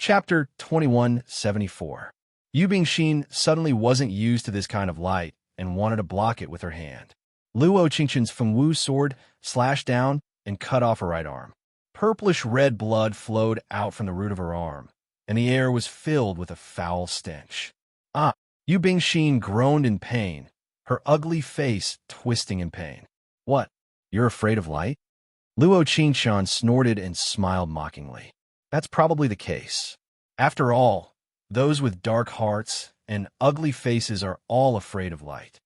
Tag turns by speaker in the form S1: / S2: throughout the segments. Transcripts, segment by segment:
S1: Chapter 2174. Yu Bingxin suddenly wasn't used to this kind of light and wanted to block it with her hand. Luo Qingqian's Fengwu sword slashed down and cut off her right arm. Purplish-red blood flowed out from the root of her arm, and the air was filled with a foul stench. Ah! Yu Bingxin groaned in pain, her ugly face twisting in pain. What? You're afraid of light? Luo Qingqian snorted and smiled mockingly. That's probably the case. After all, those with dark hearts and ugly faces are all afraid of light.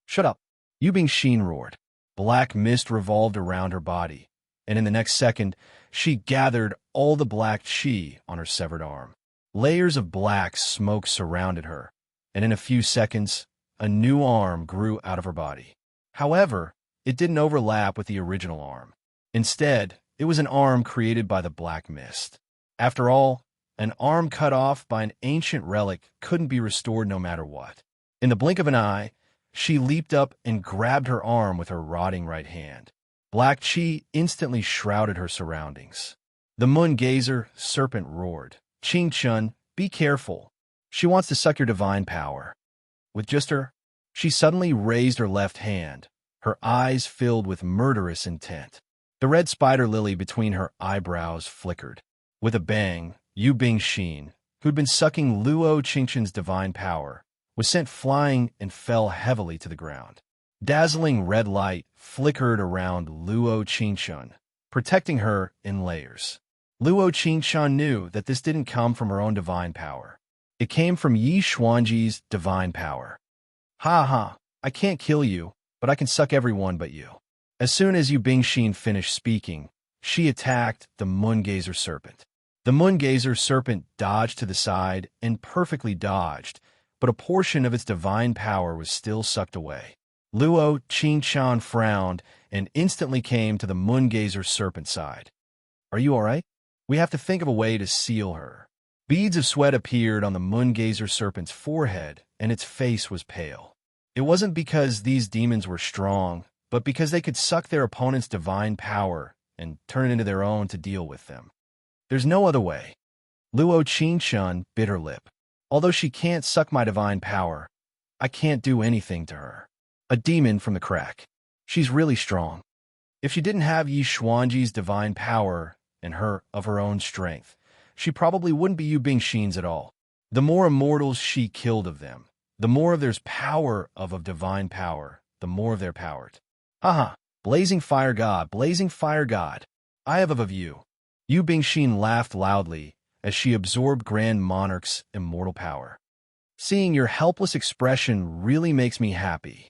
S1: Shut up, Yu Bingxin roared. Black mist revolved around her body, and in the next second, she gathered all the black qi on her severed arm. Layers of black smoke surrounded her, and in a few seconds, a new arm grew out of her body. However, it didn't overlap with the original arm. Instead, it was an arm created by the black mist. After all, an arm cut off by an ancient relic couldn't be restored no matter what. In the blink of an eye, she leaped up and grabbed her arm with her rotting right hand. Black qi instantly shrouded her surroundings. The moon gazer serpent roared. Qingqian, be careful. She wants to suck your divine power. With just her, she suddenly raised her left hand, her eyes filled with murderous intent. The red spider lily between her eyebrows flickered. With a bang, Yu Bingxin, who'd been sucking Luo Qingqian's divine power, was sent flying and fell heavily to the ground. Dazzling red light flickered around Luo Qingqian, protecting her in layers. Luo Qingqian knew that this didn't come from her own divine power. It came from Yi Xuanji's divine power. Ha ha, I can't kill you, but I can suck everyone but you. As soon as Yu Bingxin finished speaking, she attacked the moon-gazer serpent. The moon-gazer serpent dodged to the side and perfectly dodged, but a portion of its divine power was still sucked away. Luo Qingqian frowned and instantly came to the moon-gazer serpent's side. Are you all right? We have to think of a way to seal her. Beads of sweat appeared on the moon-gazer serpent's forehead, and its face was pale. It wasn't because these demons were strong, but because they could suck their opponent's divine power and turn it into their own to deal with them. There's no other way. Luo Qingqian bit her lip. Although she can't suck my divine power, I can't do anything to her. A demon from the crack. She's really strong. If she didn't have Yi Xuanji's divine power and her of her own strength, she probably wouldn't be Yu Bingxin's at all. The more immortals she killed of them, the more of there's power of divine power, the more of their power. Haha, blazing fire god, I have of you. Yu Bingxin laughed loudly as she absorbed Grand Monarch's immortal power. Seeing your helpless expression really makes me happy.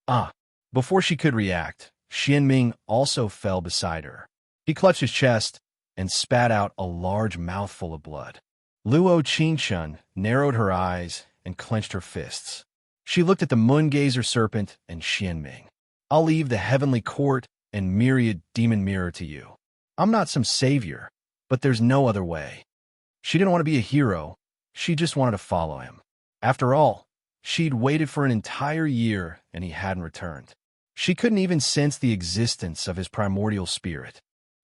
S1: Ah, before she could react, Xianming also fell beside her. He clutched his chest and spat out a large mouthful of blood. Luo Qingqian narrowed her eyes and clenched her fists. She looked at the moon-gazer serpent and Xianming. I'll leave the heavenly court and myriad demon mirror to you. I'm not some savior, but there's no other way. She didn't want to be a hero. She just wanted to follow him. After all, she'd waited for an entire year and he hadn't returned. She couldn't even sense the existence of his primordial spirit.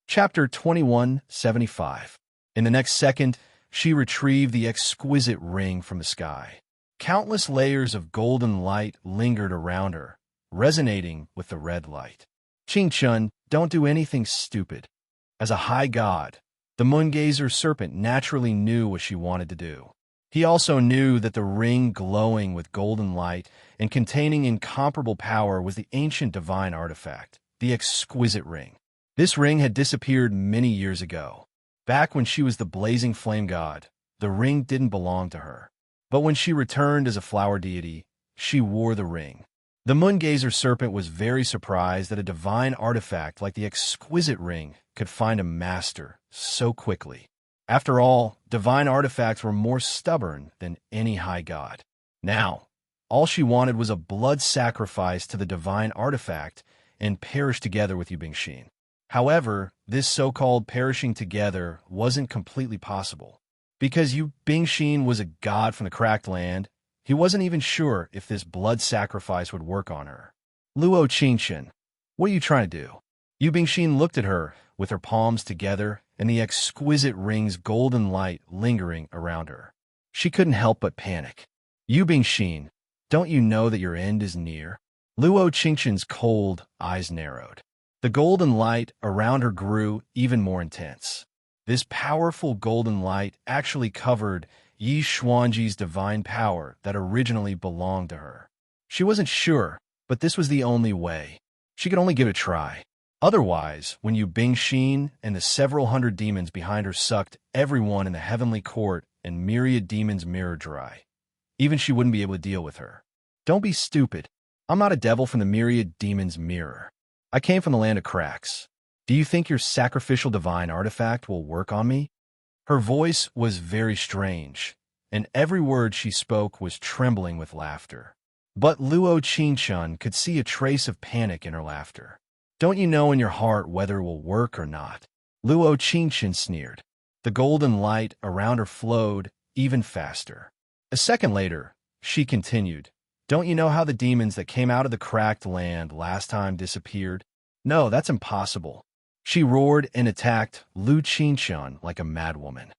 S1: Chapter 2175. In the next second, she retrieved the exquisite ring from the sky. Countless layers of golden light lingered around her, resonating with the red light. Qingqian, don't do anything stupid. As a high god, the moon-gazer serpent naturally knew what she wanted to do. He also knew that the ring glowing with golden light and containing incomparable power was the ancient divine artifact, the exquisite ring. This ring had disappeared many years ago. Back when she was the blazing flame god, the ring didn't belong to her. But when she returned as a flower deity, she wore the ring. The moon-gazer serpent was very surprised that a divine artifact like the exquisite ring could find a master so quickly. After all, divine artifacts were more stubborn than any high god. Now, all she wanted was a blood sacrifice to the divine artifact and perish together with Yu Bingxin. However, this so-called perishing together wasn't completely possible. Because Yu Bingxin was a god from the cracked land, he wasn't even sure if this blood sacrifice would work on her. Luo Qingqian, what are you trying to do? Yu Bingxin looked at her with her palms together and the exquisite ring's golden light lingering around her. She couldn't help but panic. "You Bingxin, don't you know that your end is near?" Luo Qingqian's cold eyes narrowed. The golden light around her grew even more intense. This powerful golden light actually covered Yi Xuanji's divine power that originally belonged to her. She wasn't sure, but this was the only way. She could only give it a try. Otherwise, when Yu Bingxin and the several hundred demons behind her sucked everyone in the heavenly court and myriad demons mirror dry, even she wouldn't be able to deal with her. "Don't be stupid. I'm not a devil from the myriad demons mirror. I came from the land of cracks. Do you think your sacrificial divine artifact will work on me?" Her voice was very strange, and every word she spoke was trembling with laughter. But Luo Qingqian could see a trace of panic in her laughter. "Don't you know in your heart whether it will work or not?" Luo Qingqian sneered. The golden light around her flowed even faster. A second later, she continued, "Don't you know how the demons that came out of the cracked land last time disappeared? No, that's impossible." She roared and attacked Lu Qingqian like a madwoman.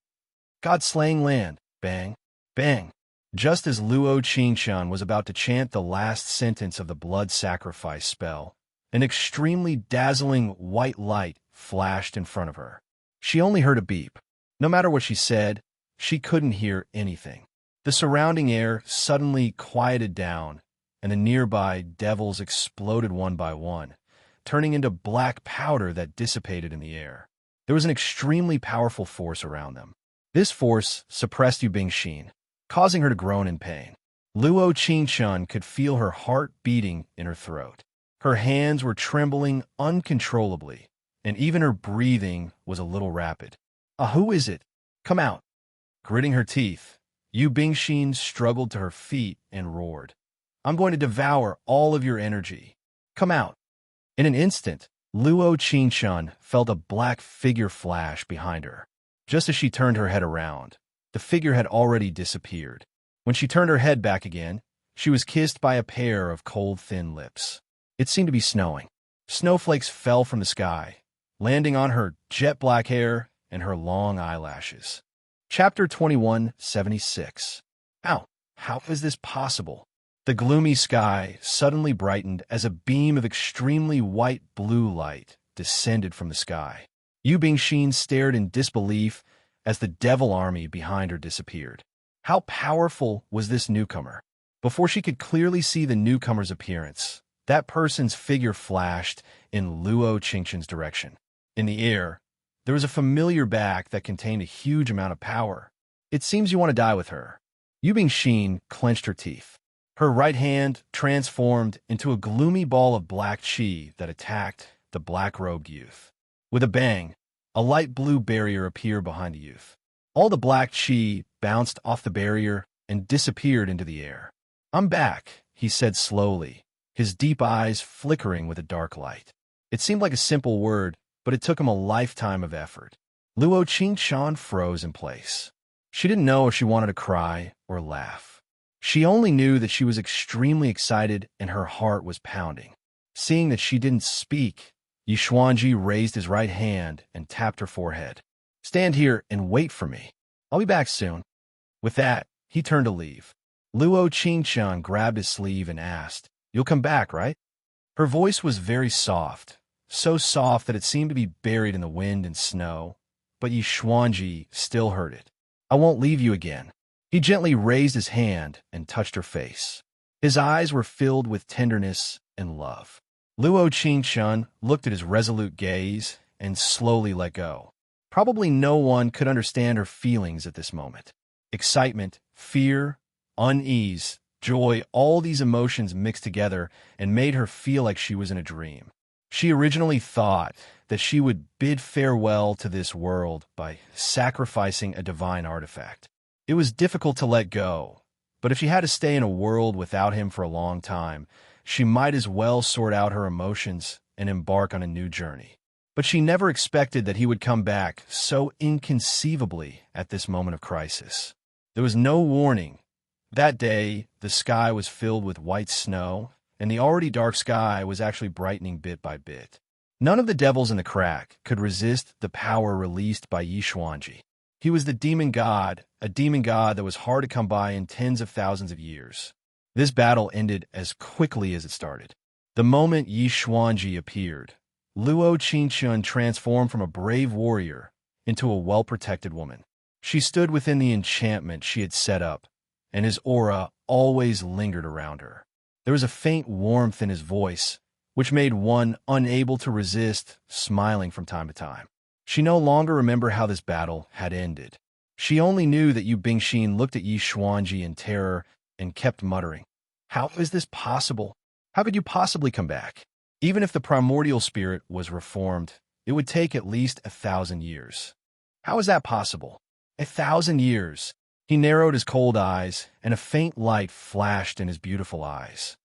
S1: "God-slaying land, bang, bang." Just as Luo Qingqian was about to chant the last sentence of the blood sacrifice spell, an extremely dazzling white light flashed in front of her. She only heard a beep. No matter what she said, she couldn't hear anything. The surrounding air suddenly quieted down, and the nearby devils exploded one by one, turning into black powder that dissipated in the air. There was an extremely powerful force around them. This force suppressed Yu Bingxin, causing her to groan in pain. Luo Qingqian could feel her heart beating in her throat. Her hands were trembling uncontrollably, and even her breathing was a little rapid. Who is it? Come out." Gritting her teeth, Yu Bingxin struggled to her feet and roared, "I'm going to devour all of your energy. Come out." In an instant, Luo Qingqian felt a black figure flash behind her. Just as she turned her head around, the figure had already disappeared. When she turned her head back again, she was kissed by a pair of cold, thin lips. It seemed to be snowing. Snowflakes fell from the sky, landing on her jet-black hair and her long eyelashes. Chapter 2176. How is this possible? The gloomy sky suddenly brightened as a beam of extremely white blue light descended from the sky. Yu Bingxin stared in disbelief as the devil army behind her disappeared. How powerful was this newcomer? Before she could clearly see the newcomer's appearance, that person's figure flashed in Luo Qingqian's direction. In the air, there was a familiar back that contained a huge amount of power. "It seems you want to die with her." Yu Bingxin clenched her teeth. Her right hand transformed into a gloomy ball of black qi that attacked the black-robed youth. With a bang, a light blue barrier appeared behind the youth. All the black qi bounced off the barrier and disappeared into the air. "I'm back," he said slowly, his deep eyes flickering with a dark light. It seemed like a simple word, but it took him a lifetime of effort. Luo Qingqian froze in place. She didn't know if she wanted to cry or laugh. She only knew that she was extremely excited and her heart was pounding. Seeing that she didn't speak, Yi Xuanji raised his right hand and tapped her forehead. "Stand here and wait for me. I'll be back soon." With that, he turned to leave. Luo Qingqian grabbed his sleeve and asked, "You'll come back, right?" Her voice was very soft, so soft that it seemed to be buried in the wind and snow, but Yi Xuanji still heard it. "I won't leave you again." He gently raised his hand and touched her face. His eyes were filled with tenderness and love. Luo Qingqian looked at his resolute gaze and slowly let go. Probably no one could understand her feelings at this moment. Excitement, fear, unease, joy, all these emotions mixed together and made her feel like she was in a dream. She originally thought that she would bid farewell to this world by sacrificing a divine artifact. It was difficult to let go, but if she had to stay in a world without him for a long time, she might as well sort out her emotions and embark on a new journey. But she never expected that he would come back so inconceivably at this moment of crisis. There was no warning. That day, the sky was filled with white snow, and the already dark sky was actually brightening bit by bit. None of the devils in the crack could resist the power released by Yi Xuanji. He was the demon god, a demon god that was hard to come by in tens of thousands of years. This battle ended as quickly as it started. The moment Yi Xuanji appeared, Luo Qingxun transformed from a brave warrior into a well-protected woman. She stood within the enchantment she had set up, and his aura always lingered around her. There was a faint warmth in his voice, which made one unable to resist smiling from time to time. She no longer remembered how this battle had ended. She only knew that Yu Bingxin looked at Yi Xuanji in terror and kept muttering, "How is this possible? How could you possibly come back?" Even if the primordial spirit was reformed, it would take at least 1,000 years. How is that possible? 1,000 years. He narrowed his cold eyes, and a faint light flashed in his beautiful eyes.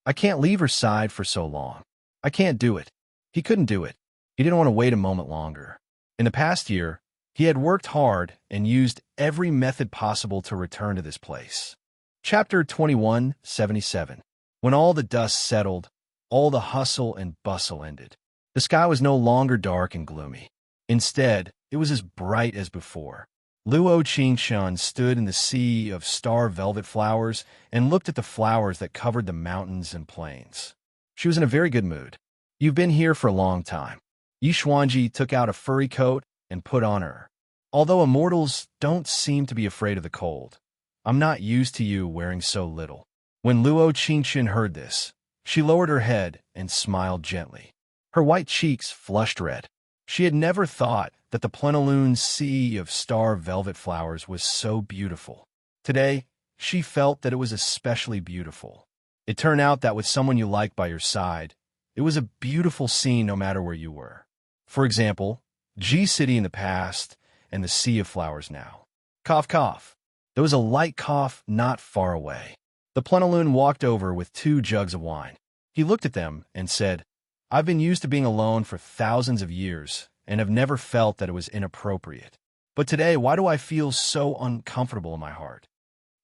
S1: I can't leave her side for so long. I can't do it. He couldn't do it. He didn't want to wait a moment longer. In the past year, he had worked hard and used every method possible to return to this place. Chapter 2177. When all the dust settled, all the hustle and bustle ended. The sky was no longer dark and gloomy. Instead, it was as bright as before. Luo Qingxun stood in the sea of star velvet flowers and looked at the flowers that covered the mountains and plains. She was in a very good mood. "You've been here for a long time." Yi Xuanji took out a furry coat and put on her. "Although immortals don't seem to be afraid of the cold, I'm not used to you wearing so little." When Luo Qingxun heard this, she lowered her head and smiled gently. Her white cheeks flushed red. She had never thought that the plenilune sea of star velvet flowers was so beautiful. Today, she felt that it was especially beautiful. It turned out that with someone you liked by your side, it was a beautiful scene no matter where you were. For example, G City in the past and the sea of flowers now. Cough, cough. There was a light cough not far away. The plenilune walked over with 2 jugs of wine. He looked at them and said, "I've been used to being alone for thousands of years and have never felt that it was inappropriate. But today, why do I feel so uncomfortable in my heart?"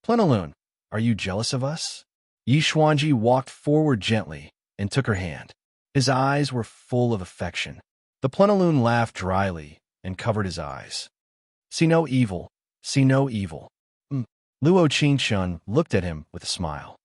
S1: "Plenilune, are you jealous of us?" Yi Xuanji walked forward gently and took her hand. His eyes were full of affection. The plenilune laughed dryly and covered his eyes. "See no evil, see no evil." Luo Qingxun looked at him with a smile.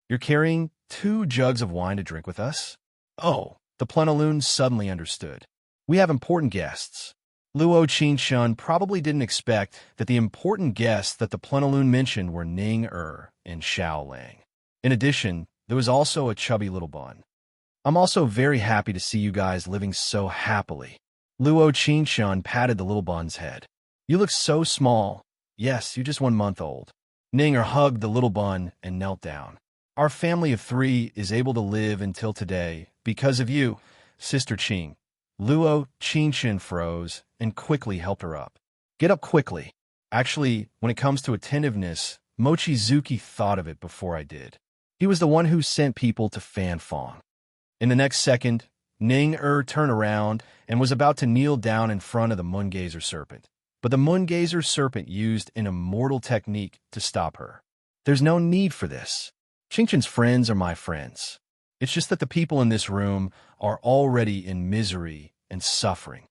S1: "You're carrying 2 jugs of wine to drink with us?" "Oh," the plenilune suddenly understood. "We have important guests." Luo Qingxun probably didn't expect that the important guests that the plenilune mentioned were Ning and Xiao Lang. In addition, there was also a chubby little bun. "I'm also very happy to see you guys living so happily." Luo Qingxun patted the little bun's head. "You look so small. Yes, you're just 1 month old." Ning hugged the little bun and knelt down. "Our family of 3 is able to live until today because of you, Sister Qing." Luo Qingxun froze and quickly helped her up. "Get up quickly." Actually, when it comes to attentiveness, Mochizuki thought of it before I did. He was the one who sent people to Fanfong. In the next second, Ning turned around and was about to kneel down in front of the Moongazer serpent. But the Moongazer serpent used an immortal technique to stop her. "There's no need for this. Qingxun's friends are my friends. It's just that the people in this room are already in misery and suffering."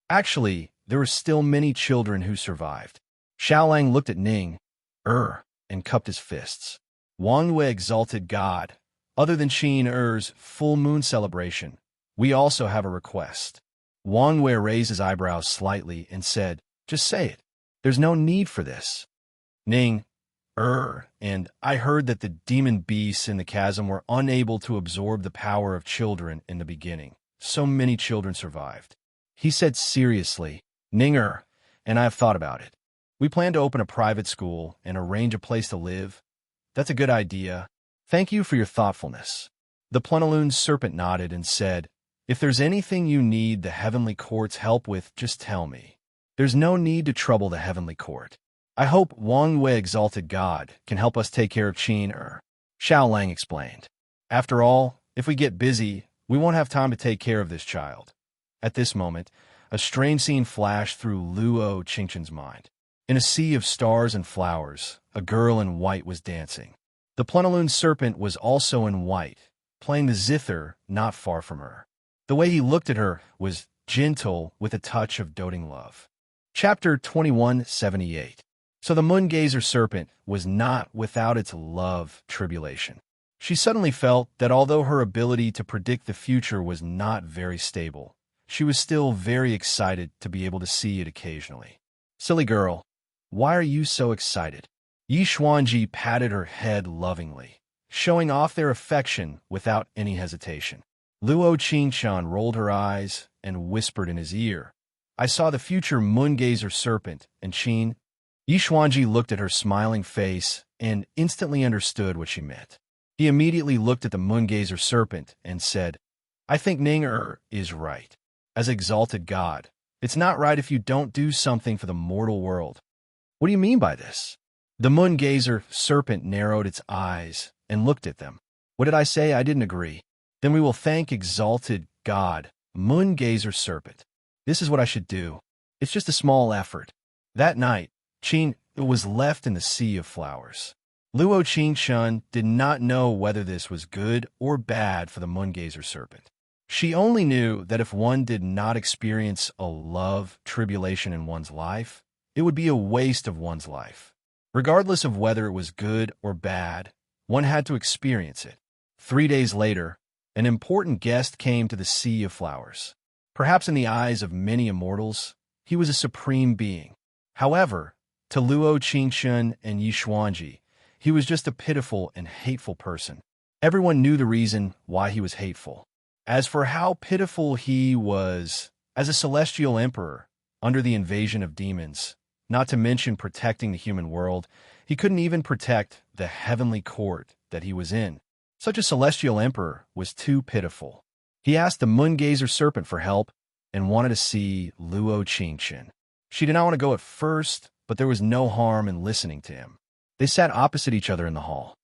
S1: Actually, there were still many children who survived. Xiaolang looked at Ning, and cupped his fists. "Wang Wei exalted God, other than Qin full moon celebration, we also have a request." Wang Wei raised his eyebrows slightly and said, "Just say it. There's no need for this." Ning, and I heard that the demon beasts in the chasm were unable to absorb the power of children in the beginning. So many children survived. He said seriously, "Ning, and I have thought about it. We plan to open a private school and arrange a place to live. That's a good idea. Thank you for your thoughtfulness." The plenilune serpent nodded and said, "If there's anything you need the heavenly court's help with, just tell me. There's no need to trouble the heavenly court. I hope Wang Wei exalted God can help us take care of Qin Xiao Lang explained. "After all, if we get busy, we won't have time to take care of this child." At this moment, a strange scene flashed through Luo Qingxun's mind. In a sea of stars and flowers, a girl in white was dancing. The plenilune serpent was also in white, playing the zither not far from her. The way he looked at her was gentle with a touch of doting love. Chapter 2178. So the moon-gazer serpent was not without its love tribulation. She suddenly felt that although her ability to predict the future was not very stable, she was still very excited to be able to see it occasionally. Silly girl, why are you so excited? Yi Xuanji patted her head lovingly, showing off their affection without any hesitation. Luo Qingshan rolled her eyes and whispered in his ear, I saw the future moon-gazer serpent, and Qin. Yi Xuanji looked at her smiling face and instantly understood what she meant. He immediately looked at the moon-gazer serpent and said, I think Ning is right. As exalted God, it's not right if you don't do something for the mortal world. What do you mean by this? The moon-gazer serpent narrowed its eyes and looked at them. What did I say? I didn't agree. Then we will thank exalted God, moon-gazer serpent. This is what I should do. It's just a small effort. That night, Qin was left in the sea of flowers. Luo Qingshan did not know whether this was good or bad for the moon-gazer serpent. She only knew that if one did not experience a love tribulation in one's life, it would be a waste of one's life. Regardless of whether it was good or bad, one had to experience it. 3 days later, an important guest came to the Sea of Flowers. Perhaps in the eyes of many immortals, he was a supreme being. However, to Luo Qingshan and Yi Xuanji, he was just a pitiful and hateful person. Everyone knew the reason why he was hateful. As for how pitiful he was, as a celestial emperor, under the invasion of demons, not to mention protecting the human world, he couldn't even protect the heavenly court that he was in. Such a celestial emperor was too pitiful. He asked the moon-gazer serpent for help and wanted to see Luo Qingshan. She did not want to go at first, but there was no harm in listening to him. They sat opposite each other in the hall.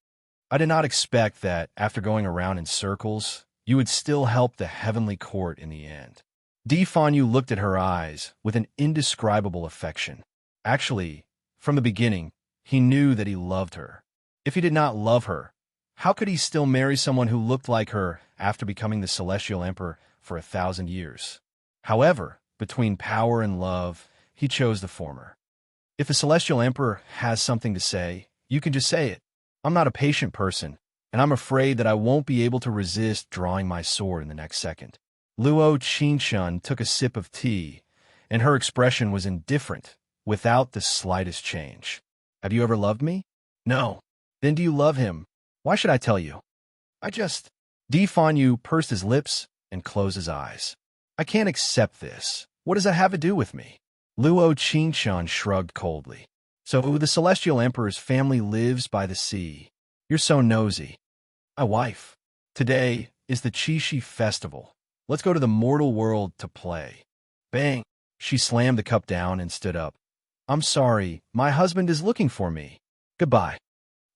S1: I did not expect that, after going around in circles, you would still help the heavenly court in the end. Di Fanyu looked at her eyes with an indescribable affection. Actually, from the beginning, he knew that he loved her. If he did not love her, how could he still marry someone who looked like her after becoming the celestial emperor for 1,000 years? However, between power and love, he chose the former. If the celestial emperor has something to say, you can just say it. I'm not a patient person, and I'm afraid that I won't be able to resist drawing my sword in the next second. Luo Qingshan took a sip of tea, and her expression was indifferent, without the slightest change. Have you ever loved me? No. Then do you love him? Why should I tell you? Di Fanyu pursed his lips and closed his eyes. I can't accept this. What does that have to do with me? Luo Qingshan shrugged coldly. So the celestial emperor's family lives by the sea. You're so nosy. My wife. Today is the Qixi festival. Let's go to the mortal world to play. Bang! She slammed the cup down and stood up. I'm sorry, my husband is looking for me. Goodbye.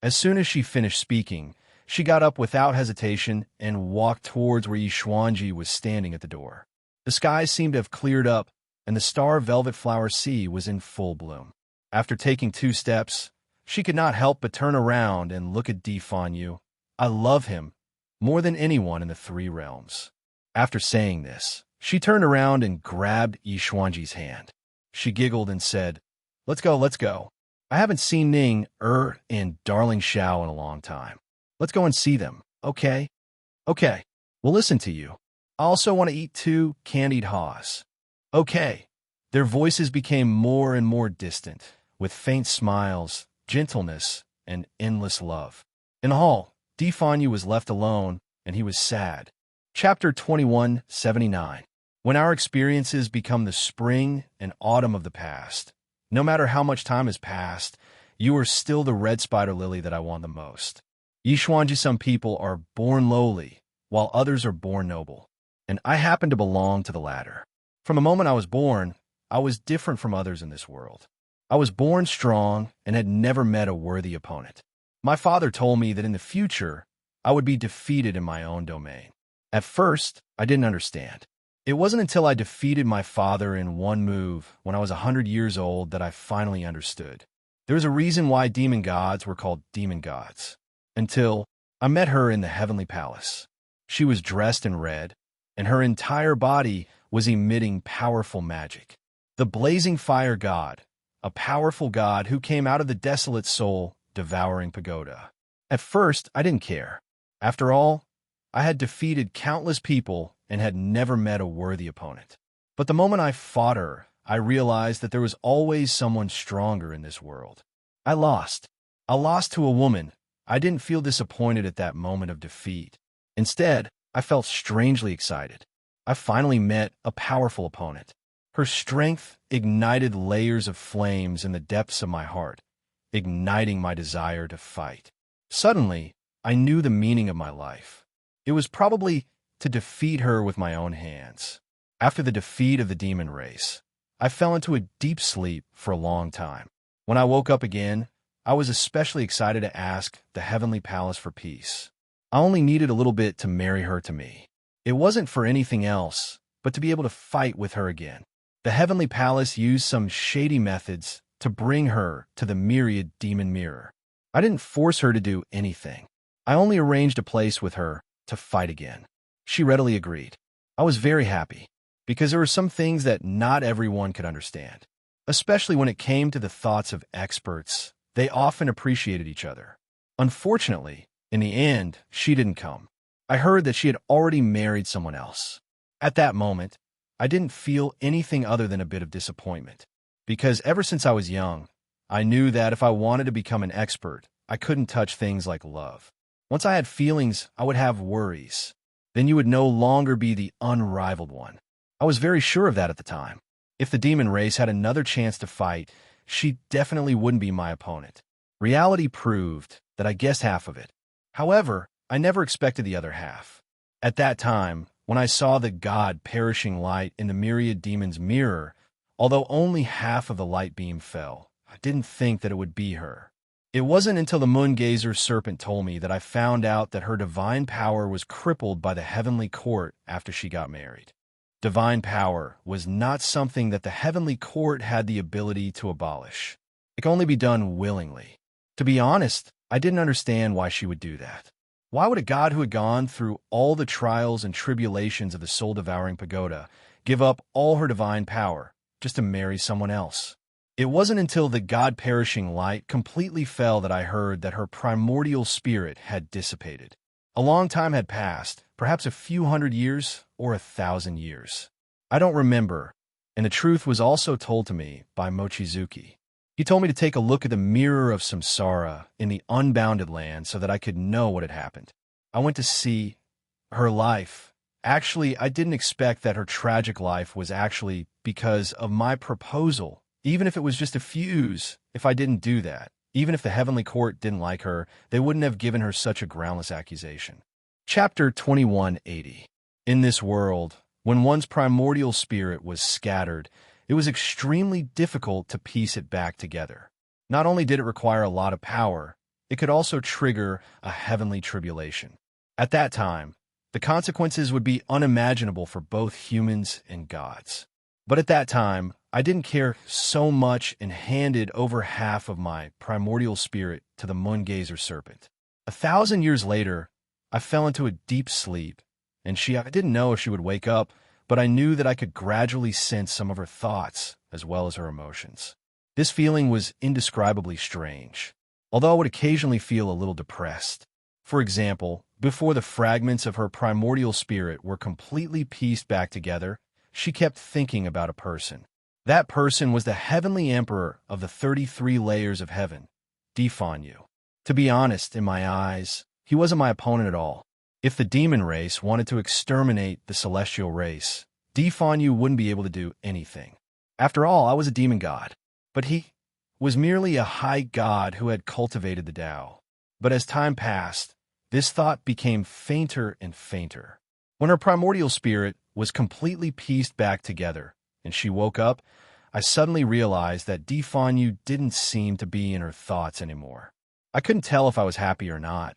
S1: As soon as she finished speaking, she got up without hesitation and walked towards where Yi Xuanji was standing at the door. The skies seemed to have cleared up, and the star velvet flower sea was in full bloom. After taking 2 steps, she could not help but turn around and look at Di Fanyu. I love him more than anyone in the 3 realms. After saying this, she turned around and grabbed Yi Xuanji's hand. She giggled and said, Let's go, let's go. I haven't seen Ning and Darling Xiao in a long time. Let's go and see them, okay? Okay, we'll listen to you. I also want to eat 2 candied haws. Okay. Their voices became more and more distant, with faint smiles, gentleness, and endless love. In the hall, Di Fanyu was left alone, and he was sad. Chapter 2179. When our experiences become the spring and autumn of the past, no matter how much time has passed, you are still the red spider lily that I want the most. Yi Xuanji, some people are born lowly, while others are born noble, and I happen to belong to the latter. From the moment I was born, I was different from others in this world. I was born strong and had never met a worthy opponent. My father told me that in the future, I would be defeated in my own domain. At first, I didn't understand. It wasn't until I defeated my father in one move when I was 100 years old that I finally understood. There was a reason why demon gods were called demon gods. Until I met her in the heavenly palace. She was dressed in red, and her entire body was emitting powerful magic. The blazing fire god, a powerful god who came out of the desolate soul, devouring pagoda. At first, I didn't care. After all, I had defeated countless people and had never met a worthy opponent. But the moment I fought her, I realized that there was always someone stronger in this world. I lost. I lost to a woman. I didn't feel disappointed at that moment of defeat. Instead, I felt strangely excited. I finally met a powerful opponent. Her strength ignited layers of flames in the depths of my heart, igniting my desire to fight. Suddenly, I knew the meaning of my life. It was probably to defeat her with my own hands. After the defeat of the demon race, I fell into a deep sleep for a long time. When I woke up again, I was especially excited to ask the Heavenly Palace for peace. I only needed a little bit to marry her to me. It wasn't for anything else, but to be able to fight with her again. The Heavenly Palace used some shady methods to bring her to the myriad demon mirror. I didn't force her to do anything. I only arranged a place with her to fight again. She readily agreed. I was very happy, because there were some things that not everyone could understand, especially when it came to the thoughts of experts. They often appreciated each other. Unfortunately, in the end, she didn't come. I heard that she had already married someone else. At that moment, I didn't feel anything other than a bit of disappointment, because ever since I was young, I knew that if I wanted to become an expert, I couldn't touch things like love. Once I had feelings, I would have worries. Then you would no longer be the unrivaled one. I was very sure of that at the time. If the demon race had another chance to fight, she definitely wouldn't be my opponent. Reality proved that I guessed half of it. However, I never expected the other half. At that time, when I saw the God-perishing light in the myriad demons' mirror, although only half of the light beam fell, I didn't think that it would be her. It wasn't until the moon-gazer serpent told me that I found out that her divine power was crippled by the heavenly court after she got married. Divine power was not something that the heavenly court had the ability to abolish. It could only be done willingly. To be honest, I didn't understand why she would do that. Why would a god who had gone through all the trials and tribulations of the soul-devouring pagoda give up all her divine power just to marry someone else? It wasn't until the God-perishing light completely fell that I heard that her primordial spirit had dissipated. A long time had passed, perhaps a few hundred years or 1,000 years. I don't remember, and the truth was also told to me by Mochizuki. He told me to take a look at the mirror of samsara in the unbounded land so that I could know what had happened. I went to see her life. Actually, I didn't expect that her tragic life was actually because of my proposal. Even if it was just a fuse, if I didn't do that, even if the heavenly court didn't like her, they wouldn't have given her such a groundless accusation. Chapter 2180. In this world, when one's primordial spirit was scattered, it was extremely difficult to piece it back together. Not only did it require a lot of power, it could also trigger a heavenly tribulation. At that time, the consequences would be unimaginable for both humans and gods. But at that time, I didn't care so much and handed over half of my primordial spirit to the moon-gazer serpent. 1,000 years later, I fell into a deep sleep, and I didn't know if she would wake up, but I knew that I could gradually sense some of her thoughts as well as her emotions. This feeling was indescribably strange, although I would occasionally feel a little depressed. For example, before the fragments of her primordial spirit were completely pieced back together, she kept thinking about a person. That person was the heavenly emperor of the 33 layers of heaven, Difanyu. To be honest, in my eyes, he wasn't my opponent at all. If the demon race wanted to exterminate the celestial race, Difanyu wouldn't be able to do anything. After all, I was a demon god, but he was merely a high god who had cultivated the Tao. But as time passed, this thought became fainter and fainter. When her primordial spirit was completely pieced back together, and she woke up, I suddenly realized that Difanyu didn't seem to be in her thoughts anymore. I couldn't tell if I was happy or not,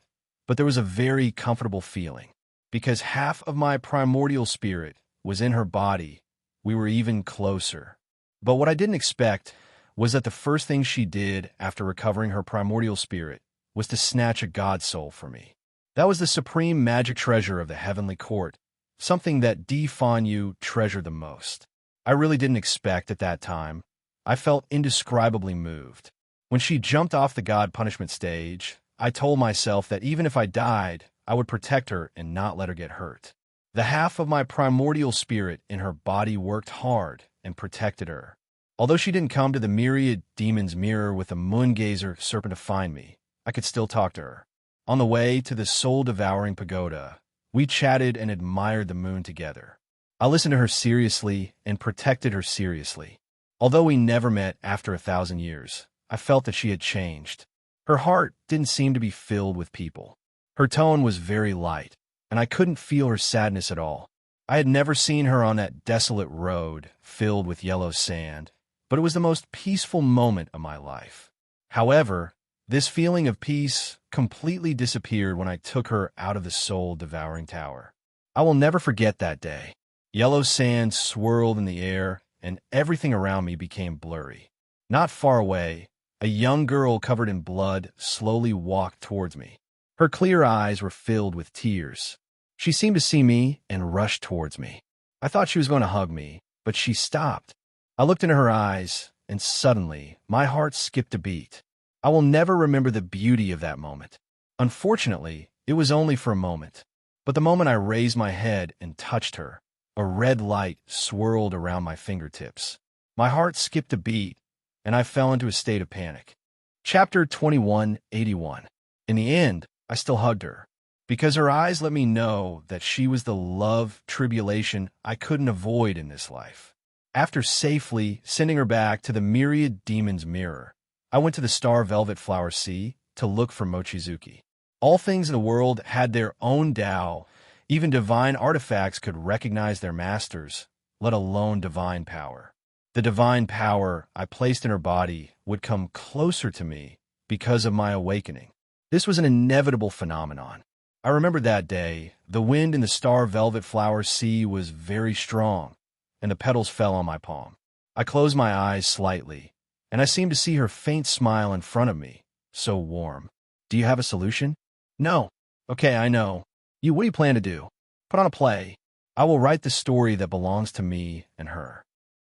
S1: but there was a very comfortable feeling. Because half of my primordial spirit was in her body, we were even closer. But what I didn't expect was that the first thing she did after recovering her primordial spirit was to snatch a god soul from me. That was the supreme magic treasure of the heavenly court, something that you treasure the most. I really didn't expect at that time. I felt indescribably moved. When she jumped off the God punishment stage, I told myself that even if I died, I would protect her and not let her get hurt. The half of my primordial spirit in her body worked hard and protected her. Although she didn't come to the myriad demons mirror with a moongazer serpent to find me, I could still talk to her. On the way to the soul-devouring pagoda, we chatted and admired the moon together. I listened to her seriously and protected her seriously. Although we never met after 1,000 years, I felt that she had changed. Her heart didn't seem to be filled with people. Her tone was very light, and I couldn't feel her sadness at all. I had never seen her on that desolate road filled with yellow sand, but it was the most peaceful moment of my life. However, this feeling of peace completely disappeared when I took her out of the soul-devouring tower. I will never forget that day. Yellow sand swirled in the air, and everything around me became blurry. Not far away, a young girl covered in blood slowly walked towards me. Her clear eyes were filled with tears. She seemed to see me and rushed towards me. I thought she was going to hug me, but she stopped. I looked into her eyes, and suddenly, my heart skipped a beat. I will never remember the beauty of that moment. Unfortunately, it was only for a moment. But the moment I raised my head and touched her, a red light swirled around my fingertips. My heart skipped a beat, and I fell into a state of panic. Chapter 2181. In the end, I still hugged her, because her eyes let me know that she was the love tribulation I couldn't avoid in this life. After safely sending her back to the myriad demons mirror, I went to the star velvet flower sea to look for Mochizuki. All things in the world had their own Tao. Even divine artifacts could recognize their masters, let alone divine power. The divine power I placed in her body would come closer to me because of my awakening. This was an inevitable phenomenon. I remember that day, the wind in the star velvet flower sea was very strong, and the petals fell on my palm. I closed my eyes slightly, and I seemed to see her faint smile in front of me, so warm. Do you have a solution? No. Okay, I know. What do you plan to do? Put on a play. I will write the story that belongs to me and her.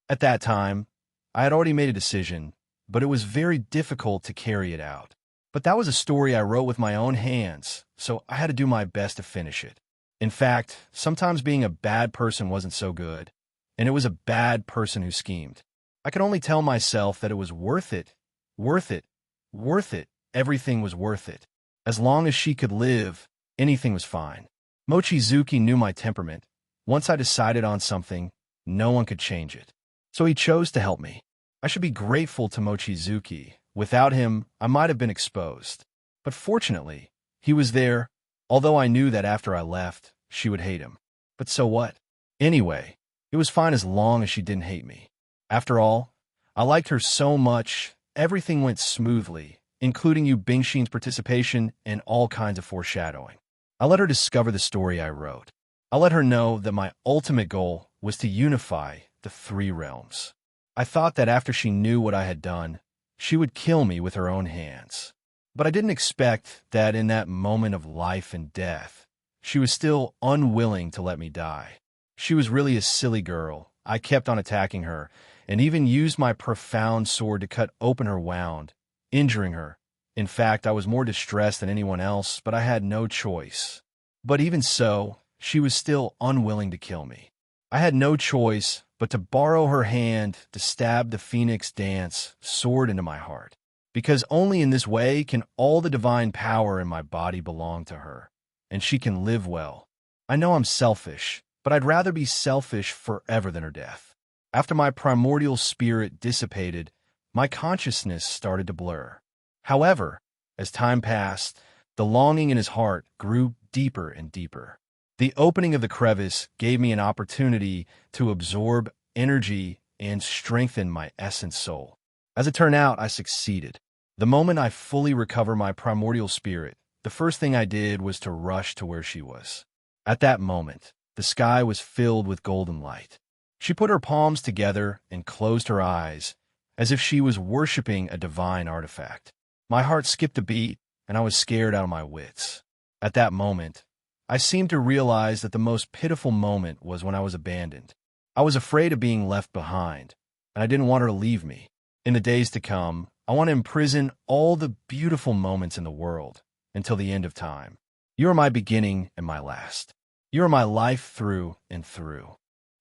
S1: At that time, I had already made a decision, but it was very difficult to carry it out. But that was a story I wrote with my own hands, so I had to do my best to finish it. In fact, sometimes being a bad person wasn't so good, and it was a bad person who schemed. I could only tell myself that it was worth it, worth it, worth it. Everything was worth it. As long as she could live, anything was fine. Mochizuki knew my temperament. Once I decided on something, no one could change it. So he chose to help me. I should be grateful to Mochizuki. Without him, I might have been exposed. But fortunately, he was there, although I knew that after I left, she would hate him. But so what? Anyway, it was fine as long as she didn't hate me. After all, I liked her so much, everything went smoothly, including Yu Bingshin's participation and all kinds of foreshadowing. I let her discover the story I wrote. I let her know that my ultimate goal was to unify the three realms. I thought that after she knew what I had done, she would kill me with her own hands. But I didn't expect that in that moment of life and death, she was still unwilling to let me die. She was really a silly girl. I kept on attacking her, and even used my profound sword to cut open her wound, injuring her. In fact, I was more distressed than anyone else, but I had no choice. But even so, she was still unwilling to kill me. I had no choice but to borrow her hand to stab the Phoenix Dance sword into my heart, because only in this way can all the divine power in my body belong to her, and she can live well. I know I'm selfish, but I'd rather be selfish forever than her death. After my primordial spirit dissipated, my consciousness started to blur. However, as time passed, the longing in his heart grew deeper and deeper. The opening of the crevice gave me an opportunity to absorb energy and strengthen my essence soul. As it turned out, I succeeded. The moment I fully recovered my primordial spirit, the first thing I did was to rush to where she was. At that moment, the sky was filled with golden light. She put her palms together and closed her eyes, as if she was worshiping a divine artifact. My heart skipped a beat, and I was scared out of my wits. At that moment, I seemed to realize that the most pitiful moment was when I was abandoned. I was afraid of being left behind, and I didn't want her to leave me. In the days to come, I want to imprison all the beautiful moments in the world until the end of time. You are my beginning and my last. You are my life through and through.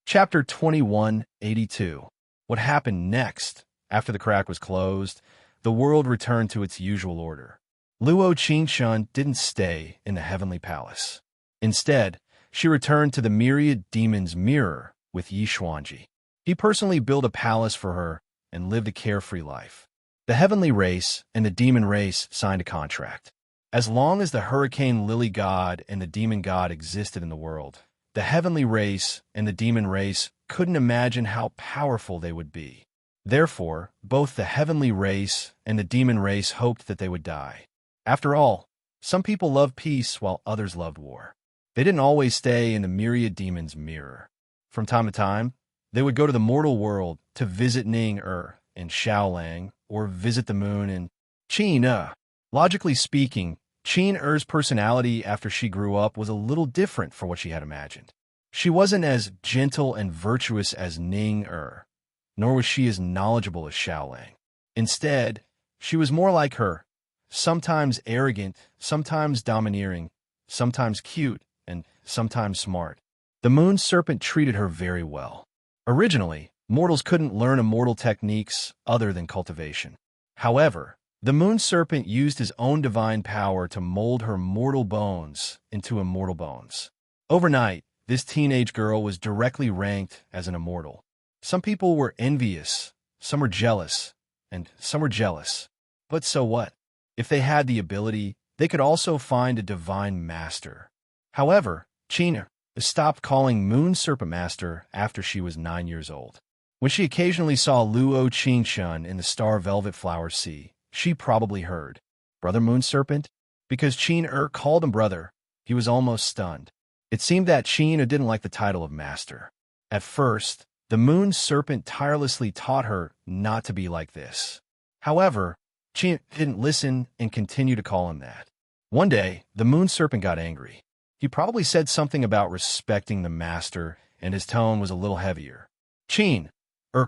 S1: Chapter 2182. What happened next? After the crack was closed, the world returned to its usual order. Luo Qingshun didn't stay in the heavenly palace. Instead, she returned to the myriad demons' mirror with Yi Xuanji. He personally built a palace for her and lived a carefree life. The heavenly race and the demon race signed a contract. As long as the hurricane lily god and the demon god existed in the world, the heavenly race and the demon race couldn't imagine how powerful they would be. Therefore, both the heavenly race and the demon race hoped that they would die. After all, some people loved peace while others loved war. They didn't always stay in the myriad demons' mirror. From time to time, they would go to the mortal world to visit Ning-Er and Xiaolang, or visit the moon in Qin. Logically speaking, Qin-Er's personality after she grew up was a little different from what she had imagined. She wasn't as gentle and virtuous as Ning-Er, nor was she as knowledgeable as Xiaolang. Instead, she was more like her, sometimes arrogant, sometimes domineering, sometimes cute, and sometimes smart. The moon serpent treated her very well. Originally, mortals couldn't learn immortal techniques other than cultivation. However, the moon serpent used his own divine power to mold her mortal bones into immortal bones. Overnight, this teenage girl was directly ranked as an immortal. Some people were envious, some were jealous, and some were jealous. But so what? If they had the ability, they could also find a divine master. However, Qin stopped calling Moon Serpent Master after she was 9 years old. When she occasionally saw Luo Qingshun in the Star Velvet Flower Sea, she probably heard, "Brother Moon Serpent?" Because Qin called him brother, he was almost stunned. It seemed that Qin didn't like the title of master. At first, the Moon Serpent tirelessly taught her not to be like this. However, Qin didn't listen and continued to call him that. One day, the Moon Serpent got angry. He probably said something about respecting the master, and his tone was a little heavier. Qin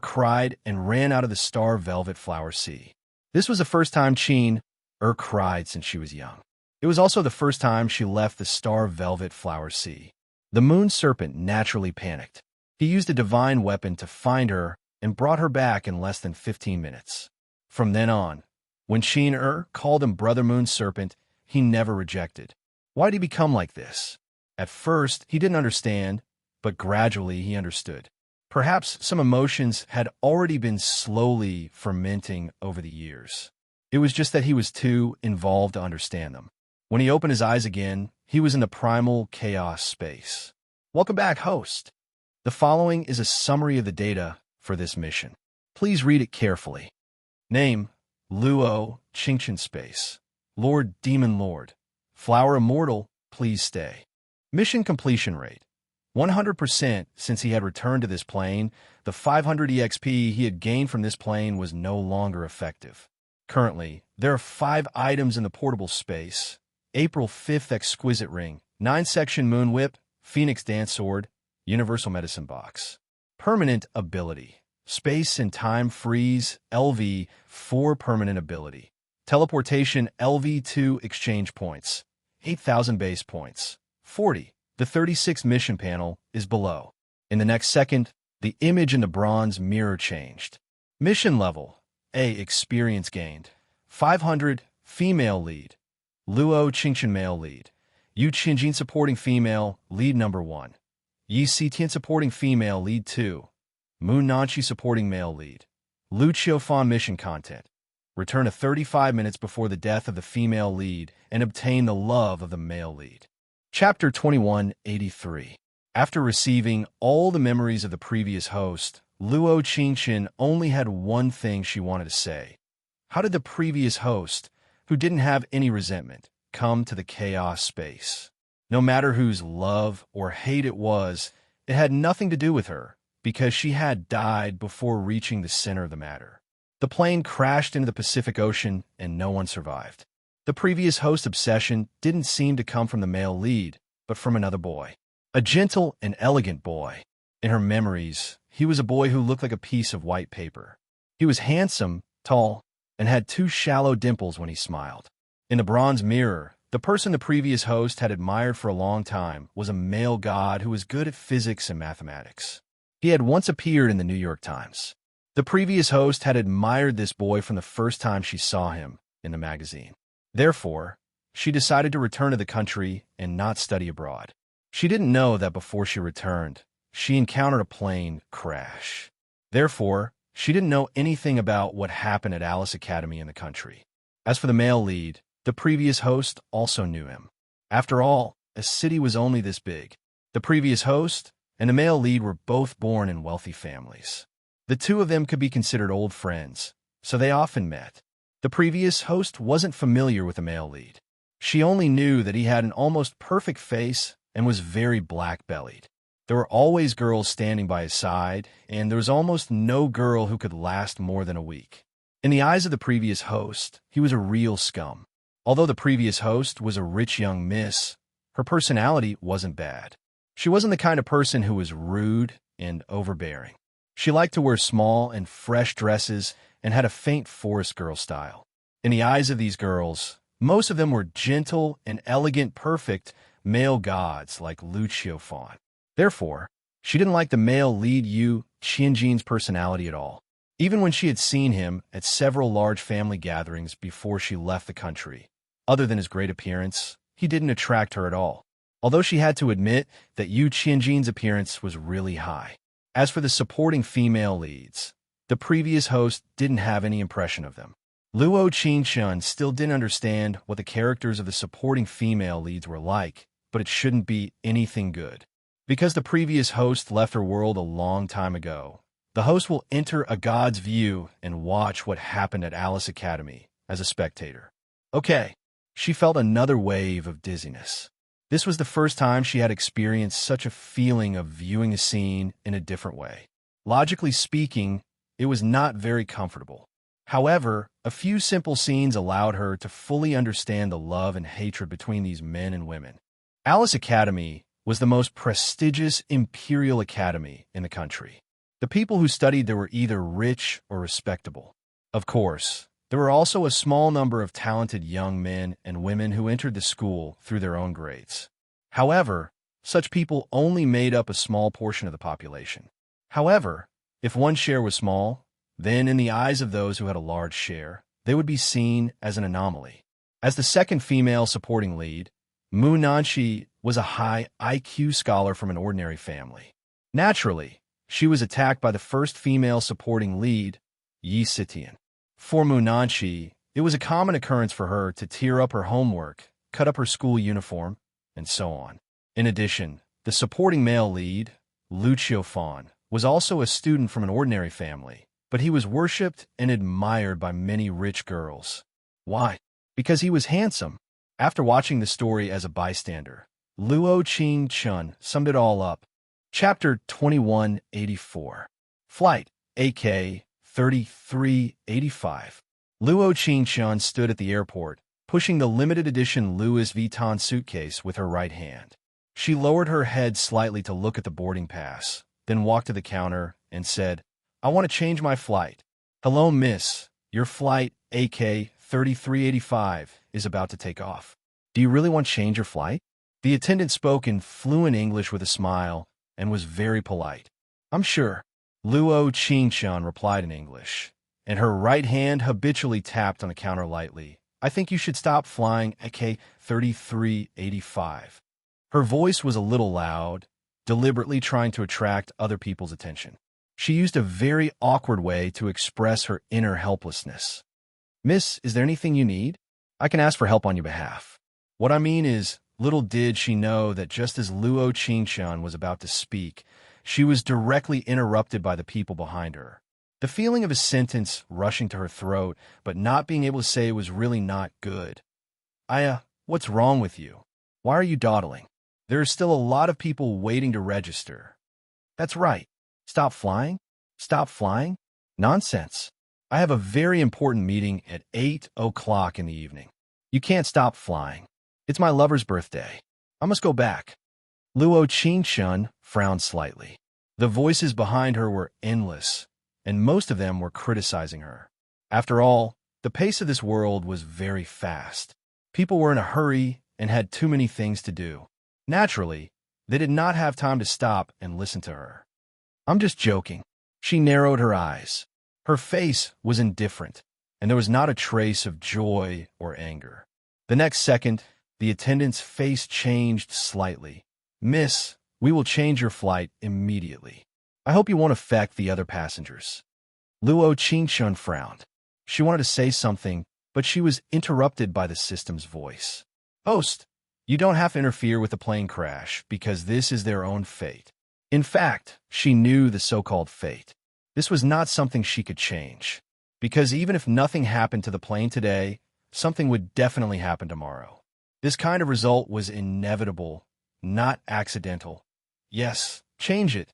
S1: cried and ran out of the Star Velvet Flower Sea. This was the first time Qin cried since she was young. It was also the first time she left the Star Velvet Flower Sea. The Moon Serpent naturally panicked. He used a divine weapon to find her and brought her back in less than 15 minutes. From then on, when Qin called him Brother Moon Serpent, he never rejected. Why did he become like this? At first, he didn't understand, but gradually he understood. Perhaps some emotions had already been slowly fermenting over the years. It was just that he was too involved to understand them. When he opened his eyes again, he was in the primal chaos space. Welcome back, host. The following is a summary of the data for this mission. Please read it carefully. Name, Luo Qingshun Space. Lord Demon Lord. Flower Immortal, please stay. Mission completion rate. 100% since he had returned to this plane. The 500 EXP he had gained from this plane was no longer effective. Currently, there are 5 items in the portable space. April 5th Exquisite Ring, 9-section Moon Whip, Phoenix Dance Sword, Universal Medicine Box. Permanent ability. Space and Time Freeze, LV, 4 permanent ability. Teleportation, LV2 exchange points. 8,000 base points. 40. The 36 mission panel is below. In the next second, the image in the bronze mirror changed. Mission level. A. Experience gained. 500. Female lead. Luo Qingshun male lead. Yu Qingjin supporting female, lead number 1. Yi Xitian supporting female, lead 2. Moon Nanchi supporting male lead. Lu Qiufan mission content. Return to 35 minutes before the death of the female lead and obtain the love of the male lead. Chapter 2183. After receiving all the memories of the previous host, Luo Qingshun only had one thing she wanted to say. How did the previous host, who didn't have any resentment, come to the chaos space? No matter whose love or hate it was, it had nothing to do with her, because she had died before reaching the center of the matter. The plane crashed into the Pacific Ocean and no one survived. The previous host's obsession didn't seem to come from the male lead, but from another boy. A gentle and elegant boy. In her memories, he was a boy who looked like a piece of white paper. He was handsome, tall, and had two shallow dimples when he smiled. In the bronze mirror, the person the previous host had admired for a long time was a male god who was good at physics and mathematics. He had once appeared in the New York Times. The previous host had admired this boy from the first time she saw him in the magazine. Therefore, she decided to return to the country and not study abroad. She didn't know that before she returned, she encountered a plane crash. Therefore, she didn't know anything about what happened at Alice Academy in the country. As for the male lead, the previous host also knew him. After all, a city was only this big. The previous host and the male lead were both born in wealthy families. The two of them could be considered old friends, so they often met. The previous host wasn't familiar with the male lead. She only knew that he had an almost perfect face and was very black-bellied. There were always girls standing by his side, and there was almost no girl who could last more than a week. In the eyes of the previous host, he was a real scum. Although the previous host was a rich young miss, her personality wasn't bad. She wasn't the kind of person who was rude and overbearing. She liked to wear small and fresh dresses and had a faint forest girl style. In the eyes of these girls, most of them were gentle and elegant, perfect male gods like Lucio Fawn. Therefore, she didn't like the male lead Yu Qianjin's personality at all. Even when she had seen him at several large family gatherings before she left the country, other than his great appearance, he didn't attract her at all. Although she had to admit that Yu Qianjin's appearance was really high. As for the supporting female leads, the previous host didn't have any impression of them. Luo Qingshun still didn't understand what the characters of the supporting female leads were like, but it shouldn't be anything good. Because the previous host left her world a long time ago, the host will enter a god's view and watch what happened at Alice Academy as a spectator. Okay, she felt another wave of dizziness. This was the first time she had experienced such a feeling of viewing a scene in a different way. Logically speaking, it was not very comfortable. However, a few simple scenes allowed her to fully understand the love and hatred between these men and women. Alice Academy was the most prestigious imperial academy in the country. The people who studied there were either rich or respectable. Of course, there were also a small number of talented young men and women who entered the school through their own grades. However, such people only made up a small portion of the population. However, if one share was small, then in the eyes of those who had a large share, they would be seen as an anomaly. As the second female supporting lead, Mu Nanxi was a high IQ scholar from an ordinary family. Naturally, she was attacked by the first female supporting lead, Yi Sitian. For Mu Nanxi, it was a common occurrence for her to tear up her homework, cut up her school uniform, and so on. In addition, the supporting male lead, Lucio Fawn, was also a student from an ordinary family, but he was worshipped and admired by many rich girls. Why? Because he was handsome. After watching the story as a bystander, Luo Qing Chun summed it all up. Chapter 2184. Flight, AK 3385. Luo Qing Chun stood at the airport, pushing the limited edition Louis Vuitton suitcase with her right hand. She lowered her head slightly to look at the boarding pass, then walked to the counter and said, "I want to change my flight." "Hello, miss. Your flight, AK 3385, is about to take off. Do you really want to change your flight?" The attendant spoke in fluent English with a smile and was very polite. "I'm sure," Luo Qingchun replied in English, and her right hand habitually tapped on the counter lightly. "I think you should stop flying AK 3385. Her voice was a little loud, deliberately trying to attract other people's attention. She used a very awkward way to express her inner helplessness. "Miss, is there anything you need? I can ask for help on your behalf." What I mean is, little did she know that just as Luo Qingchun was about to speak, she was directly interrupted by the people behind her. The feeling of a sentence rushing to her throat, but not being able to say it was really not good. What's wrong with you? Why are you dawdling? There are still a lot of people waiting to register." "That's right. Stop flying? Stop flying? Nonsense. I have a very important meeting at 8 o'clock in the evening. You can't stop flying. It's my lover's birthday. I must go back." Luo Qingshun frowned slightly. The voices behind her were endless, and most of them were criticizing her. After all, the pace of this world was very fast. People were in a hurry and had too many things to do. Naturally, they did not have time to stop and listen to her. I'm just joking. She narrowed her eyes. Her face was indifferent, and there was not a trace of joy or anger. The next second, the attendant's face changed slightly. Miss, we will change your flight immediately. I hope you won't affect the other passengers. Luo Qingshun frowned. She wanted to say something, but she was interrupted by the system's voice. Host, you don't have to interfere with the plane crash because this is their own fate. In fact, she knew the so-called fate. This was not something she could change, because even if nothing happened to the plane today, something would definitely happen tomorrow. This kind of result was inevitable, not accidental. Yes, change it.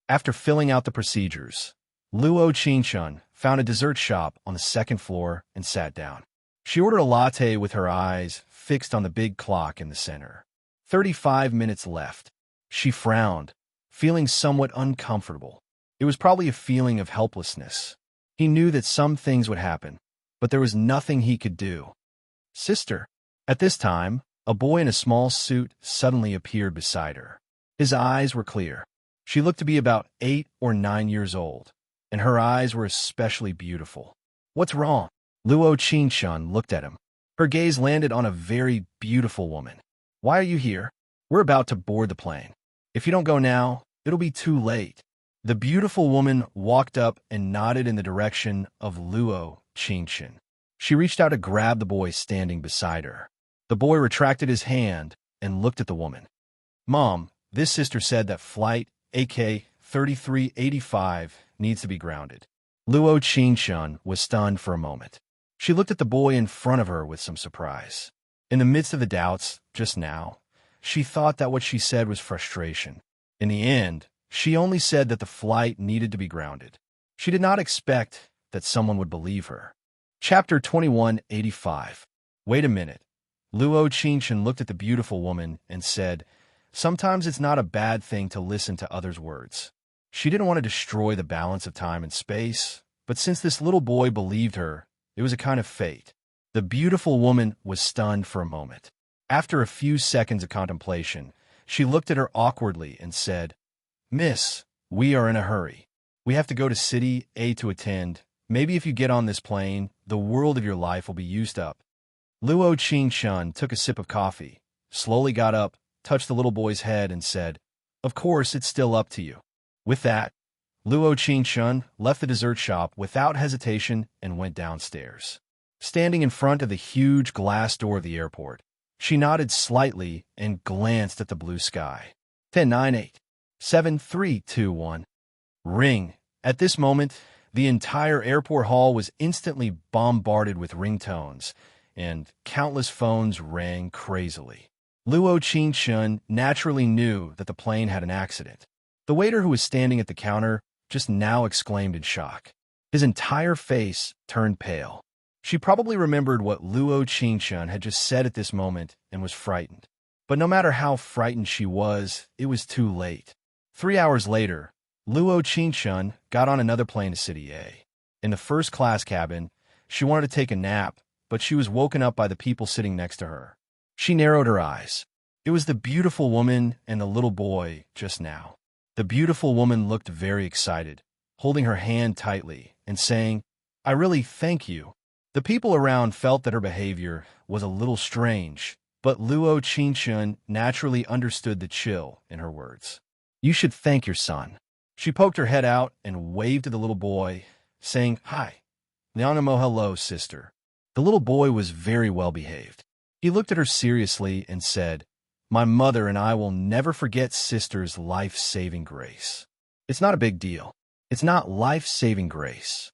S1: After filling out the procedures, Luo Qingshun found a dessert shop on the second floor and sat down. She ordered a latte with her eyes fixed on the big clock in the center. 35 minutes left. She frowned, feeling somewhat uncomfortable. It was probably a feeling of helplessness. He knew that some things would happen, but there was nothing he could do. Sister. At this time, a boy in a small suit suddenly appeared beside her. His eyes were clear. She looked to be about 8 or 9 years old, and her eyes were especially beautiful. What's wrong? Luo Qingshun looked at him. Her gaze landed on a very beautiful woman. Why are you here? We're about to board the plane. If you don't go now, it'll be too late. The beautiful woman walked up and nodded in the direction of Luo Qingshun. She reached out to grab the boy standing beside her. The boy retracted his hand and looked at the woman. Mom, this sister said that flight AK 3385 needs to be grounded. Luo Qingshun was stunned for a moment. She looked at the boy in front of her with some surprise. In the midst of the doubts, just now, she thought that what she said was frustration. In the end, she only said that the flight needed to be grounded. She did not expect that someone would believe her. Chapter 2185. Wait a minute. Luo Qingshun looked at the beautiful woman and said, sometimes it's not a bad thing to listen to others' words. She didn't want to destroy the balance of time and space, but since this little boy believed her, it was a kind of fate. The beautiful woman was stunned for a moment. After a few seconds of contemplation, she looked at her awkwardly and said, Miss, we are in a hurry. We have to go to City A to attend. Maybe if you get on this plane, the world of your life will be used up. Luo Qingshun took a sip of coffee, slowly got up, touched the little boy's head, and said, Of course, it's still up to you. With that, Luo Qingshun left the dessert shop without hesitation and went downstairs. Standing in front of the huge glass door of the airport, she nodded slightly and glanced at the blue sky. 1098. 7321. Ring. At this moment, the entire airport hall was instantly bombarded with ringtones, and countless phones rang crazily. Luo Qingshun naturally knew that the plane had an accident. The waiter who was standing at the counter just now exclaimed in shock. His entire face turned pale. She probably remembered what Luo Qingshun had just said at this moment and was frightened. But no matter how frightened she was, it was too late. 3 hours later, Luo Qingshun got on another plane to City A. In the first-class cabin, she wanted to take a nap, but she was woken up by the people sitting next to her. She narrowed her eyes. It was the beautiful woman and the little boy just now. The beautiful woman looked very excited, holding her hand tightly and saying, I really thank you. The people around felt that her behavior was a little strange, but Luo Qingshun naturally understood the chill in her words. You should thank your son. She poked her head out and waved to the little boy, saying, Hi. Leonamo, hello, sister. The little boy was very well behaved. He looked at her seriously and said, My mother and I will never forget sister's life-saving grace. It's not a big deal. It's not life-saving grace.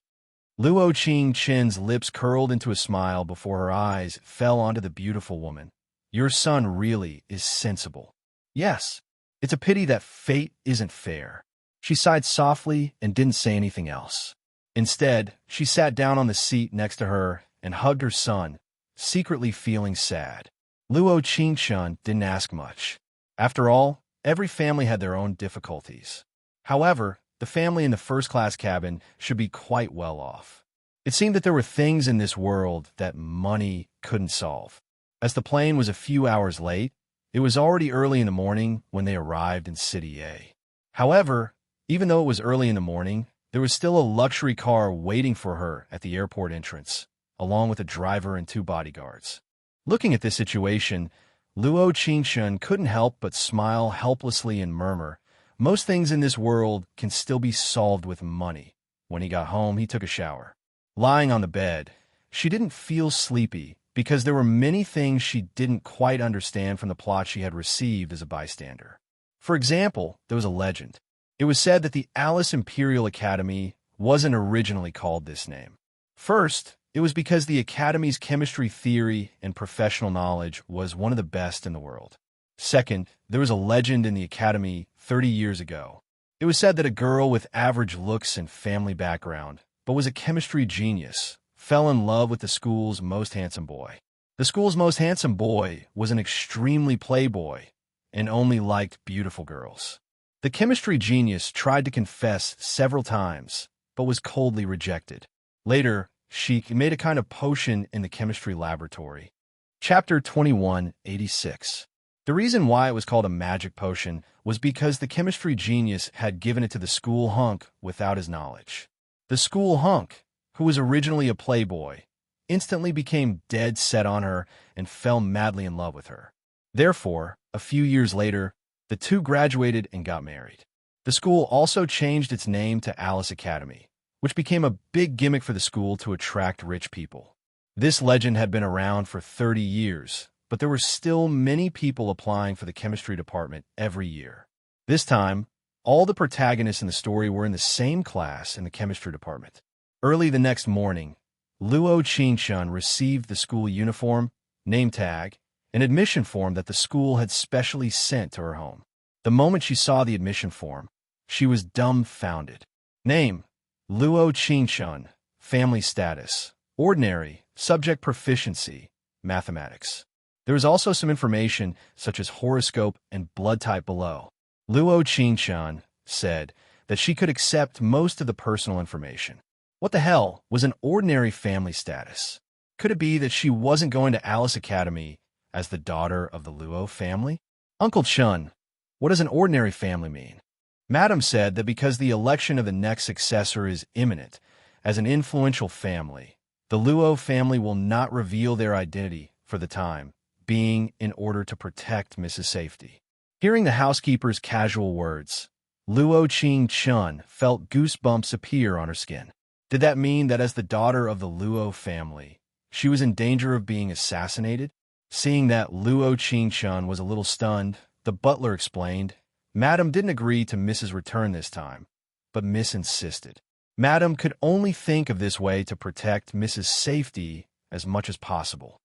S1: Luo Qingshun's lips curled into a smile before her eyes fell onto the beautiful woman. Your son really is sensible. Yes, it's a pity that fate isn't fair. She sighed softly and didn't say anything else. Instead, she sat down on the seat next to her and hugged her son, secretly feeling sad. Luo Qingshun didn't ask much. After all, every family had their own difficulties. However, the family in the first-class cabin should be quite well off. It seemed that there were things in this world that money couldn't solve. As the plane was a few hours late, it was already early in the morning when they arrived in City A. However, even though it was early in the morning, there was still a luxury car waiting for her at the airport entrance, along with a driver and 2 bodyguards. Looking at this situation, Luo Qingshun couldn't help but smile helplessly and murmur, "Most things in this world can still be solved with money." When he got home, he took a shower. Lying on the bed, she didn't feel sleepy because there were many things she didn't quite understand from the plot she had received as a bystander. For example, there was a legend. It was said that the Alice Imperial Academy wasn't originally called this name. First, it was because the Academy's chemistry theory and professional knowledge was one of the best in the world. Second, there was a legend in the Academy 30 years ago. It was said that a girl with average looks and family background, but was a chemistry genius, fell in love with the school's most handsome boy. The school's most handsome boy was an extremely playboy and only liked beautiful girls. The chemistry genius tried to confess several times, but was coldly rejected. Later, she made a kind of potion in the chemistry laboratory. Chapter 2186. The reason why it was called a magic potion was because the chemistry genius had given it to the school hunk without his knowledge. The school hunk, who was originally a playboy, instantly became dead set on her and fell madly in love with her. Therefore, a few years later, the two graduated and got married. The school also changed its name to Alice Academy, which became a big gimmick for the school to attract rich people. This legend had been around for 30 years, but there were still many people applying for the chemistry department every year. This time, all the protagonists in the story were in the same class in the chemistry department. Early the next morning, Luo Qingshun received the school uniform, name tag, and admission form that the school had specially sent to her home. The moment she saw the admission form, she was dumbfounded. Name: Luo Qingshun. Family status: ordinary. Subject proficiency: mathematics. There was also some information such as horoscope and blood type below. Luo Qingshun said that she could accept most of the personal information. What the hell was an ordinary family status? Could it be that she wasn't going to Alice Academy as the daughter of the Luo family? Uncle Chun, what does an ordinary family mean? Madam said that because the election of the next successor is imminent, as an influential family, the Luo family will not reveal their identity for the time being in order to protect Mrs. Safety. Hearing the housekeeper's casual words, Luo Qingshun felt goosebumps appear on her skin. Did that mean that as the daughter of the Luo family, she was in danger of being assassinated? Seeing that Luo Qingshun was a little stunned, the butler explained, Madam didn't agree to Mrs. return this time, but Miss insisted. Madam could only think of this way to protect Mrs. Safety as much as possible.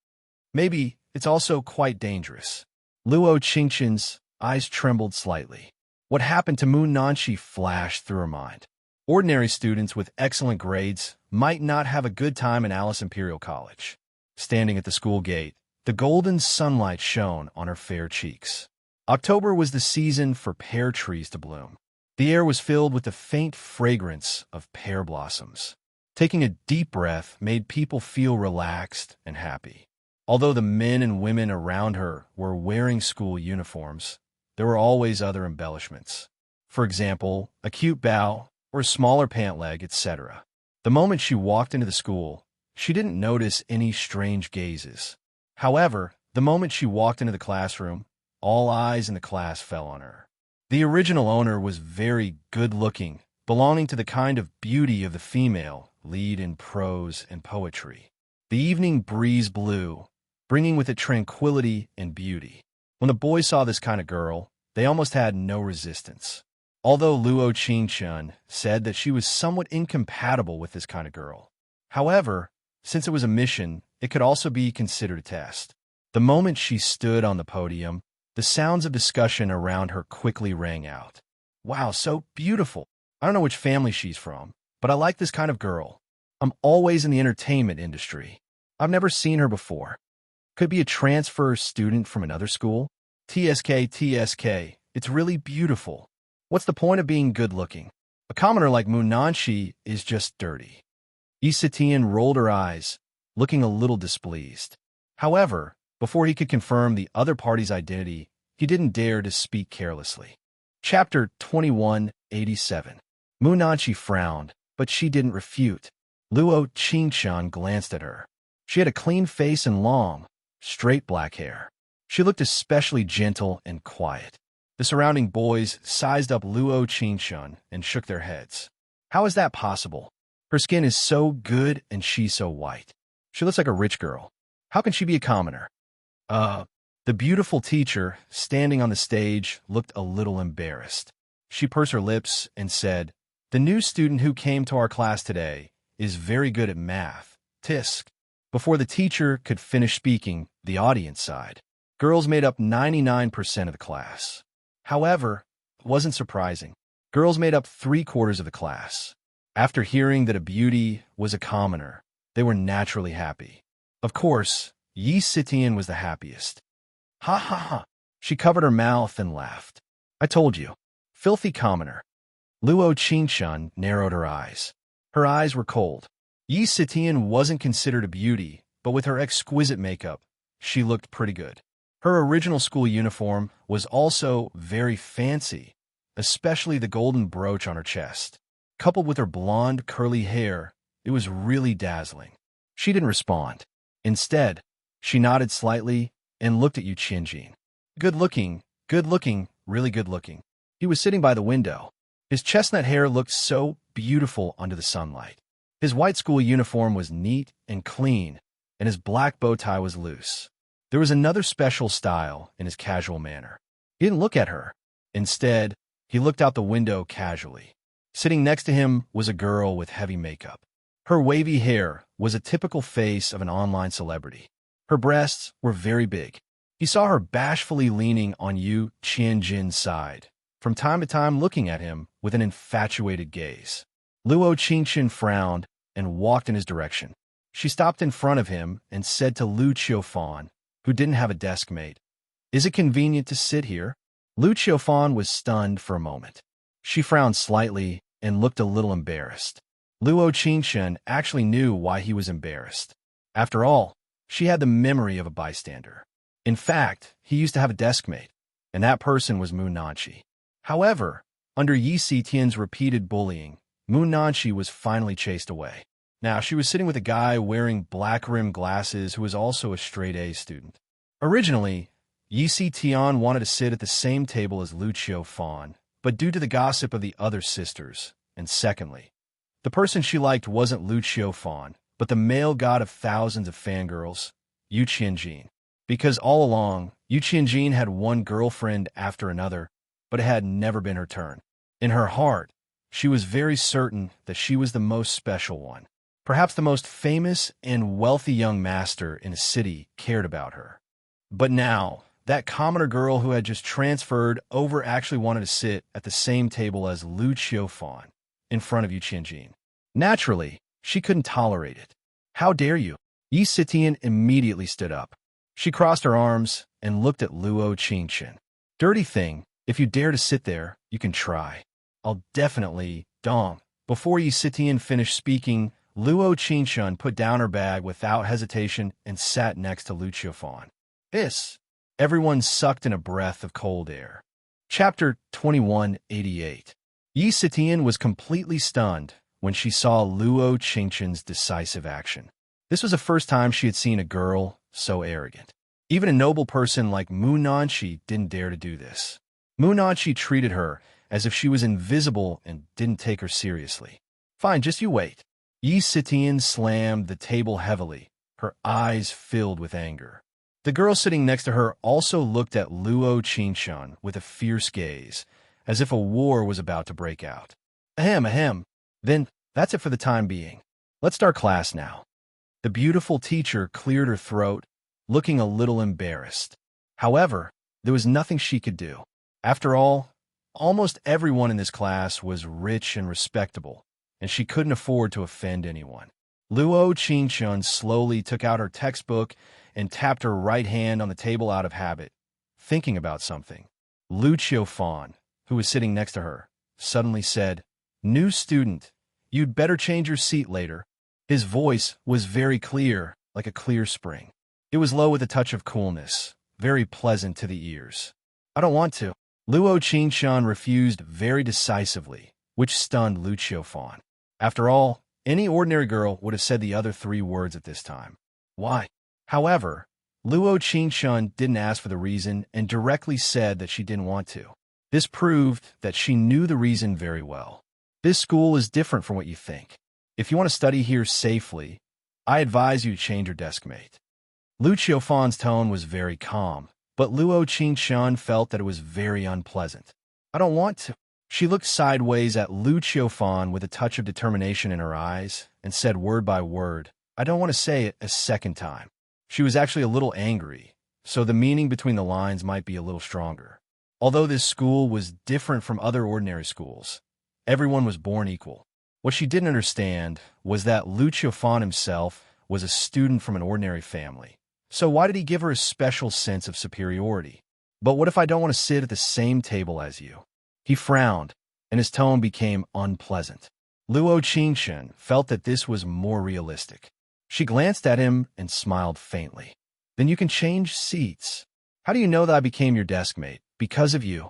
S1: Maybe it's also quite dangerous. Luo Qingshun's eyes trembled slightly. What happened to Moon Nanshi flashed through her mind. Ordinary students with excellent grades might not have a good time in Alice Imperial College. Standing at the school gate, the golden sunlight shone on her fair cheeks. October was the season for pear trees to bloom. The air was filled with the faint fragrance of pear blossoms. Taking a deep breath made people feel relaxed and happy. Although the men and women around her were wearing school uniforms, there were always other embellishments. For example, a cute bow or a smaller pant leg, etc. The moment she walked into the school, she didn't notice any strange gazes. However, the moment she walked into the classroom, all eyes in the class fell on her. The original owner was very good-looking, belonging to the kind of beauty of the female lead in prose and poetry. The evening breeze blew, bringing with it tranquility and beauty. When the boys saw this kind of girl, they almost had no resistance. Although Luo Qingshun said that she was somewhat incompatible with this kind of girl. However, since it was a mission, it could also be considered a test. The moment she stood on the podium, the sounds of discussion around her quickly rang out. Wow, so beautiful. I don't know which family she's from, but I like this kind of girl. I'm always in the entertainment industry. I've never seen her before. Could be a transfer student from another school. TSK, It's really beautiful. What's the point of being good-looking? A commoner like Mu Nanshi is just dirty. Yi Sitian rolled her eyes, looking a little displeased. However, before he could confirm the other party's identity, he didn't dare to speak carelessly. Chapter 2187. Mu Nanshi frowned, but she didn't refute. Luo Qingshan glanced at her. She had a clean face and long, straight black hair. She looked especially gentle and quiet. The surrounding boys sized up Luo Qingshan and shook their heads. How is that possible? Her skin is so good and she's so white. She looks like a rich girl. How can she be a commoner? The beautiful teacher, standing on the stage, looked a little embarrassed. She pursed her lips and said, "The new student who came to our class today is very good at math. Tisk." Before the teacher could finish speaking, the audience sighed. Girls made up 99% of the class. However, it wasn't surprising. Girls made up 3/4 of the class. After hearing that a beauty was a commoner, they were naturally happy. Of course, Yi Sitian was the happiest. Ha ha ha. She covered her mouth and laughed. I told you. Filthy commoner. Luo Qingshan narrowed her eyes. Her eyes were cold. Yi Sitian wasn't considered a beauty, but with her exquisite makeup, she looked pretty good. Her original school uniform was also very fancy, especially the golden brooch on her chest. Coupled with her blonde, curly hair, it was really dazzling. She didn't respond. Instead, she nodded slightly and looked at Yu Qianjin. Good looking, really good looking. He was sitting by the window. His chestnut hair looked so beautiful under the sunlight. His white school uniform was neat and clean, and his black bow tie was loose. There was another special style in his casual manner. He didn't look at her. Instead, he looked out the window casually. Sitting next to him was a girl with heavy makeup. Her wavy hair was a typical face of an online celebrity. Her breasts were very big. He saw her bashfully leaning on Yu Qianjin's side, from time to time looking at him with an infatuated gaze. Luo Qingshan frowned and walked in his direction. She stopped in front of him and said to Lu Qiufan, who didn't have a desk mate, "Is it convenient to sit here?" Lu Qiufan was stunned for a moment. She frowned slightly and looked a little embarrassed. Luo Qingshan actually knew why he was embarrassed. After all, she had the memory of a bystander. In fact, he used to have a desk mate, and that person was Mu Nanshi. However, under Yi Sitian's repeated bullying, Mu Nanshi was finally chased away. Now, she was sitting with a guy wearing black-rimmed glasses who was also a straight-A student. Originally, Yi Sitian wanted to sit at the same table as Lu Qiufan, but due to the gossip of the other sisters, and secondly, the person she liked wasn't Lu Qiufan, but the male god of thousands of fangirls, Yu Qianjin. Because all along, Yu Qianjin had one girlfriend after another, but it had never been her turn. In her heart, she was very certain that she was the most special one. Perhaps the most famous and wealthy young master in a city cared about her. But now, that commoner girl who had just transferred over actually wanted to sit at the same table as Lu Qiufan, in front of Yu Qianjin. Naturally, she couldn't tolerate it. How dare you? Yi Sitian immediately stood up. She crossed her arms and looked at Luo Qingshan. Dirty thing, if you dare to sit there, you can try. I'll definitely, dong. Before Yi Sitian finished speaking, Luo Qingshan put down her bag without hesitation and sat next to Lu Qiufan. Everyone sucked in a breath of cold air. Chapter 2188. Yi Sitian was completely stunned when she saw Luo Qingshan's decisive action. This was the first time she had seen a girl so arrogant. Even a noble person like Mu Nanshi didn't dare to do this. Mu Nanshi treated her as if she was invisible and didn't take her seriously. Fine, just you wait. Yi Sitian slammed the table heavily, her eyes filled with anger. The girl sitting next to her also looked at Luo Qingshan with a fierce gaze, as if a war was about to break out. Ahem. Then, that's it for the time being. Let's start class now. The beautiful teacher cleared her throat, looking a little embarrassed. However, there was nothing she could do. After all, almost everyone in this class was rich and respectable, and she couldn't afford to offend anyone. Luo Qingshan slowly took out her textbook and tapped her right hand on the table out of habit, thinking about something. Lu Qiufan, who was sitting next to her, suddenly said, "New student, you'd better change your seat later." His voice was very clear, like a clear spring. It was low with a touch of coolness, very pleasant to the ears. "I don't want to." Luo Qingshan refused very decisively, which stunned Lu Qiufan. After all, any ordinary girl would have said the other three words at this time. Why? However, Luo Qingshan didn't ask for the reason and directly said that she didn't want to. This proved that she knew the reason very well. This school is different from what you think. If you want to study here safely, I advise you to change your deskmate. Lu Qiufan's tone was very calm, but Luo Qingshan felt that it was very unpleasant. "I don't want to." She looked sideways at Lu Qiufan with a touch of determination in her eyes and said word by word, "I don't want to say it a second time." She was actually a little angry, so the meaning between the lines might be a little stronger. Although this school was different from other ordinary schools, everyone was born equal. What she didn't understand was that Lu Qiufan himself was a student from an ordinary family. So why did he give her a special sense of superiority? "But what if I don't want to sit at the same table as you?" He frowned, and his tone became unpleasant. Luo Qingshan felt that this was more realistic. She glanced at him and smiled faintly. "Then you can change seats. How do you know that I became your deskmate? Because of you."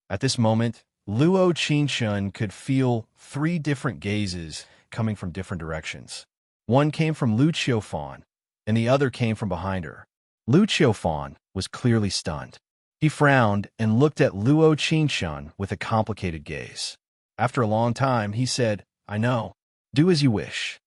S1: At this moment, Luo Qingshan could feel three different gazes coming from different directions. One came from Lu Qiufan, and the other came from behind her. Lu Qiufan was clearly stunned. He frowned and looked at Luo Qingshan with a complicated gaze. After a long time, he said, "I know. Do as you wish."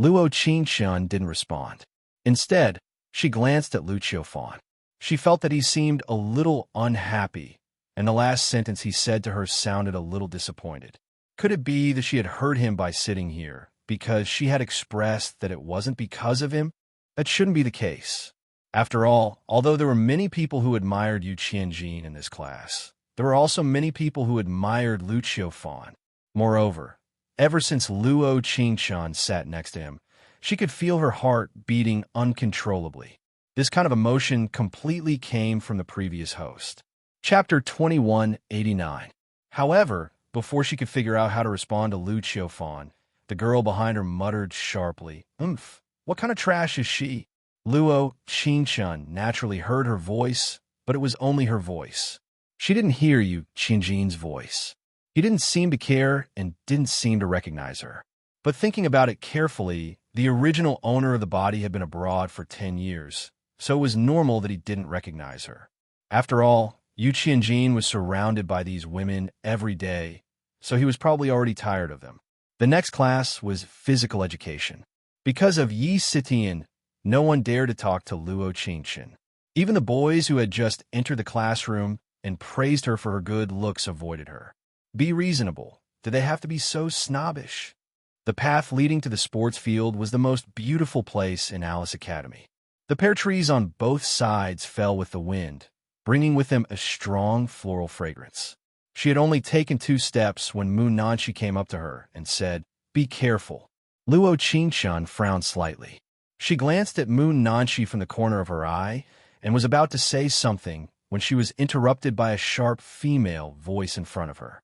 S1: Luo Qingshan didn't respond. Instead, she glanced at Lu Qiufan. She felt that he seemed a little unhappy, and the last sentence he said to her sounded a little disappointed. Could it be that she had hurt him by sitting here, because she had expressed that it wasn't because of him? That shouldn't be the case. After all, although there were many people who admired Yu Qianjin in this class, there were also many people who admired Lu Qiufan. Moreover, ever since Luo Qingshan sat next to him, she could feel her heart beating uncontrollably. This kind of emotion completely came from the previous host. Chapter 2189. However, before she could figure out how to respond to Lu Qiufan, the girl behind her muttered sharply, "Oomph, what kind of trash is she?" Luo Qingshan naturally heard her voice, but it was only her voice. She didn't hear Yu Qianjin's voice. He didn't seem to care and didn't seem to recognize her. But thinking about it carefully, the original owner of the body had been abroad for 10 years, so it was normal that he didn't recognize her. After all, Yu Qianjin was surrounded by these women every day, so he was probably already tired of them. The next class was physical education. Because of Yi Sitian, no one dared to talk to Luo Qingshan. Even the boys who had just entered the classroom and praised her for her good looks avoided her. Be reasonable. Did they have to be so snobbish? The path leading to the sports field was the most beautiful place in Alice Academy. The pear trees on both sides fell with the wind, bringing with them a strong floral fragrance. She had only taken 2 steps when Mu Nanshi came up to her and said, "Be careful." Luo Qingshan frowned slightly. She glanced at Mu Nanshi from the corner of her eye and was about to say something when she was interrupted by a sharp female voice in front of her.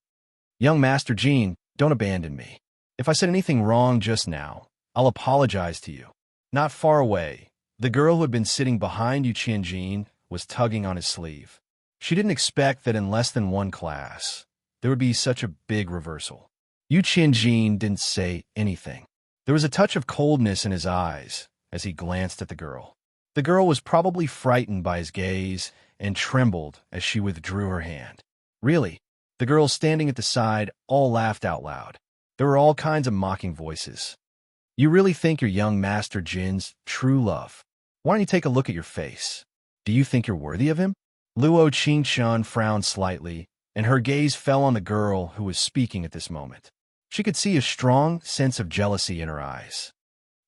S1: "Young Master Jin, don't abandon me. If I said anything wrong just now, I'll apologize to you." Not far away, the girl who had been sitting behind Yu Qianjin was tugging on his sleeve. She didn't expect that in less than 1 class, there would be such a big reversal. Yu Qianjin didn't say anything. There was a touch of coldness in his eyes as he glanced at the girl. The girl was probably frightened by his gaze and trembled as she withdrew her hand. Really, the girls standing at the side all laughed out loud. There were all kinds of mocking voices. "You really think you're young Master Jin's true love? Why don't you take a look at your face? Do you think you're worthy of him?" Luo Qingshan frowned slightly, and her gaze fell on the girl who was speaking at this moment. She could see a strong sense of jealousy in her eyes.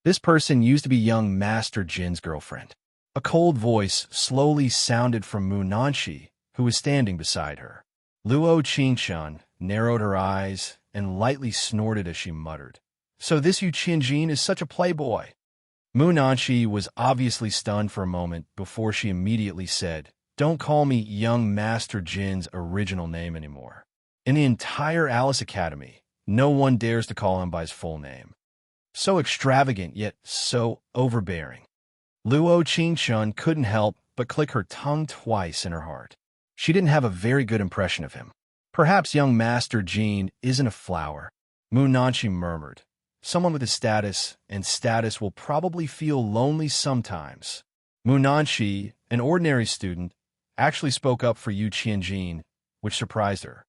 S1: This person used to be young Master Jin's girlfriend. A cold voice slowly sounded from Mu Nanshi, who was standing beside her. Luo Qingshan narrowed her eyes and lightly snorted as she muttered, "So this Yu Qianjin is such a playboy." Mu Nanshi was obviously stunned for a moment before she immediately said, don't call me young Master Jin's original name anymore. In the entire Alice Academy, no one dares to call him by his full name. So extravagant, yet so overbearing. Luo Qingshun couldn't help but click her tongue twice in her heart. She didn't have a very good impression of him. Perhaps young Master Jin isn't a flower, Mu Nanshi murmured. Someone with a status, and status will probably feel lonely sometimes. Mu Nanshi, an ordinary student, actually spoke up for Yu Qianjin, which surprised her.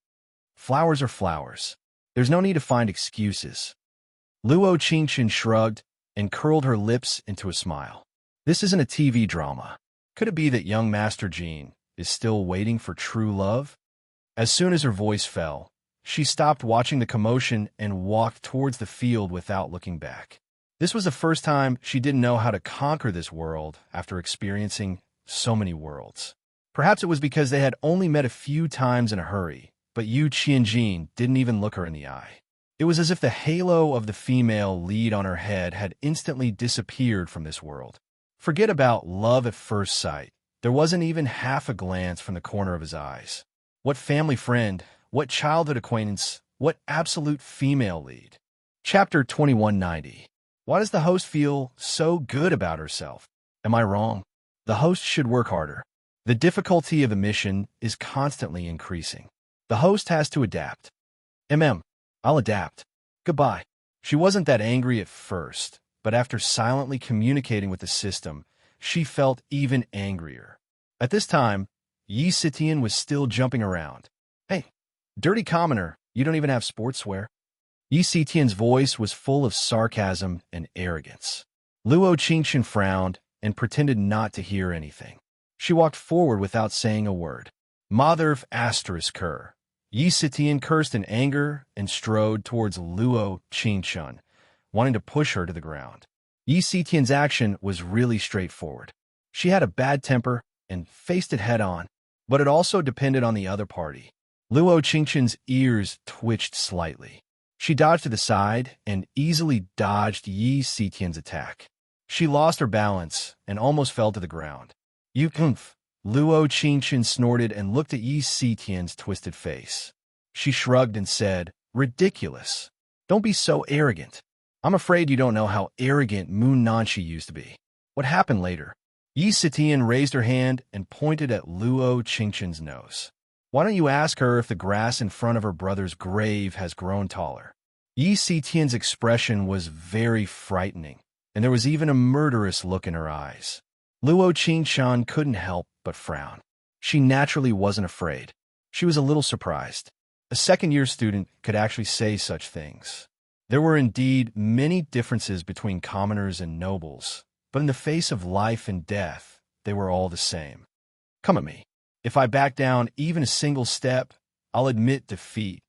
S1: Flowers are flowers. There's no need to find excuses. Luo Qingxin shrugged and curled her lips into a smile. This isn't a TV drama. Could it be that young Master Jin is still waiting for true love? As soon as her voice fell, she stopped watching the commotion and walked towards the field without looking back. This was the first time she didn't know how to conquer this world after experiencing so many worlds. Perhaps it was because they had only met a few times in a hurry, but Yu Qianjin didn't even look her in the eye. It was as if the halo of the female lead on her head had instantly disappeared from this world. Forget about love at first sight. There wasn't even half a glance from the corner of his eyes. What family friend, what childhood acquaintance, what absolute female lead. Chapter 2190. Why does the host feel so good about herself? Am I wrong? The host should work harder. The difficulty of the mission is constantly increasing. The host has to adapt. I'll adapt. Goodbye. She wasn't that angry at first, but after silently communicating with the system, she felt even angrier. At this time, Yi Sitian was still jumping around. Hey, dirty commoner, you don't even have sportswear. Yi Sitian's voice was full of sarcasm and arrogance. Luo Qingxin frowned and pretended not to hear anything. She walked forward without saying a word. Mother of asterisk her. Yi Sitian cursed in anger and strode towards Luo Qingxun, wanting to push her to the ground. Yi Sitian's action was really straightforward. She had a bad temper and faced it head-on, but it also depended on the other party. Luo Qingxun's ears twitched slightly. She dodged to the side and easily dodged Yi Sitian's attack. She lost her balance and almost fell to the ground. You kumph! Luo Qingxun snorted and looked at Yi Sitian's twisted face. She shrugged and said, Ridiculous. Don't be so arrogant. I'm afraid you don't know how arrogant Mu Nanshi used to be. What happened later? Yi Sitian raised her hand and pointed at Luo Qingxun's nose. Why don't you ask her if the grass in front of her brother's grave has grown taller? Yi Sitian's expression was very frightening, and there was even a murderous look in her eyes. Luo Qingxun couldn't help but frown. She naturally wasn't afraid. She was a little surprised. A second-year student could actually say such things. There were indeed many differences between commoners and nobles, but in the face of life and death, they were all the same. Come at me. If I back down even a single step, I'll admit defeat.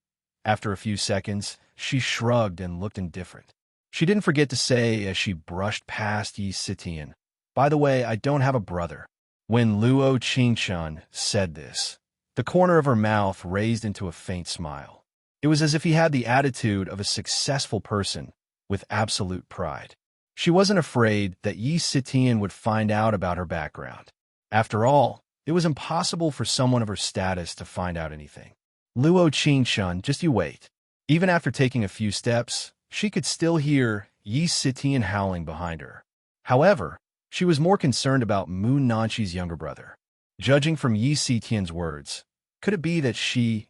S1: After a few seconds, she shrugged and looked indifferent. She didn't forget to say as she brushed past Yi Sitian, By the way, I don't have a brother. When Luo Qingxun said this, the corner of her mouth raised into a faint smile. It was as if he had the attitude of a successful person with absolute pride. She wasn't afraid that Yi Sitian would find out about her background. After all, it was impossible for someone of her status to find out anything. Luo Qingxun, just you wait. Even after taking a few steps, she could still hear Yi Sitian howling behind her. However, she was more concerned about Mu Nanshi's younger brother. Judging from Yi Sitian's words, could it be that she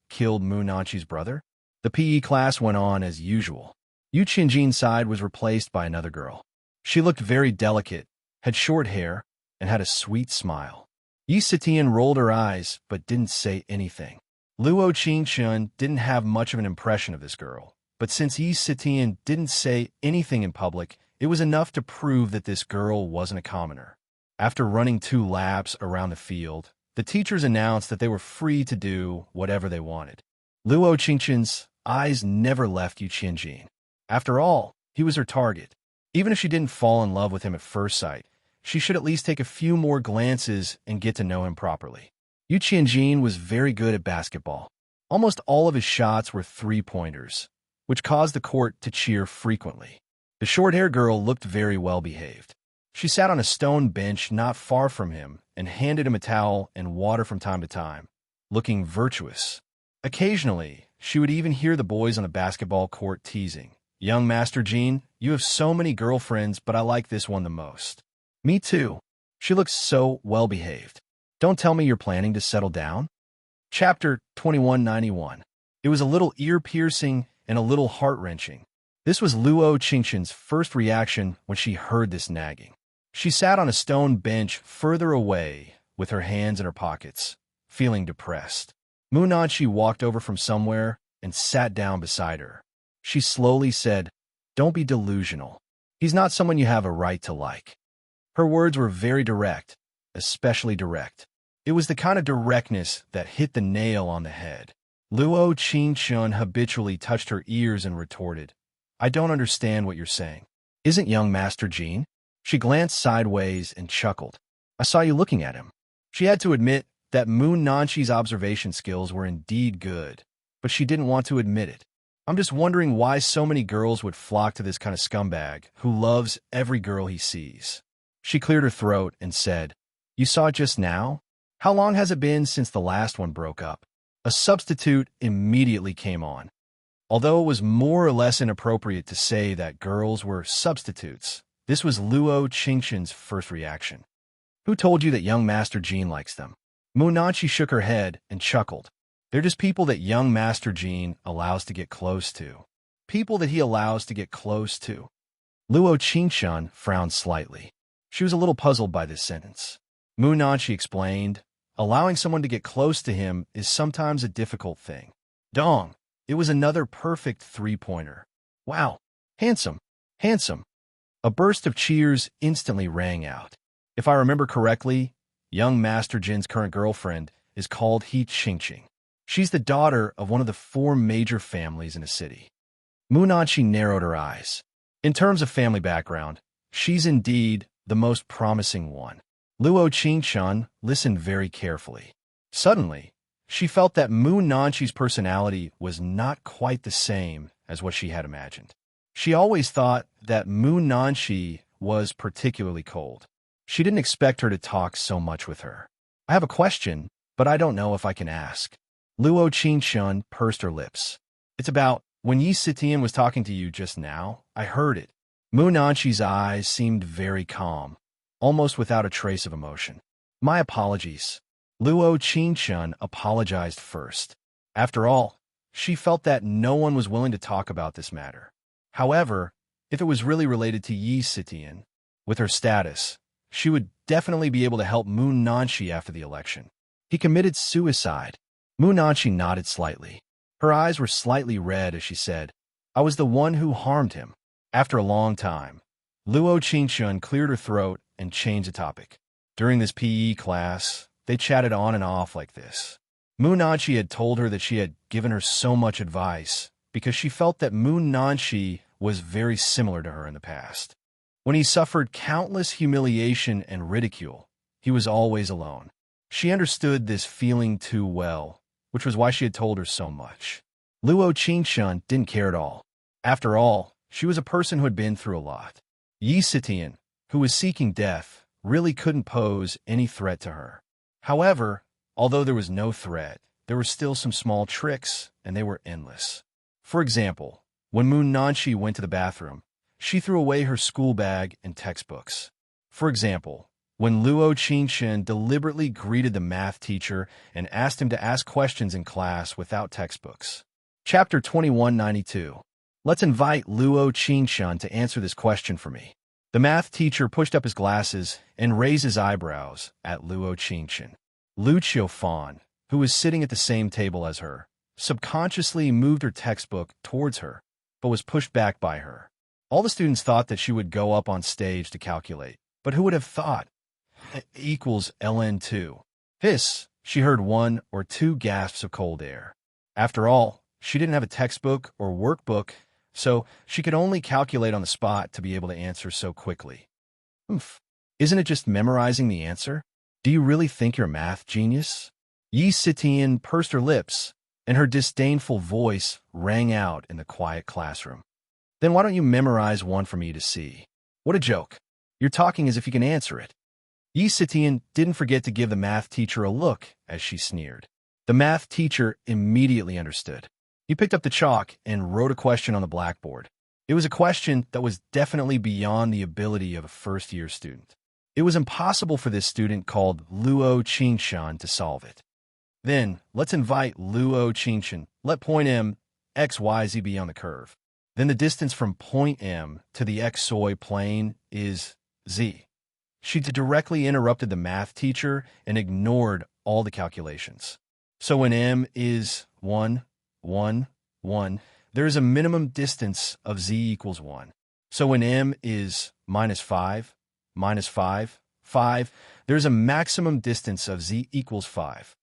S1: killed Mu Nanshi's brother? The PE class went on as usual. Yu Qianjin's side was replaced by another girl. She looked very delicate, had short hair, and had a sweet smile. Yi Sitian rolled her eyes but didn't say anything. Luo Qingxun didn't have much of an impression of this girl, but since Yi Sitian didn't say anything in public, it was enough to prove that this girl wasn't a commoner. After running 2 laps around the field, the teachers announced that they were free to do whatever they wanted. Luo Qingxun's eyes never left Yu Qianjin. After all, he was her target. Even if she didn't fall in love with him at first sight, she should at least take a few more glances and get to know him properly. Yu Qianjin was very good at basketball. Almost all of his shots were 3-pointers, which caused the court to cheer frequently. The short-haired girl looked very well behaved. She sat on a stone bench not far from him and handed him a towel and water from time to time, looking virtuous. Occasionally, she would even hear the boys on the basketball court teasing, "Young Master Jean, you have so many girlfriends, but I like this one the most." "Me too. She looks so well-behaved. Don't tell me you're planning to settle down?" Chapter 2191. It was a little ear-piercing and a little heart-wrenching. This was Luo Qingqian's first reaction when she heard this nagging. She sat on a stone bench further away, with her hands in her pockets, feeling depressed. Mu Nanqi walked over from somewhere and sat down beside her. She slowly said, "Don't be delusional. He's not someone you have a right to like." Her words were very direct, especially direct. It was the kind of directness that hit the nail on the head. Luo Qingqian habitually touched her ears and retorted, "I don't understand what you're saying. Isn't young Master Jean?" She glanced sideways and chuckled. "I saw you looking at him." She had to admit that Mu Nanqi's observation skills were indeed good, but she didn't want to admit it. "I'm just wondering why so many girls would flock to this kind of scumbag who loves every girl he sees." She cleared her throat and said, "You saw it just now? How long has it been since the last one broke up?" A substitute immediately came on. Although it was more or less inappropriate to say that girls were substitutes, this was Luo Qingqian's first reaction. "Who told you that young Master Jean likes them?" Mu Nanqi shook her head and chuckled. "They're just people that young Master Jean allows to get close to. People that he allows to get close to." Luo Qingqian frowned slightly. She was a little puzzled by this sentence. Mu Nanqi explained, "Allowing someone to get close to him is sometimes a difficult thing." Dong! It was another perfect three-pointer. "Wow! Handsome! Handsome!" A burst of cheers instantly rang out. If I remember correctly, young Master Jin's current girlfriend is called He Qingqing. She's the daughter of one of the 4 major families in a city. Mu Nanqi narrowed her eyes. In terms of family background, she's indeed the most promising one. Luo Qingqian listened very carefully. Suddenly, she felt that Mu Nanqi's personality was not quite the same as what she had imagined. She always thought that Mu Nanqi was particularly cold. She didn't expect her to talk so much with her. "I have a question, but I don't know if I can ask." Luo Qingqian pursed her lips. "It's about when Yi Sitian was talking to you just now. I heard it." Mu Nanqi's eyes seemed very calm, almost without a trace of emotion. "My apologies." Luo Qingqian apologized first. After all, she felt that no one was willing to talk about this matter. However, if it was really related to Yi Sitian, with her status, she would definitely be able to help Mu Nanqi after the election. "He committed suicide." Mu Nanqi nodded slightly. Her eyes were slightly red as she said, "I was the one who harmed him." After a long time, Luo Qingqian cleared her throat and changed the topic. During this PE class, they chatted on and off like this. Mu Nanqi had told her that she had given her so much advice because she felt that Mu Nanqi was very similar to her in the past. When he suffered countless humiliation and ridicule, he was always alone. She understood this feeling too well, which was why she had told her so much. Luo Qingqian didn't care at all. After all, she was a person who had been through a lot. Yi Sitian, who was seeking death, really couldn't pose any threat to her. However, although there was no threat, there were still some small tricks, and they were endless. For example, when Mu Nanqi went to the bathroom, she threw away her school bag and textbooks. For example, when Luo Qingqian deliberately greeted the math teacher and asked him to ask questions in class without textbooks. Chapter 2192. Let's invite Luo Qingqian to answer this question for me. The math teacher pushed up his glasses and raised his eyebrows at Luo Qingqian. Lu Qiufan, who was sitting at the same table as her, subconsciously moved her textbook towards her, but was pushed back by her. All the students thought that she would go up on stage to calculate, but who would have thought? Equals ln2. Hiss, she heard 1 or 2 gasps of cold air. After all, she didn't have a textbook or workbook, so she could only calculate on the spot to be able to answer so quickly. Oomph. Isn't it just memorizing the answer? Do you really think you're a math genius? Yi Sitian pursed her lips, and her disdainful voice rang out in the quiet classroom. Then why don't you memorize one for me to see? What a joke. You're talking as if you can answer it. Yi Sitian didn't forget to give the math teacher a look as she sneered. The math teacher immediately understood. He picked up the chalk and wrote a question on the blackboard. It was a question that was definitely beyond the ability of a first-year student. It was impossible for this student called Luo Qingshan to solve it. Then, let's invite Luo Qingshan. Let point M, X, Y, Z be on the curve. Then the distance from point M to the xy plane is Z. She directly interrupted the math teacher and ignored all the calculations. So when M is 1, 1, 1, there is a minimum distance of Z equals 1. So when M is minus 5, 5, there's a maximum distance of Z equals 5.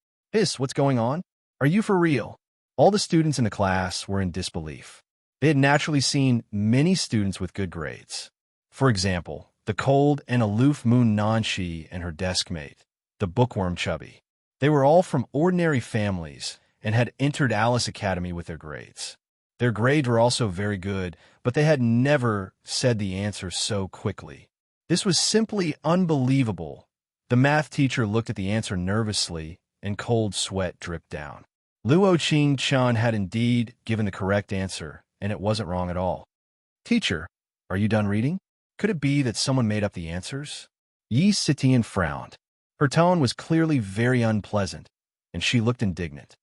S1: What's going on? Are you for real? All the students in the class were in disbelief. They had naturally seen many students with good grades. For example, the cold and aloof Moon Nanshi and her desk mate, the bookworm Chubby. They were all from ordinary families and had entered Alice Academy with their grades. Their grades were also very good, but they had never said the answer so quickly. This was simply unbelievable. The math teacher looked at the answer nervously, and cold sweat dripped down. Luo Qingshan had indeed given the correct answer, and it wasn't wrong at all. Teacher, are you done reading? Could it be that someone made up the answers? Yi Sitian frowned. Her tone was clearly very unpleasant, and she looked indignant.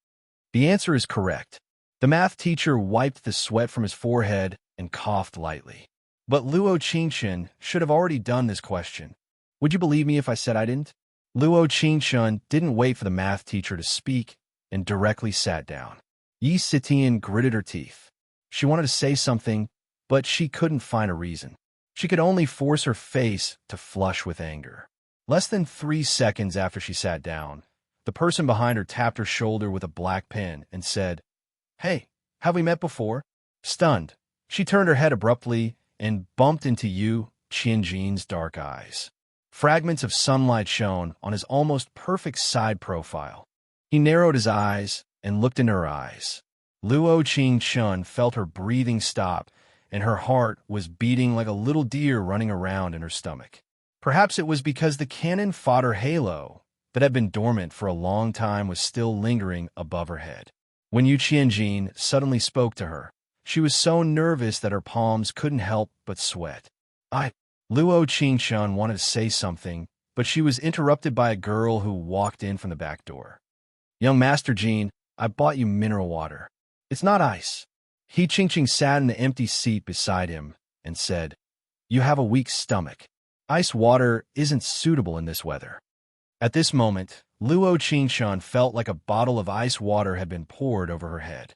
S1: The answer is correct. The math teacher wiped the sweat from his forehead and coughed lightly. But Luo Qingshan should have already done this question. Would you believe me if I said I didn't? Luo Qingshan didn't wait for the math teacher to speak and directly sat down. Yi Sitian gritted her teeth. She wanted to say something, but she couldn't find a reason. She could only force her face to flush with anger. Less than 3 seconds after she sat down, the person behind her tapped her shoulder with a black pen and said, "Hey, have we met before?" Stunned, she turned her head abruptly and bumped into Yu Qianjin's dark eyes. Fragments of sunlight shone on his almost perfect side profile. He narrowed his eyes and looked into her eyes. Luo Qingshan felt her breathing stop, and her heart was beating like a little deer running around in her stomach. Perhaps it was because the cannon fodder halo that had been dormant for a long time was still lingering above her head. When Yu Qianjin suddenly spoke to her, she was so nervous that her palms couldn't help but sweat. Luo Qingshan wanted to say something, but she was interrupted by a girl who walked in from the back door. "Young Master Jean, I bought you mineral water. It's not ice." He Qingqing sat in the empty seat beside him and said, "You have a weak stomach. Ice water isn't suitable in this weather." At this moment, Luo Qingshan felt like a bottle of ice water had been poured over her head.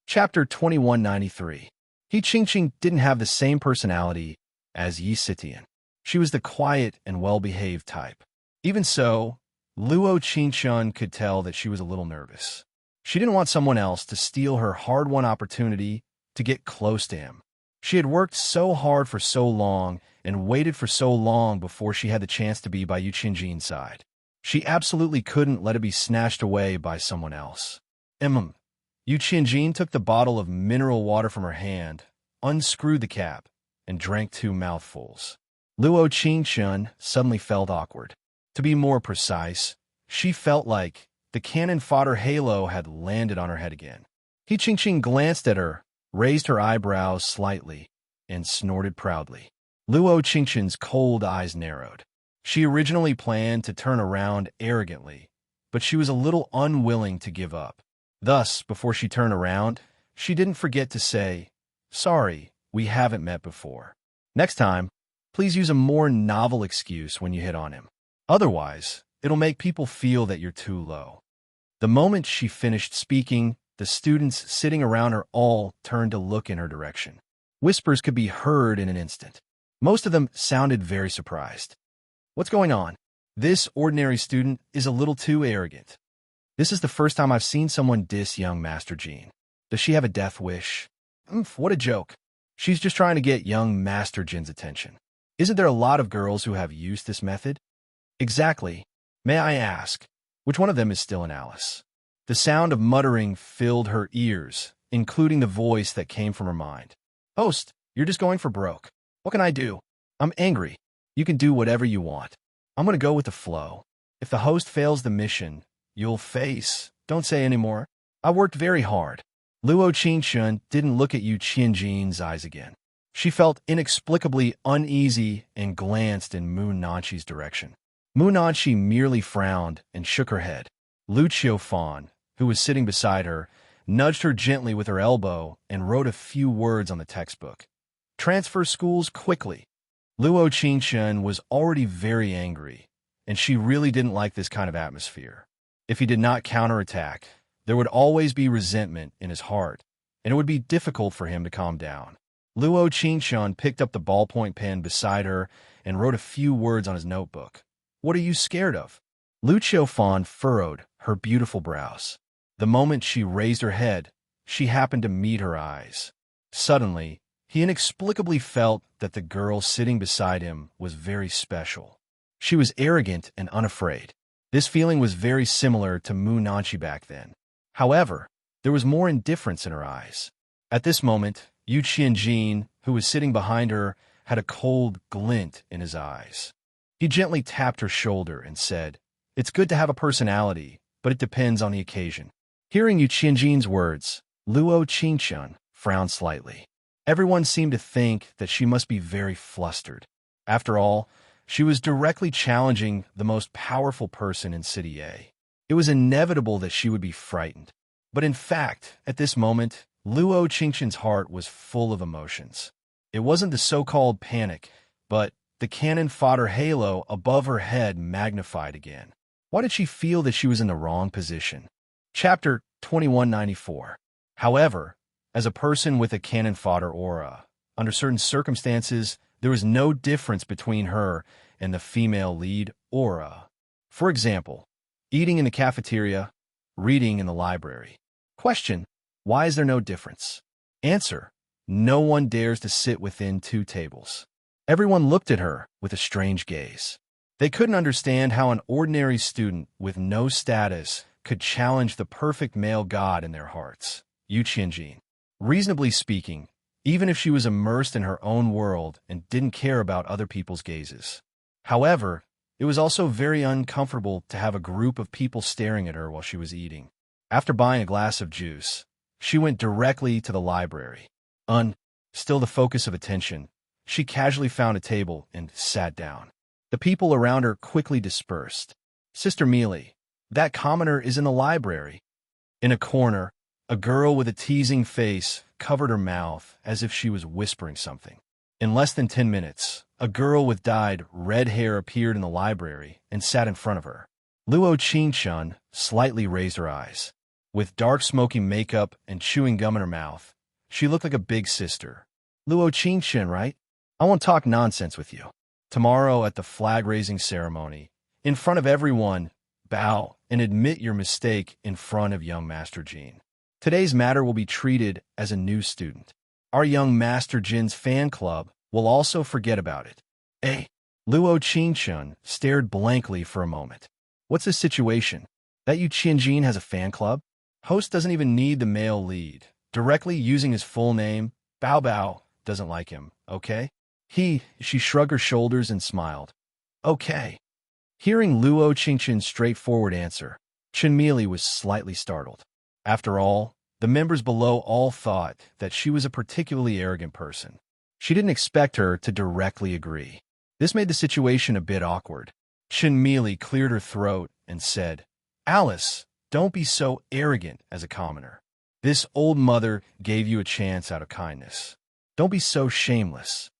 S1: Chapter 2193. He Qingqing didn't have the same personality as Yi Sitian. She was the quiet and well-behaved type. Even so, Luo Qingshan could tell that she was a little nervous. She didn't want someone else to steal her hard-won opportunity to get close to him. She had worked so hard for so long and waited for so long before she had the chance to be by Yu Qianjin's side. She absolutely couldn't let it be snatched away by someone else. Yu Qianjin took the bottle of mineral water from her hand, unscrewed the cap, and drank 2 mouthfuls. Luo Qingshan suddenly felt awkward. To be more precise, she felt like the cannon fodder halo had landed on her head again. He Qingqing glanced at her, raised her eyebrows slightly, and snorted proudly. Luo Qingqing's cold eyes narrowed. She originally planned to turn around arrogantly, but she was a little unwilling to give up. Thus, before she turned around, she didn't forget to say, "Sorry, we haven't met before. Next time, please use a more novel excuse when you hit on him. Otherwise, it'll make people feel that you're too low." The moment she finished speaking, the students sitting around her all turned to look in her direction. Whispers could be heard in an instant. Most of them sounded very surprised. "What's going on? This ordinary student is a little too arrogant. This is the first time I've seen someone diss young Master Jean. Does she have a death wish? What a joke. She's just trying to get young Master Jin's attention. Isn't there a lot of girls who have used this method?" "Exactly. May I ask, which one of them is still in Alice?" The sound of muttering filled her ears, including the voice that came from her mind. "Host, you're just going for broke. What can I do? I'm angry. You can do whatever you want. I'm going to go with the flow. If the host fails the mission, you'll face. Don't say anymore. I worked very hard. Luo Qingshun didn't look at Yu Qianjin's eyes again. She felt inexplicably uneasy and glanced in Mu Nanqi's direction. Mu Nanqi merely frowned and shook her head. Lu Qiufan, who was sitting beside her, nudged her gently with her elbow and wrote a few words on the textbook. Transfer schools quickly. Luo Qingshun was already very angry, and she really didn't like this kind of atmosphere. If he did not counterattack, there would always be resentment in his heart, and it would be difficult for him to calm down. Luo Qingshun picked up the ballpoint pen beside her and wrote a few words on his notebook. What are you scared of? Lu Qiufan furrowed her beautiful brows. The moment she raised her head, she happened to meet her eyes. Suddenly, he inexplicably felt that the girl sitting beside him was very special. She was arrogant and unafraid. This feeling was very similar to Mu Nanqi back then. However, there was more indifference in her eyes. At this moment, Yu Qianjin, who was sitting behind her, had a cold glint in his eyes. He gently tapped her shoulder and said, "It's good to have a personality, but it depends on the occasion." Hearing Yu Qianjin's words, Luo Qingshun frowned slightly. Everyone seemed to think that she must be very flustered. After all, she was directly challenging the most powerful person in City A. It was inevitable that she would be frightened. But in fact, at this moment, Luo Qingshun's heart was full of emotions. It wasn't the so-called panic, but the cannon fodder halo above her head magnified again. Why did she feel that she was in the wrong position? Chapter 2194. However, as a person with a cannon fodder aura, under certain circumstances, there was no difference between her and the female lead aura. For example, eating in the cafeteria, reading in the library. Question: why is there no difference? Answer: no one dares to sit within 2 tables. Everyone looked at her with a strange gaze. They couldn't understand how an ordinary student with no status could challenge the perfect male god in their hearts, Yu Qianjin. Reasonably speaking, even if she was immersed in her own world and didn't care about other people's gazes. However, it was also very uncomfortable to have a group of people staring at her while she was eating. After buying a glass of juice, she went directly to the library. Still the focus of attention, she casually found a table and sat down. The people around her quickly dispersed. Sister Mealy, that commoner is in the library. In a corner, a girl with a teasing face covered her mouth as if she was whispering something. In less than 10 minutes, a girl with dyed red hair appeared in the library and sat in front of her. Luo Qingshun slightly raised her eyes. With dark smoky makeup and chewing gum in her mouth, she looked like a big sister. Luo Qingshun, right? I won't talk nonsense with you. Tomorrow at the flag-raising ceremony, in front of everyone, bow and admit your mistake in front of young Master Jin. Today's matter will be treated as a new student. Our young Master Jin's fan club will also forget about it. Luo Qingshun stared blankly for a moment. What's the situation? That Yu Qianjin has a fan club? Host doesn't even need the male lead. Directly using his full name, Bao Bao doesn't like him, okay? She shrugged her shoulders and smiled. Okay. Hearing Luo Qingshun's straightforward answer, Chen Meili was slightly startled. After all, the members below all thought that she was a particularly arrogant person. She didn't expect her to directly agree. This made the situation a bit awkward. Chen Meili cleared her throat and said, "Alice, don't be so arrogant as a commoner. This old mother gave you a chance out of kindness. Don't be so shameless."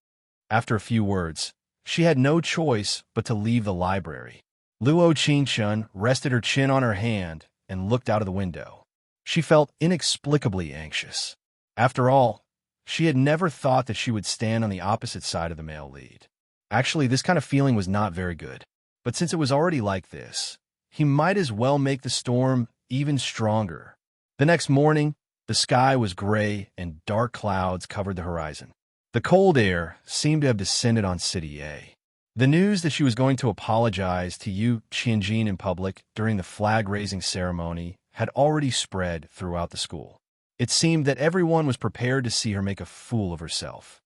S1: After a few words, she had no choice but to leave the library. Luo Qingshun rested her chin on her hand and looked out of the window. She felt inexplicably anxious. After all, she had never thought that she would stand on the opposite side of the male lead. Actually, this kind of feeling was not very good. But since it was already like this, he might as well make the storm even stronger. The next morning, the sky was gray and dark clouds covered the horizon. The cold air seemed to have descended on City A. The news that she was going to apologize to Yu Qianjin in public during the flag-raising ceremony had already spread throughout the school. It seemed that everyone was prepared to see her make a fool of herself.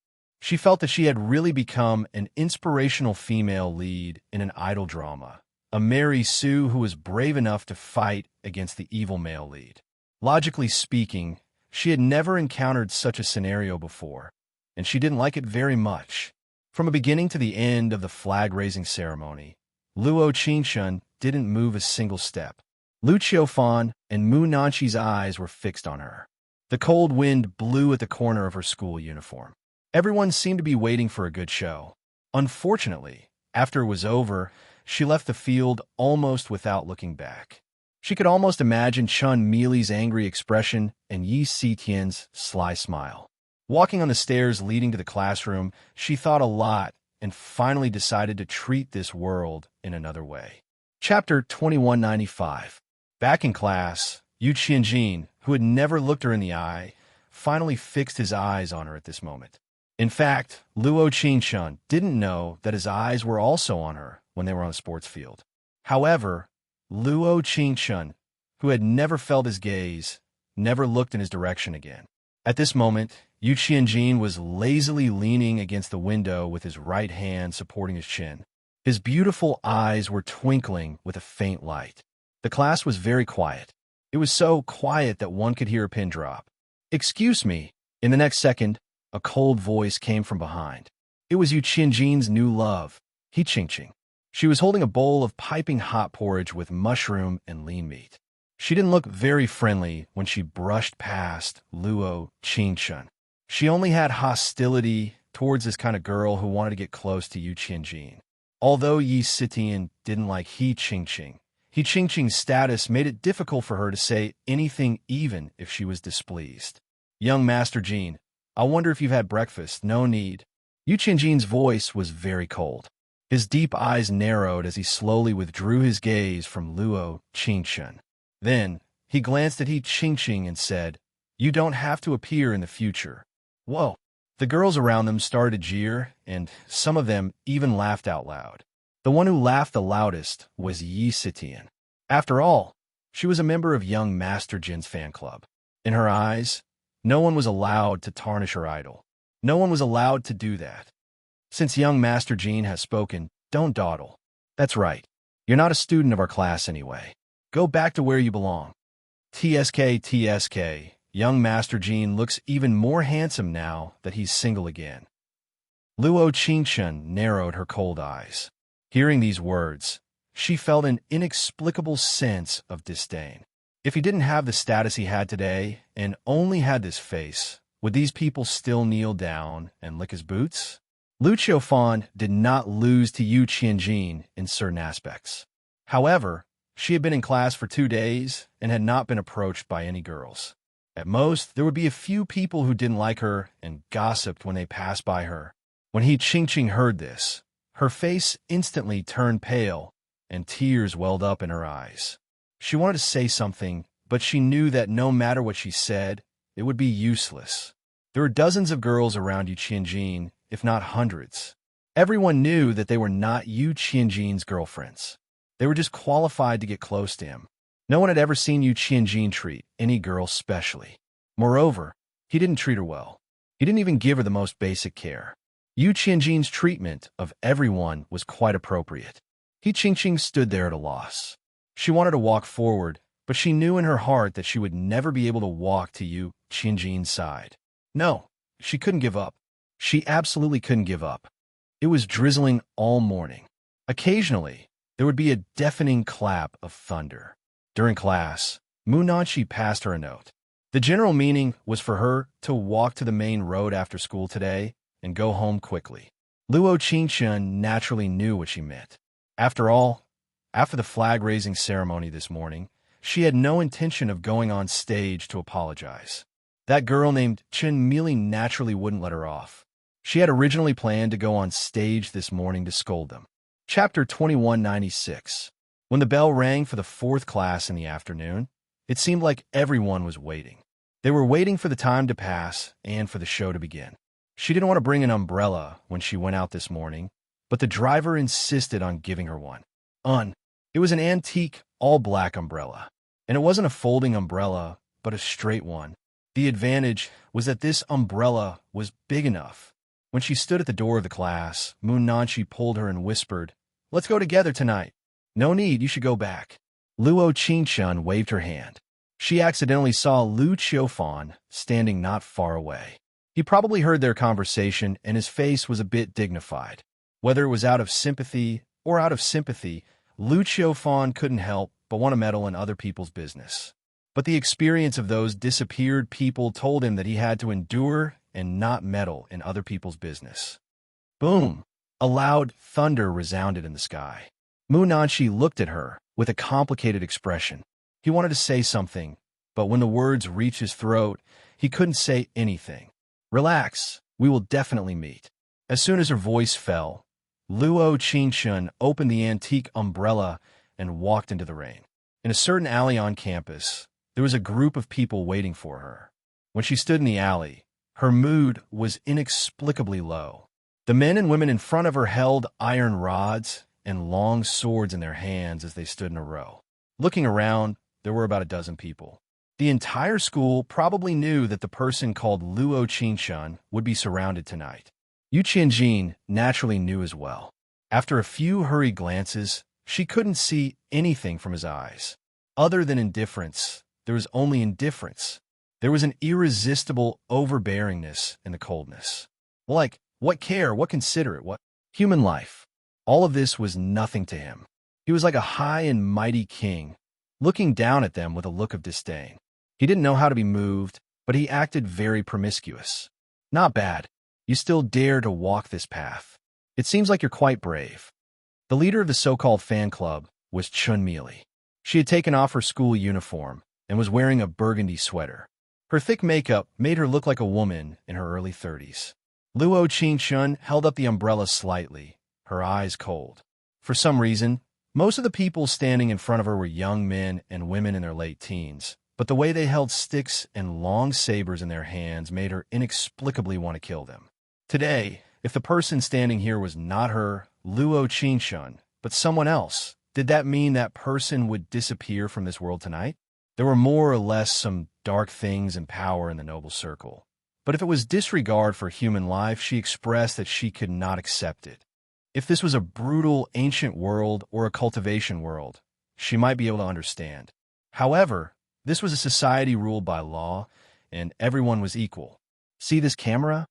S1: She felt that she had really become an inspirational female lead in an idol drama, a Mary Sue who was brave enough to fight against the evil male lead. Logically speaking, she had never encountered such a scenario before, and she didn't like it very much. From the beginning to the end of the flag-raising ceremony, Luo Qingshun didn't move a single step. Lu Qiufan and Mu Nanqi's eyes were fixed on her. The cold wind blew at the corner of her school uniform. Everyone seemed to be waiting for a good show. Unfortunately, after it was over, she left the field almost without looking back. She could almost imagine Chun Meili's angry expression and Yi Sitian's sly smile. Walking on the stairs leading to the classroom, she thought a lot and finally decided to treat this world in another way. Chapter 2195. Back in class, Yu Qianjin, who had never looked her in the eye, finally fixed his eyes on her at this moment. In fact, Luo Qingshun didn't know that his eyes were also on her when they were on the sports field. However, Luo Qingshun, who had never felt his gaze, never looked in his direction again. At this moment, Yu Qianjin was lazily leaning against the window with his right hand supporting his chin. His beautiful eyes were twinkling with a faint light. The class was very quiet. It was so quiet that one could hear a pin drop. "Excuse me." In the next second, a cold voice came from behind. It was Yu Qianjin's new love, He Qingqing. She was holding a bowl of piping hot porridge with mushroom and lean meat. She didn't look very friendly when she brushed past Luo Qingshun. She only had hostility towards this kind of girl who wanted to get close to Yu Qianjin. Although Yi Sitian didn't like He Qingqing's status made it difficult for her to say anything even if she was displeased. "Young Master Jean, I wonder if you've had breakfast." "No need." Yu Qianjin's voice was very cold. His deep eyes narrowed as he slowly withdrew his gaze from Luo Qingshun. Then, he glanced at He Qingqing and said, "You don't have to appear in the future." Whoa! The girls around them started to jeer, and some of them even laughed out loud. The one who laughed the loudest was Yi Sitian. After all, she was a member of young Master Jin's fan club. In her eyes, no one was allowed to tarnish her idol. No one was allowed to do that. Since young Master Jin has spoken, don't dawdle. That's right. You're not a student of our class anyway. Go back to where you belong. TSK. Young Master Jin looks even more handsome now that he's single again. Luo Qingshun narrowed her cold eyes. Hearing these words, she felt an inexplicable sense of disdain. If he didn't have the status he had today and only had this face, would these people still kneel down and lick his boots? Lu Qiufan did not lose to Yu Qianjin in certain aspects. However, she had been in class for 2 days and had not been approached by any girls. At most, there would be a few people who didn't like her and gossiped when they passed by her. When He Qingqing heard this, her face instantly turned pale and tears welled up in her eyes. She wanted to say something, but she knew that no matter what she said, it would be useless. There were dozens of girls around Yu Qianjin, if not hundreds. Everyone knew that they were not Yu Qianjin's girlfriends. They were just qualified to get close to him. No one had ever seen Yu Qianjin treat any girl specially. Moreover, he didn't treat her well. He didn't even give her the most basic care. Yu Qianjin's treatment of everyone was quite appropriate. He Qingqing stood there at a loss. She wanted to walk forward, but she knew in her heart that she would never be able to walk to Yu Qianjin's side. No, she couldn't give up. She absolutely couldn't give up. It was drizzling all morning. Occasionally, there would be a deafening clap of thunder. During class, Mu Nanqi passed her a note. The general meaning was for her to walk to the main road after school today and go home quickly. Luo Qingshun naturally knew what she meant. After all, after the flag-raising ceremony this morning, she had no intention of going on stage to apologize. That girl named Chun Meili naturally wouldn't let her off. She had originally planned to go on stage this morning to scold them. Chapter 2196. When the bell rang for the 4th class in the afternoon, it seemed like everyone was waiting. They were waiting for the time to pass and for the show to begin. She didn't want to bring an umbrella when she went out this morning, but the driver insisted on giving her one. It was an antique, all-black umbrella. And it wasn't a folding umbrella, but a straight one. The advantage was that this umbrella was big enough. When she stood at the door of the class, Moon Nanshi pulled her and whispered, "Let's go together tonight." "No need, you should go back." Luo Qingshun waved her hand. She accidentally saw Lu Qiufan standing not far away. He probably heard their conversation, and his face was a bit dignified. Whether it was out of sympathy or out of sympathy, Lu Qiufan couldn't help but want to meddle in other people's business. But the experience of those disappeared people told him that he had to endure and not meddle in other people's business. Boom! A loud thunder resounded in the sky. Mu Nanshi looked at her with a complicated expression. He wanted to say something, but when the words reached his throat, he couldn't say anything. "Relax, we will definitely meet." As soon as her voice fell, Luo Qingshun opened the antique umbrella and walked into the rain. In a certain alley on campus, there was a group of people waiting for her. When she stood in the alley, her mood was inexplicably low. The men and women in front of her held iron rods and long swords in their hands as they stood in a row. Looking around, there were about a dozen people. The entire school probably knew that the person called Luo Qingshun would be surrounded tonight. Yu Qianjin naturally knew as well. After a few hurried glances, she couldn't see anything from his eyes. Other than indifference, there was only indifference. There was an irresistible overbearingness in the coldness. Like, what care, what consider it, what human life? All of this was nothing to him. He was like a high and mighty king, looking down at them with a look of disdain. He didn't know how to be moved, but he acted very promiscuous. "Not bad. You still dare to walk this path. It seems like you're quite brave." The leader of the so-called fan club was Chun Meili. She had taken off her school uniform and was wearing a burgundy sweater. Her thick makeup made her look like a woman in her early 30s. Luo Qingshun held up the umbrella slightly, her eyes cold. For some reason, most of the people standing in front of her were young men and women in their late teens, but the way they held sticks and long sabers in their hands made her inexplicably want to kill them. Today, if the person standing here was not her, Luo Qingshun, but someone else, did that mean that person would disappear from this world tonight? There were more or less some dark things and power in the noble circle. But if it was disregard for human life, she expressed that she could not accept it. If this was a brutal ancient world or a cultivation world, she might be able to understand. However, this was a society ruled by law, and everyone was equal. "See this camera?"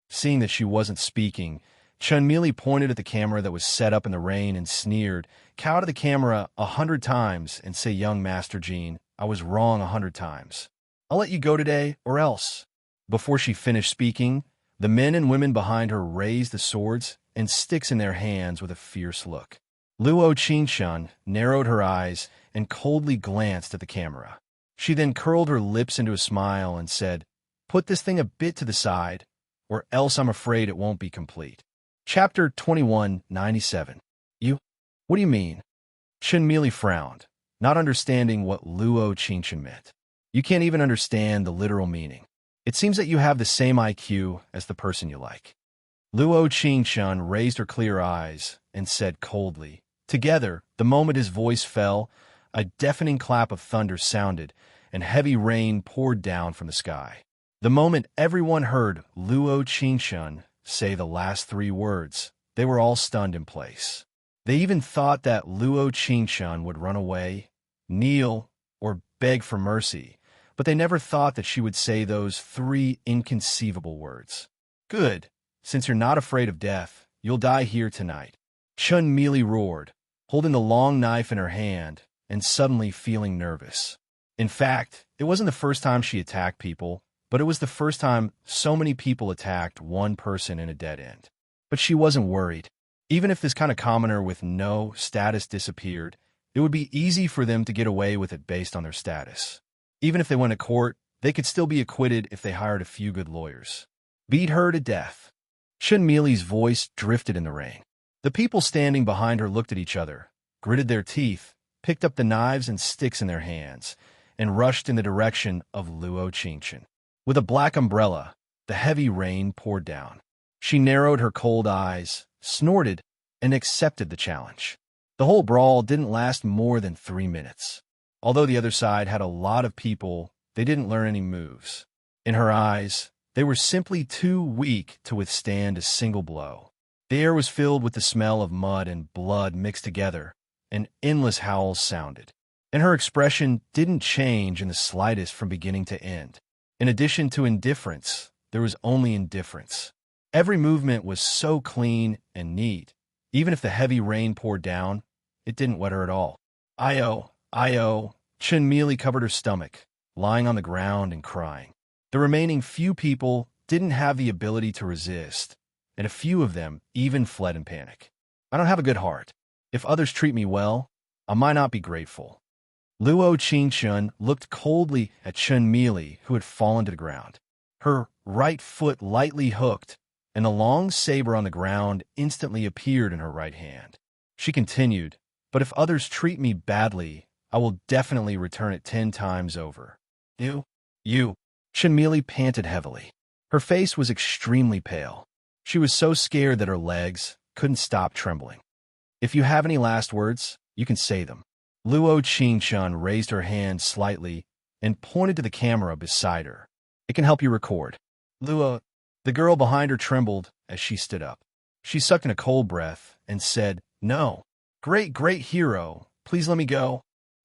S1: Seeing that she wasn't speaking, Chun Meili pointed at the camera that was set up in the rain and sneered, "Cow to the camera 100 times and say, 'Young Master Jean, I was wrong 100 times. I'll let you go today or else." Before she finished speaking, the men and women behind her raised the swords and sticks in their hands with a fierce look. Luo Qingshun narrowed her eyes and coldly glanced at the camera. She then curled her lips into a smile and said, "Put this thing a bit to the side, or else I'm afraid it won't be complete." Chapter 2197. What do you mean? Chun Meili frowned, not understanding what Luo Qingshun meant. "You can't even understand the literal meaning. It seems that you have the same IQ as the person you like." Luo Qingshun raised her clear eyes and said coldly. Together, the moment his voice fell, a deafening clap of thunder sounded, and heavy rain poured down from the sky. The moment everyone heard Luo Qingshun say the last 3 words, they were all stunned in place. They even thought that Luo Qingshun would run away, kneel, or beg for mercy, but they never thought that she would say those 3 inconceivable words. "Good. Since you're not afraid of death, you'll die here tonight." Chun Meili roared, holding the long knife in her hand and suddenly feeling nervous. In fact, it wasn't the first time she attacked people, but it was the first time so many people attacked one person in a dead end. But she wasn't worried. Even if this kind of commoner with no status disappeared, it would be easy for them to get away with it based on their status. Even if they went to court, they could still be acquitted if they hired a few good lawyers. Beat her to death. Chun Meili's voice drifted in the rain. The people standing behind her looked at each other, gritted their teeth, picked up the knives and sticks in their hands, and rushed in the direction of Luo Qingshun. With a black umbrella, the heavy rain poured down. She narrowed her cold eyes, snorted, and accepted the challenge. The whole brawl didn't last more than 3 minutes. Although the other side had a lot of people, they didn't learn any moves. In her eyes, They were simply too weak to withstand a single blow. The air was filled with the smell of mud and blood mixed together, and endless howls sounded. And her expression didn't change in the slightest from beginning to end. In addition to indifference, there was only indifference. Every movement was so clean and neat. Even if the heavy rain poured down, it didn't wet her at all. I-oh. Chun Mealy covered her stomach, lying on the ground and crying. The remaining few people didn't have the ability to resist, and a few of them even fled in panic. I don't have a good heart. If others treat me well, I might not be grateful. Luo Qingchun looked coldly at Chun Mealy, who had fallen to the ground. Her right foot lightly hooked, and the long saber on the ground instantly appeared in her right hand. She continued, "But if others treat me badly, I will definitely return it 10 times over." You. Chun Mealy panted heavily. Her face was extremely pale. She was so scared that her legs couldn't stop trembling. "If you have any last words, you can say them." Luo Qingchun raised her hand slightly and pointed to the camera beside her. "It can help you record." Luo, the girl behind her trembled as she stood up. She sucked in a cold breath and said, "No. Great hero, please let me go.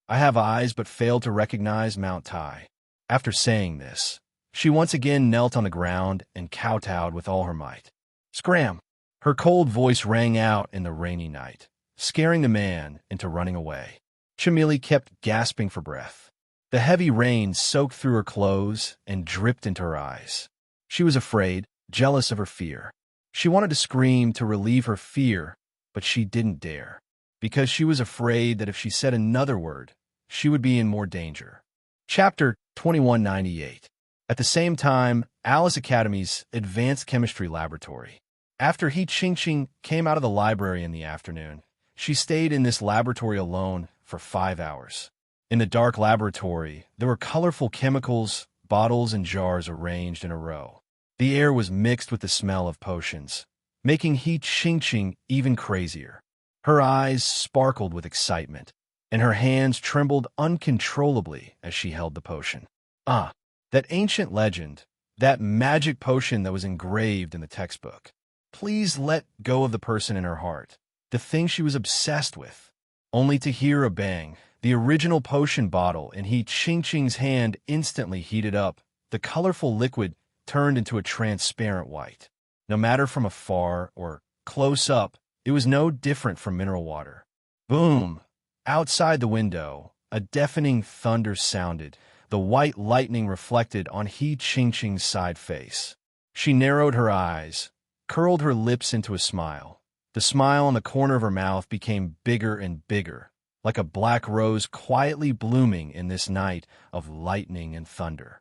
S1: I have eyes but fail to recognize Mount Tai." After saying this, she once again knelt on the ground and kowtowed with all her might. Scram! Her cold voice rang out in the rainy night, scaring the man into running away. Chun Mealy kept gasping for breath. The heavy rain soaked through her clothes and dripped into her eyes. She was afraid, jealous of her fear. She wanted to scream to relieve her fear, but she didn't dare, because she was afraid that if she said another word, she would be in more danger. Chapter 2198. At the same time, Alice Academy's Advanced Chemistry Laboratory. After He Qingqing came out of the library in the afternoon, she stayed in this laboratory alone for 5 hours. In the dark laboratory, there were colorful chemicals, bottles, and jars arranged in a row. The air was mixed with the smell of potions, making He Qingqing even crazier. Her eyes sparkled with excitement, and her hands trembled uncontrollably as she held the potion. That ancient legend, that magic potion that was engraved in the textbook. Please let go of the person in her heart, the thing she was obsessed with. Only to hear a bang, the original potion bottle in He Qingqing's hand instantly heated up. The colorful liquid turned into a transparent white. No matter from afar or close up, it was no different from mineral water. Boom! Outside the window, a deafening thunder sounded. The white lightning reflected on He Qingqing's side face. She narrowed her eyes, curled her lips into a smile. The smile on the corner of her mouth became bigger and bigger, like a black rose quietly blooming in this night of lightning and thunder.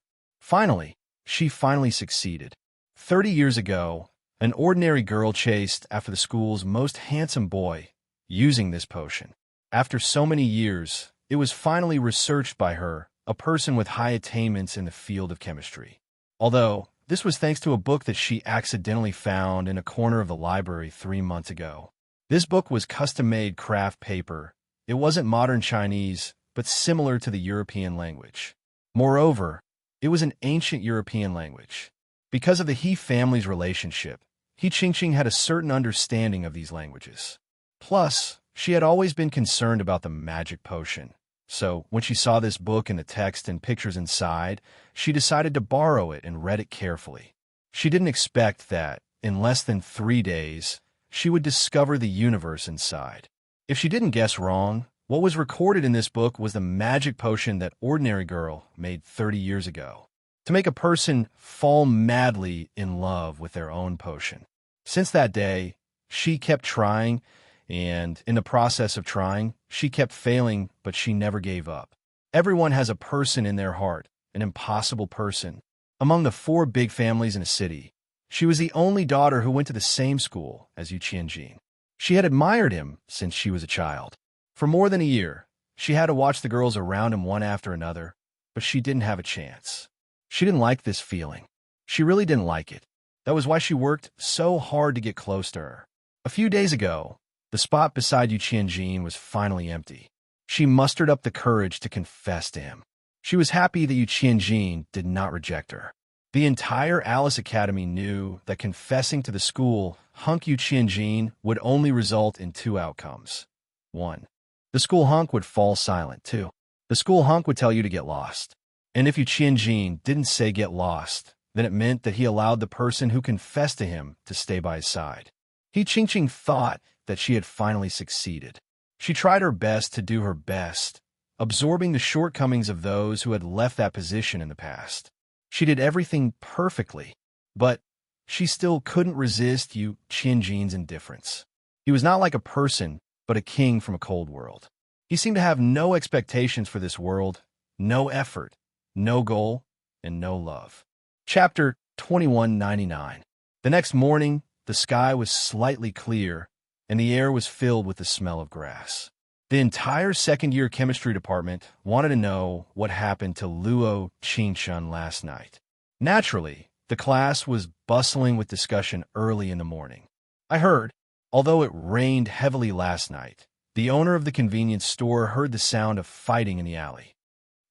S1: She finally succeeded. 30 years ago, an ordinary girl chased after the school's most handsome boy, using this potion. After so many years, it was finally researched by her, a person with high attainments in the field of chemistry. Although, this was thanks to a book that she accidentally found in a corner of the library 3 months ago. This book was custom-made craft paper. It wasn't modern Chinese, but similar to the European language. Moreover, it was an ancient European language. Because of the He family's relationship, He Qingqing had a certain understanding of these languages. Plus, she had always been concerned about the magic potion. So, when she saw this book and the text and pictures inside, she decided to borrow it and read it carefully. She didn't expect that, in less than 3 days, she would discover the universe inside. If she didn't guess wrong, what was recorded in this book was the magic potion that ordinary girl made 30 years ago, to make a person fall madly in love with their own potion. Since that day, she kept trying, and in the process of trying, she kept failing, but she never gave up. Everyone has a person in their heart, an impossible person. Among the 4 big families in a city, she was the only daughter who went to the same school as Yu Qianjin. She had admired him since she was a child. For more than a year, she had to watch the girls around him one after another, but she didn't have a chance. She didn't like this feeling. She really didn't like it. That was why she worked so hard to get close to her. A few days ago, the spot beside Yu Qianjin was finally empty. She mustered up the courage to confess to him. She was happy that Yu Qianjin did not reject her. The entire Alice Academy knew that confessing to the school hunk Yu Qianjin would only result in two outcomes. 1. The school hunk would fall silent. 2. The school hunk would tell you to get lost. And if Yu Qianjin didn't say get lost, then it meant that he allowed the person who confessed to him to stay by his side. He Qingqing thought that she had finally succeeded. She tried her best to do her best, absorbing the shortcomings of those who had left that position in the past. She did everything perfectly, but she still couldn't resist Yu Qianjin's indifference. He was not like a person, but a king from a cold world. He seemed to have no expectations for this world, no effort, no goal, and no love. Chapter 2199. The next morning, the sky was slightly clear, and the air was filled with the smell of grass. The entire second-year chemistry department wanted to know what happened to Luo Qingshun last night. Naturally, the class was bustling with discussion early in the morning. I heard, although it rained heavily last night, the owner of the convenience store heard the sound of fighting in the alley.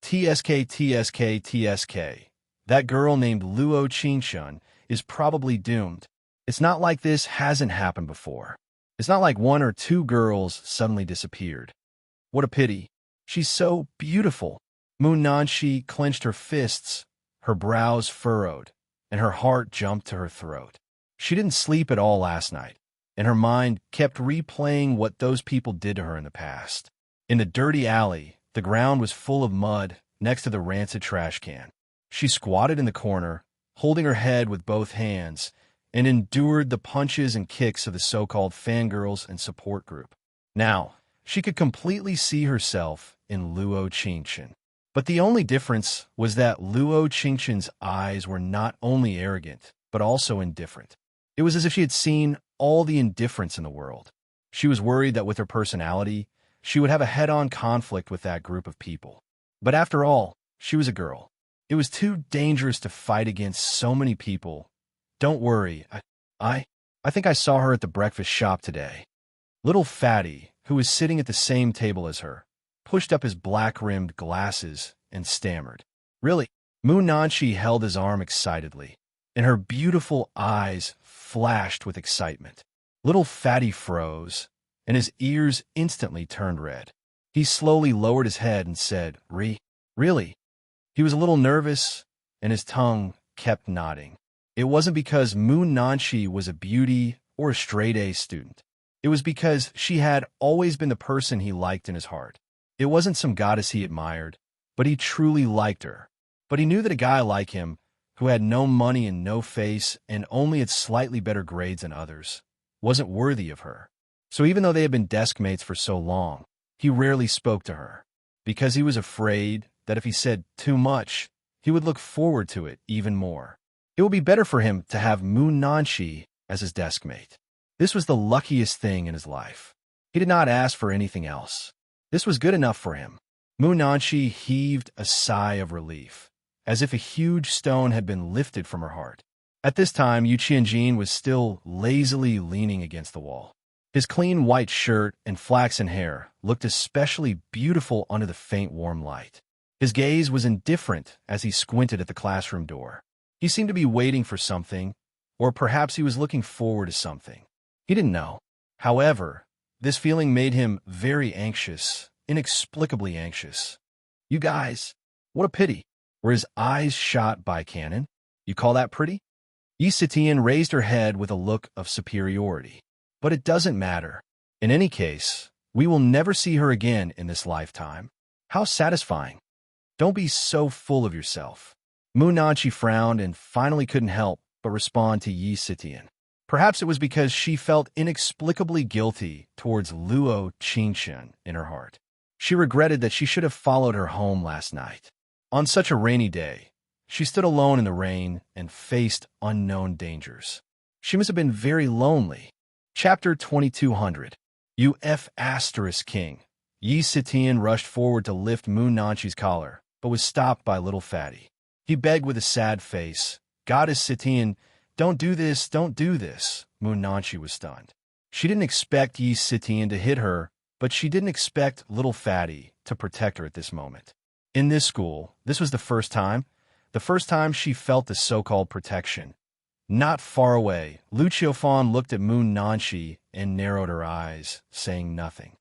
S1: TSK, TSK, TSK. That girl named Luo Qingshun is probably doomed. It's not like this hasn't happened before. It's not like one or two girls suddenly disappeared. What a pity. She's so beautiful. Mu Nanxi clenched her fists, her brows furrowed, and her heart jumped to her throat. She didn't sleep at all last night, and her mind kept replaying what those people did to her in the past. In the dirty alley, the ground was full of mud next to the rancid trash can. She squatted in the corner, holding her head with both hands, and endured the punches and kicks of the so-called fangirls and support group. Now, she could completely see herself in Luo Qingshun. But the only difference was that Luo Qingshun's eyes were not only arrogant, but also indifferent. It was as if she had seen all the indifference in the world. She was worried that with her personality, she would have a head-on conflict with that group of people. But after all, she was a girl. It was too dangerous to fight against so many people. Don't worry, I think I saw her at the breakfast shop today. Little Fatty, who was sitting at the same table as her, pushed up his black-rimmed glasses and stammered. Really? Mu Nanxi held his arm excitedly, and her beautiful eyes flashed with excitement. Little Fatty froze, and his ears instantly turned red. He slowly lowered his head and said, Really? He was a little nervous, and his tongue kept nodding. It wasn't because Mu Nanxi was a beauty or a straight-A student. It was because she had always been the person he liked in his heart. It wasn't some goddess he admired, but he truly liked her. But he knew that a guy like him, who had no money and no face and only had slightly better grades than others, wasn't worthy of her. So even though they had been desk mates for so long, he rarely spoke to her, because he was afraid that if he said too much, he would look forward to it even more. It would be better for him to have Mu Nanxi as his desk mate. This was the luckiest thing in his life. He did not ask for anything else. This was good enough for him. Mu Nanxi heaved a sigh of relief, as if a huge stone had been lifted from her heart. At this time, Yu Qianjin was still lazily leaning against the wall. His clean white shirt and flaxen hair looked especially beautiful under the faint warm light. His gaze was indifferent as he squinted at the classroom door. He seemed to be waiting for something, or perhaps he was looking forward to something. He didn't know. However, this feeling made him very anxious, inexplicably anxious. You guys, what a pity. Were his eyes shot by cannon? You call that pretty? Yi Sitian raised her head with a look of superiority. But it doesn't matter. In any case, we will never see her again in this lifetime. How satisfying. Don't be so full of yourself. Mu Nanxi frowned and finally couldn't help but respond to Yi Sitian. Perhaps it was because she felt inexplicably guilty towards Luo Qingshun in her heart. She regretted that she should have followed her home last night. On such a rainy day, she stood alone in the rain and faced unknown dangers. She must have been very lonely. Chapter 2200. UF** King. Yi Sitian rushed forward to lift Mu Nanxi's collar, but was stopped by little Fatty. He begged with a sad face, Goddess Sitian, don't do this, don't do this. Mu Nanxi was stunned. She didn't expect Yi Sitian to hit her, but she didn't expect little Fatty to protect her at this moment. In this school, this was the first time, The first time she felt the so-called protection. Not far away, Lu Qiufan looked at Moon Nanshi and narrowed her eyes, saying nothing.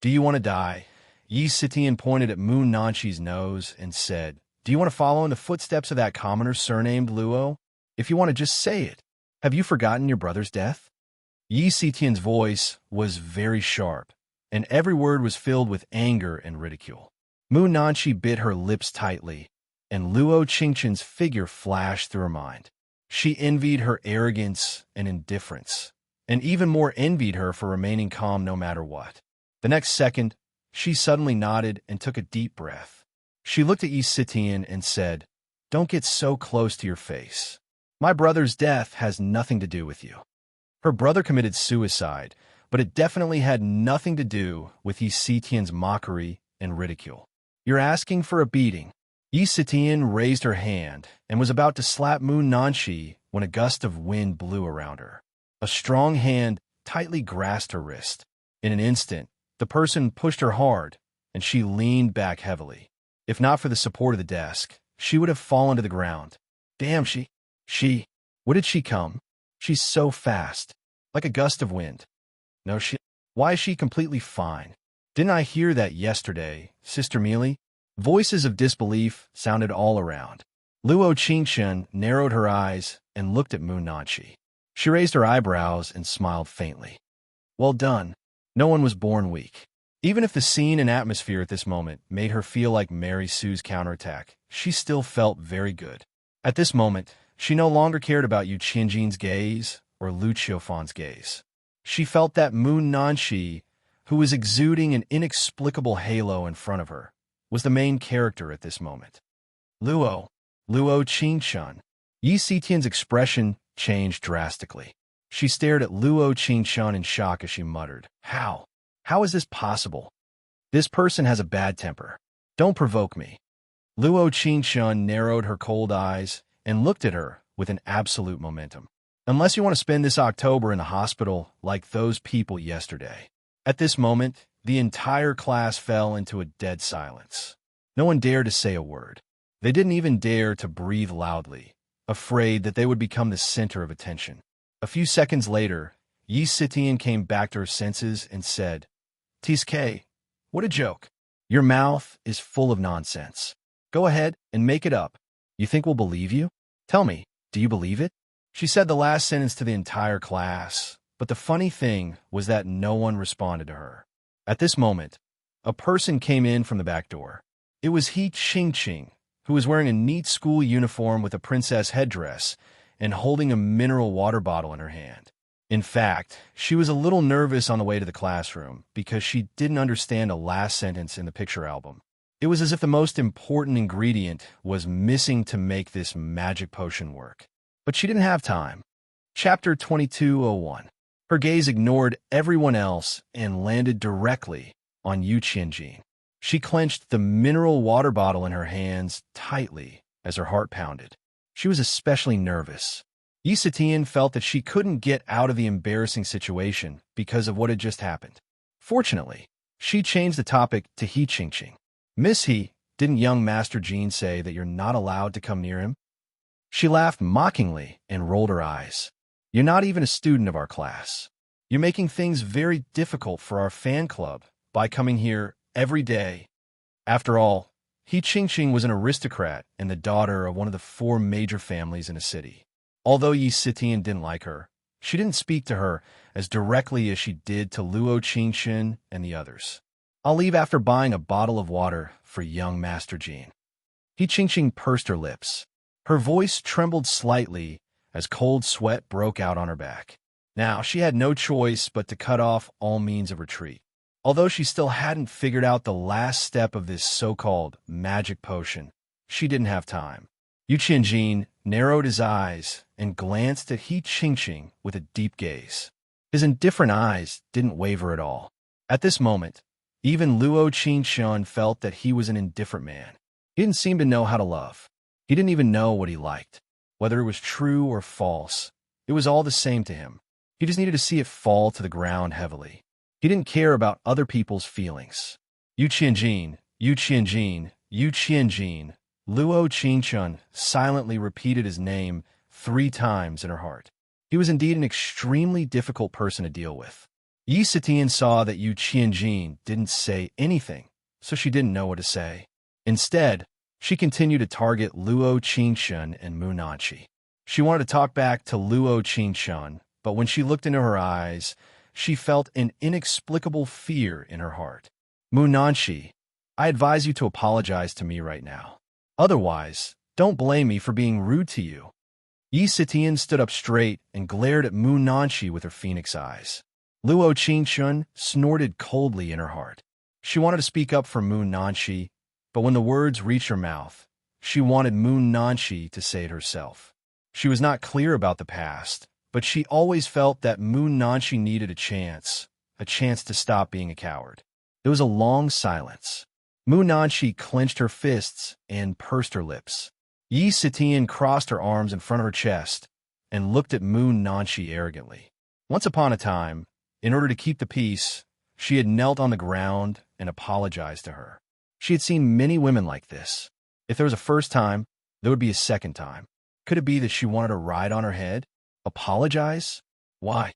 S1: Do you want to die? Yi Sitian pointed at Moon Nanshi's nose and said, Do you want to follow in the footsteps of that commoner surnamed Luo? If you want to, just say it. Have you forgotten your brother's death? Yi Sitian's voice was very sharp, and every word was filled with anger and ridicule. Moon Nanshi bit her lips tightly, and Luo Qingqin's figure flashed through her mind. She envied her arrogance and indifference, and even more envied her for remaining calm no matter what. The next second, she suddenly nodded and took a deep breath. She looked at Yi Sitian and said, Don't get so close to your face. My brother's death has nothing to do with you. Her brother committed suicide, but it definitely had nothing to do with Yi Sitian's mockery and ridicule. You're asking for a beating. Yi Sitian raised her hand and was about to slap Moon Nanshi when a gust of wind blew around her. A strong hand tightly grasped her wrist. In an instant, the person pushed her hard, and she leaned back heavily. If not for the support of the desk, she would have fallen to the ground. Damn, where did she come? She's so fast, like a gust of wind. No, why is she completely fine? Didn't I hear that yesterday, Sister Mealy? Voices of disbelief sounded all around. Luo Qingqin narrowed her eyes and looked at Moon Nanshi. She raised her eyebrows and smiled faintly. Well done. No one was born weak. Even if the scene and atmosphere at this moment made her feel like Mary Sue's counterattack, she still felt very good. At this moment, she no longer cared about Yu Qianjin's gaze or Lu Qiufan's gaze. She felt that Moon Nanshi, who was exuding an inexplicable halo in front of her, was the main character at this moment. Luo Qingqin. Yi Sitian's expression changed drastically. She stared at Luo Qingqin in shock as she muttered, How? How is this possible? This person has a bad temper. Don't provoke me. Luo Qingqin narrowed her cold eyes and looked at her with an absolute momentum. Unless you want to spend this October in the hospital like those people yesterday. At this moment, the entire class fell into a dead silence. No one dared to say a word. They didn't even dare to breathe loudly, afraid that they would become the center of attention. A few seconds later, Yi Sitian came back to her senses and said, Tiske, what a joke. Your mouth is full of nonsense. Go ahead and make it up. You think we'll believe you? Tell me, do you believe it? She said the last sentence to the entire class, but the funny thing was that no one responded to her. At this moment, a person came in from the back door. It was He Qingqing, who was wearing a neat school uniform with a princess headdress and holding a mineral water bottle in her hand. In fact, she was a little nervous on the way to the classroom because she didn't understand a last sentence in the picture album. It was as if the most important ingredient was missing to make this magic potion work. But she didn't have time. Chapter 2201. Her gaze ignored everyone else and landed directly on Yu Qianjin. She clenched the mineral water bottle in her hands tightly as her heart pounded. She was especially nervous. Yi Sitian felt that she couldn't get out of the embarrassing situation because of what had just happened. Fortunately, she changed the topic to He Qingqing. Miss He, didn't young Master Jean say that you're not allowed to come near him? She laughed mockingly and rolled her eyes. You're not even a student of our class. You're making things very difficult for our fan club by coming here every day. After all, He Qingqing was an aristocrat and the daughter of one of the 4 major families in a city. Although Yi Sitian didn't like her, she didn't speak to her as directly as she did to Luo Qingqin and the others. I'll leave after buying a bottle of water for young Master Jean. He Qingqing pursed her lips. Her voice trembled slightly as cold sweat broke out on her back. Now, she had no choice but to cut off all means of retreat. Although she still hadn't figured out the last step of this so-called magic potion, she didn't have time. Yu Qianjin narrowed his eyes and glanced at He Qingqing with a deep gaze. His indifferent eyes didn't waver at all. At this moment, even Luo Qingqin felt that he was an indifferent man. He didn't seem to know how to love. He didn't even know what he liked. Whether it was true or false, it was all the same to him. He just needed to see it fall to the ground heavily. He didn't care about other people's feelings. Yu Qianjin, Yu Qianjin, Yu Qianjin, Luo Qingchun silently repeated his name 3 times in her heart. He was indeed an extremely difficult person to deal with. Yi Sitian saw that Yu Qianjin didn't say anything, so she didn't know what to say. Instead, she continued to target Luo Qingchun and Mu Nanqi. She wanted to talk back to Luo Qingchun, but when she looked into her eyes, she felt an inexplicable fear in her heart. Mu Nanqi, I advise you to apologize to me right now. Otherwise, don't blame me for being rude to you. Yi Sitian stood up straight and glared at Mu Nanqi with her phoenix eyes. Luo Qingchun snorted coldly in her heart. She wanted to speak up for Mu Nanqi, but when the words reached her mouth, she wanted Mu Nanqi to say it herself. She was not clear about the past, but she always felt that Mu Nanqi needed a chance to stop being a coward. There was a long silence. Mu Nanqi clenched her fists and pursed her lips. Yi Sitian crossed her arms in front of her chest and looked at Mu Nanqi arrogantly. Once upon a time, in order to keep the peace, she had knelt on the ground and apologized to her. She had seen many women like this. If there was a first time, there would be a second time. Could it be that she wanted a ride on her head? Apologize? Why?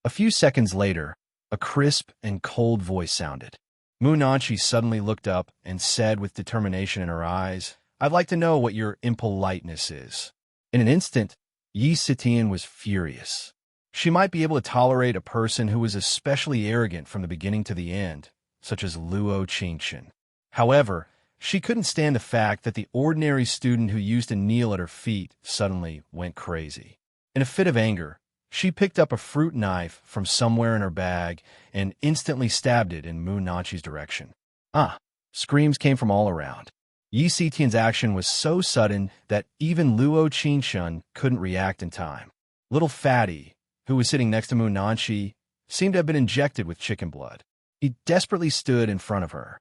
S1: A few seconds later, a crisp and cold voice sounded. Mu Nanqi suddenly looked up and said with determination in her eyes, I'd like to know what your impoliteness is. In an instant, Yi Sitian was furious. She might be able to tolerate a person who was especially arrogant from the beginning to the end, such as Luo Qingchun. However, she couldn't stand the fact that the ordinary student who used to kneel at her feet suddenly went crazy. In a fit of anger, she picked up a fruit knife from somewhere in her bag and instantly stabbed it in Mu Nanqi's direction. Ah! Screams came from all around. Yi Sitian's action was so sudden that even Luo Qingchun couldn't react in time. Little Fatty, who was sitting next to Mu Nanqi, seemed to have been injected with chicken blood. He desperately stood in front of her.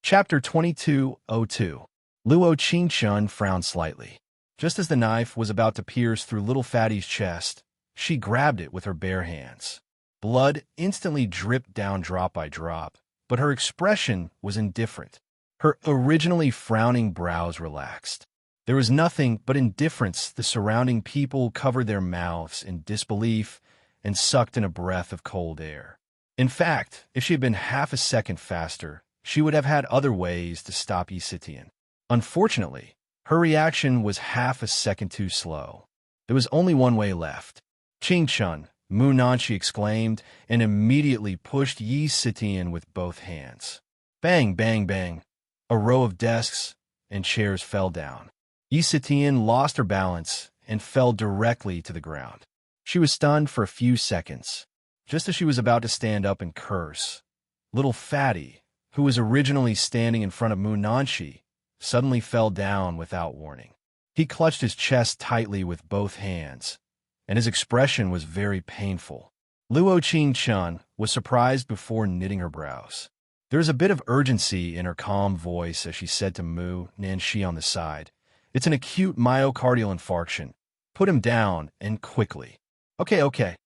S1: Chapter 2202. Luo Qingchun frowned slightly. Just as the knife was about to pierce through Little Fatty's chest, she grabbed it with her bare hands. Blood instantly dripped down drop by drop, but her expression was indifferent. Her originally frowning brows relaxed. There was nothing but indifference. The surrounding people covered their mouths in disbelief and sucked in a breath of cold air. In fact, if she had been half a second faster, she would have had other ways to stop Yi Sitian. Unfortunately, her reaction was half a second too slow. There was only one way left. Qingchun, Mu Nanqi exclaimed, and immediately pushed Yi Sitian with both hands. Bang, bang, bang. A row of desks and chairs fell down. Yi Sitian lost her balance and fell directly to the ground. She was stunned for a few seconds. Just as she was about to stand up and curse, Little Fatty, who was originally standing in front of Mu Nanqi, suddenly fell down without warning. He clutched his chest tightly with both hands, and his expression was very painful. Luo Qingchun was surprised before knitting her brows. There was a bit of urgency in her calm voice as she said to Mu Nanqi on the side, It's an acute myocardial infarction. Put him down, and quickly. Okay.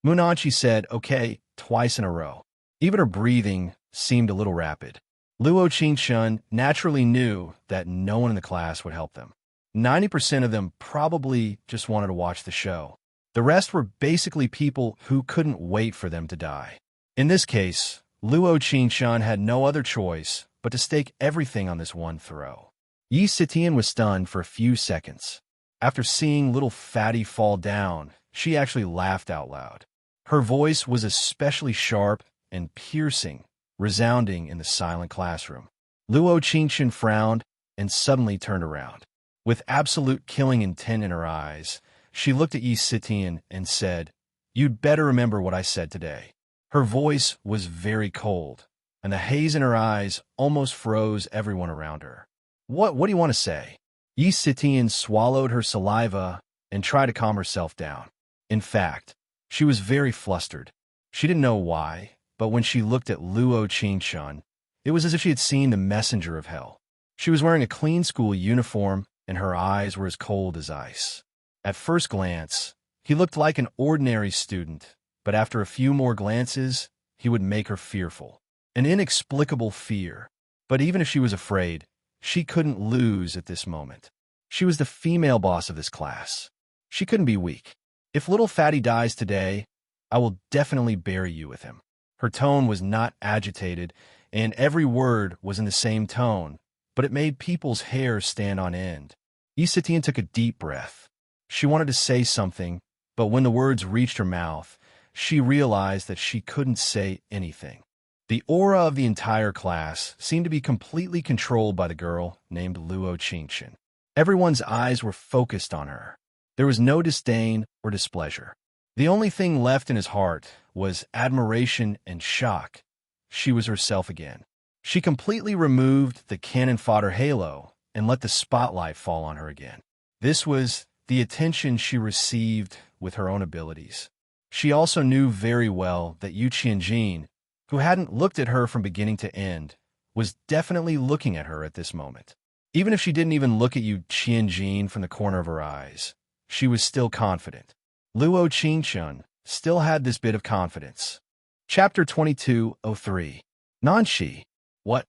S1: Mu Nanqi said, okay, twice in a row. Even her breathing seemed a little rapid. Luo Qingchun naturally knew that no one in the class would help them. 90% of them probably just wanted to watch the show. The rest were basically people who couldn't wait for them to die. In this case, Luo Qingchun had no other choice but to stake everything on this one throw. Yi Sitian was stunned for a few seconds. After seeing Little Fatty fall down, she actually laughed out loud. Her voice was especially sharp and piercing, resounding in the silent classroom. Luo Qingchun frowned and suddenly turned around. With absolute killing intent in her eyes, she looked at Yi Sitian and said, You'd better remember what I said today. Her voice was very cold, and the haze in her eyes almost froze everyone around her. What do you want to say? Yi Sitian swallowed her saliva and tried to calm herself down. In fact, she was very flustered. She didn't know why, but when she looked at Luo Qingchun, it was as if she had seen the messenger of hell. She was wearing a clean school uniform, and her eyes were as cold as ice. At first glance, he looked like an ordinary student, but after a few more glances, he would make her fearful. An inexplicable fear. But even if she was afraid, She couldn't lose at this moment. She was the female boss of this class. She couldn't be weak. If little fatty dies today, I will definitely bury you with him. Her tone was not agitated, and every word was in the same tone, but it made people's hair stand on end. Isatian took a deep breath. She wanted to say something, but when the words reached her mouth, she realized that she couldn't say anything. The aura of the entire class seemed to be completely controlled by the girl named Luo Qingqian. Everyone's eyes were focused on her. There was no disdain or displeasure. The only thing left in his heart was admiration and shock. She was herself again. She completely removed the cannon fodder halo and let the spotlight fall on her again. This was the attention she received with her own abilities. She also knew very well that Yu Qianjin, who hadn't looked at her from beginning to end, was definitely looking at her at this moment. Even if she didn't even look at Yu Qianjin from the corner of her eyes, she was still confident. Luo Qingqian still had this bit of confidence. Chapter 22:03. Nanshi. What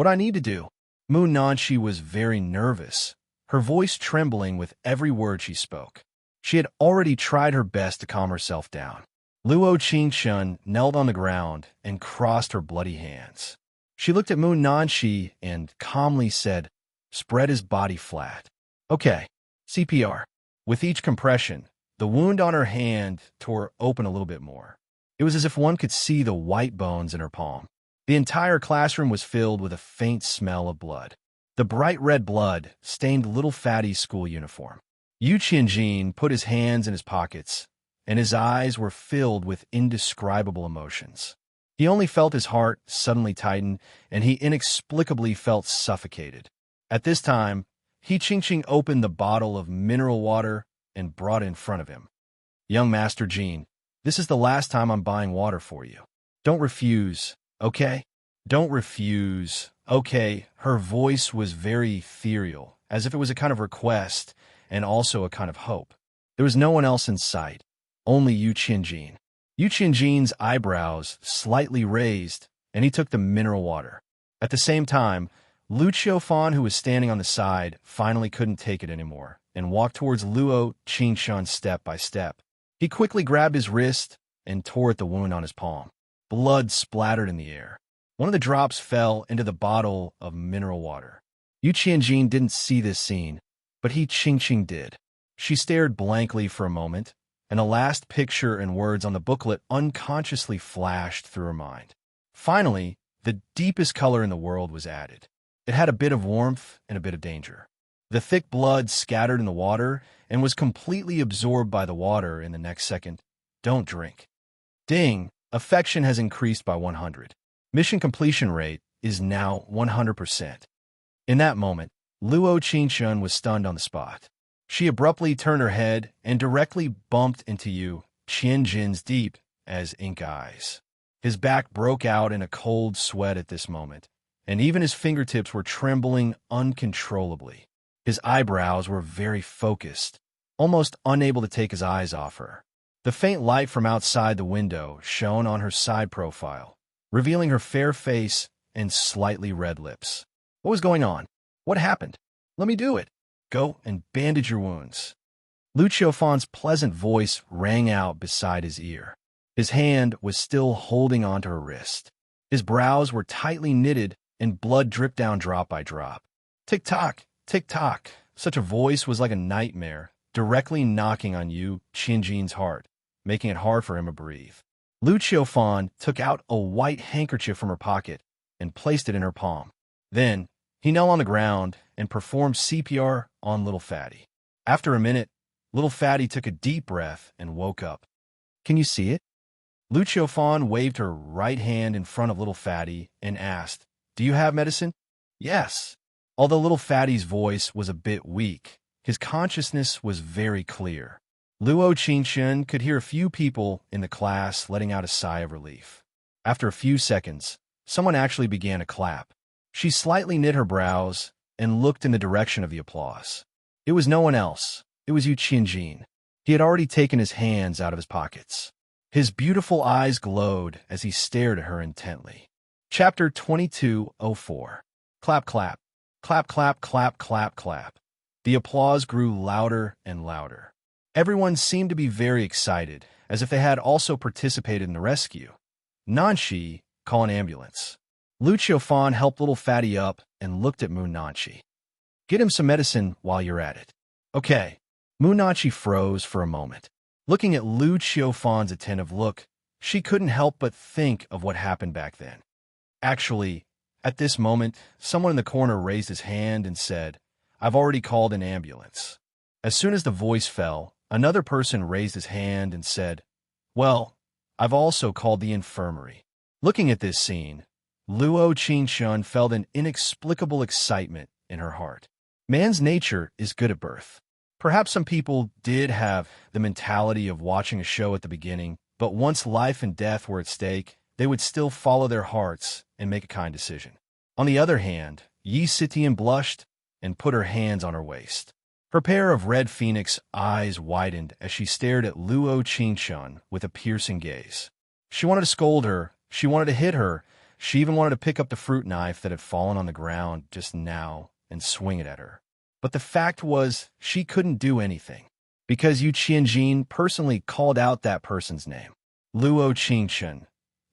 S1: I need to do? Mu Nanshi was very nervous, her voice trembling with every word she spoke. She had already tried her best to calm herself down. Luo Qingqian knelt on the ground and crossed her bloody hands. She looked at Mu Nanshi and calmly said, "Spread his body flat." "Okay, CPR." With each compression, the wound on her hand tore open a little bit more. It was as if one could see the white bones in her palm. The entire classroom was filled with a faint smell of blood. The bright red blood stained little Fatty's school uniform. Yu Qianjin put his hands in his pockets, and his eyes were filled with indescribable emotions. He only felt his heart suddenly tighten, and he inexplicably felt suffocated. At this time, He Qingqing opened the bottle of mineral water and brought it in front of him. "Young Master Jean, this is the last time I'm buying water for you. Don't refuse, okay? Don't refuse, okay?" Her voice was very ethereal, as if it was a kind of request and also a kind of hope. There was no one else in sight, only Yu Qianjin. Yu Qianjin's eyebrows slightly raised, and he took the mineral water. At the same time, Lu Qiufan, who was standing on the side, finally couldn't take it anymore and walked towards Luo Qingqian step by step. He quickly grabbed his wrist and tore at the wound on his palm. Blood splattered in the air. One of the drops fell into the bottle of mineral water. Yu Qianjin didn't see this scene, but He Qingqing did. She stared blankly for a moment, and the last picture and words on the booklet unconsciously flashed through her mind. Finally, the deepest color in the world was added. It had a bit of warmth and a bit of danger. The thick blood scattered in the water and was completely absorbed by the water in the next second. "Don't drink." Ding! Affection has increased by 100. Mission completion rate is now 100%. In that moment, Luo Qingqian was stunned on the spot. She abruptly turned her head and directly bumped into Yu Qianjin's deep as ink eyes. His back broke out in a cold sweat at this moment, and even his fingertips were trembling uncontrollably. His eyebrows were very focused, almost unable to take his eyes off her. The faint light from outside the window shone on her side profile, revealing her fair face and slightly red lips. What was going on? What happened? "Let me do it. Go and bandage your wounds." Lu Qiufan's pleasant voice rang out beside his ear. His hand was still holding onto her wrist. His brows were tightly knitted and blood dripped down drop by drop. Tick-tock, tick-tock. Such a voice was like a nightmare, directly knocking on Yu Qianjin's heart, making it hard for him to breathe. Lu Qiufan took out a white handkerchief from her pocket and placed it in her palm. Then, he knelt on the ground and performed CPR on little Fatty. After a minute, little Fatty took a deep breath and woke up. "Can you see it?" Lu Qiufan waved her right hand in front of little Fatty and asked, "Do you have medicine?" "Yes." Although little Fatty's voice was a bit weak, his consciousness was very clear. Luo Qingqian could hear a few people in the class letting out a sigh of relief. After a few seconds, someone actually began to clap. She slightly knit her brows and looked in the direction of the applause. It was no one else. It was Yu Qianjin. He had already taken his hands out of his pockets. His beautiful eyes glowed as he stared at her intently. Chapter 22:04. Clap, clap. Clap, clap, clap, clap, clap. The applause grew louder and louder. Everyone seemed to be very excited, as if they had also participated in the rescue. Nanshi, call an ambulance. Lucio Fawn helped little Fatty up and looked at Moon Nanshi. Get him some medicine while you're at it. Okay. Moon Nanshi froze for a moment. Looking at Lucio Fawn's attentive look, she couldn't help but think of what happened back then. Actually, at this moment, someone in the corner raised his hand and said, "I've already called an ambulance." As soon as the voice fell, another person raised his hand and said, "Well, I've also called the infirmary." Looking at this scene, Luo Qingxun felt an inexplicable excitement in her heart. Man's nature is good at birth. Perhaps some people did have the mentality of watching a show at the beginning, but once life and death were at stake, they would still follow their hearts and make a kind decision. On the other hand, Yi Sitian blushed and put her hands on her waist. Her pair of red phoenix eyes widened as she stared at Luo Qingxun with a piercing gaze. She wanted to scold her, she wanted to hit her, she even wanted to pick up the fruit knife that had fallen on the ground just now and swing it at her. But the fact was, she couldn't do anything, because Yu Qianjin personally called out that person's name. Luo Qingxun.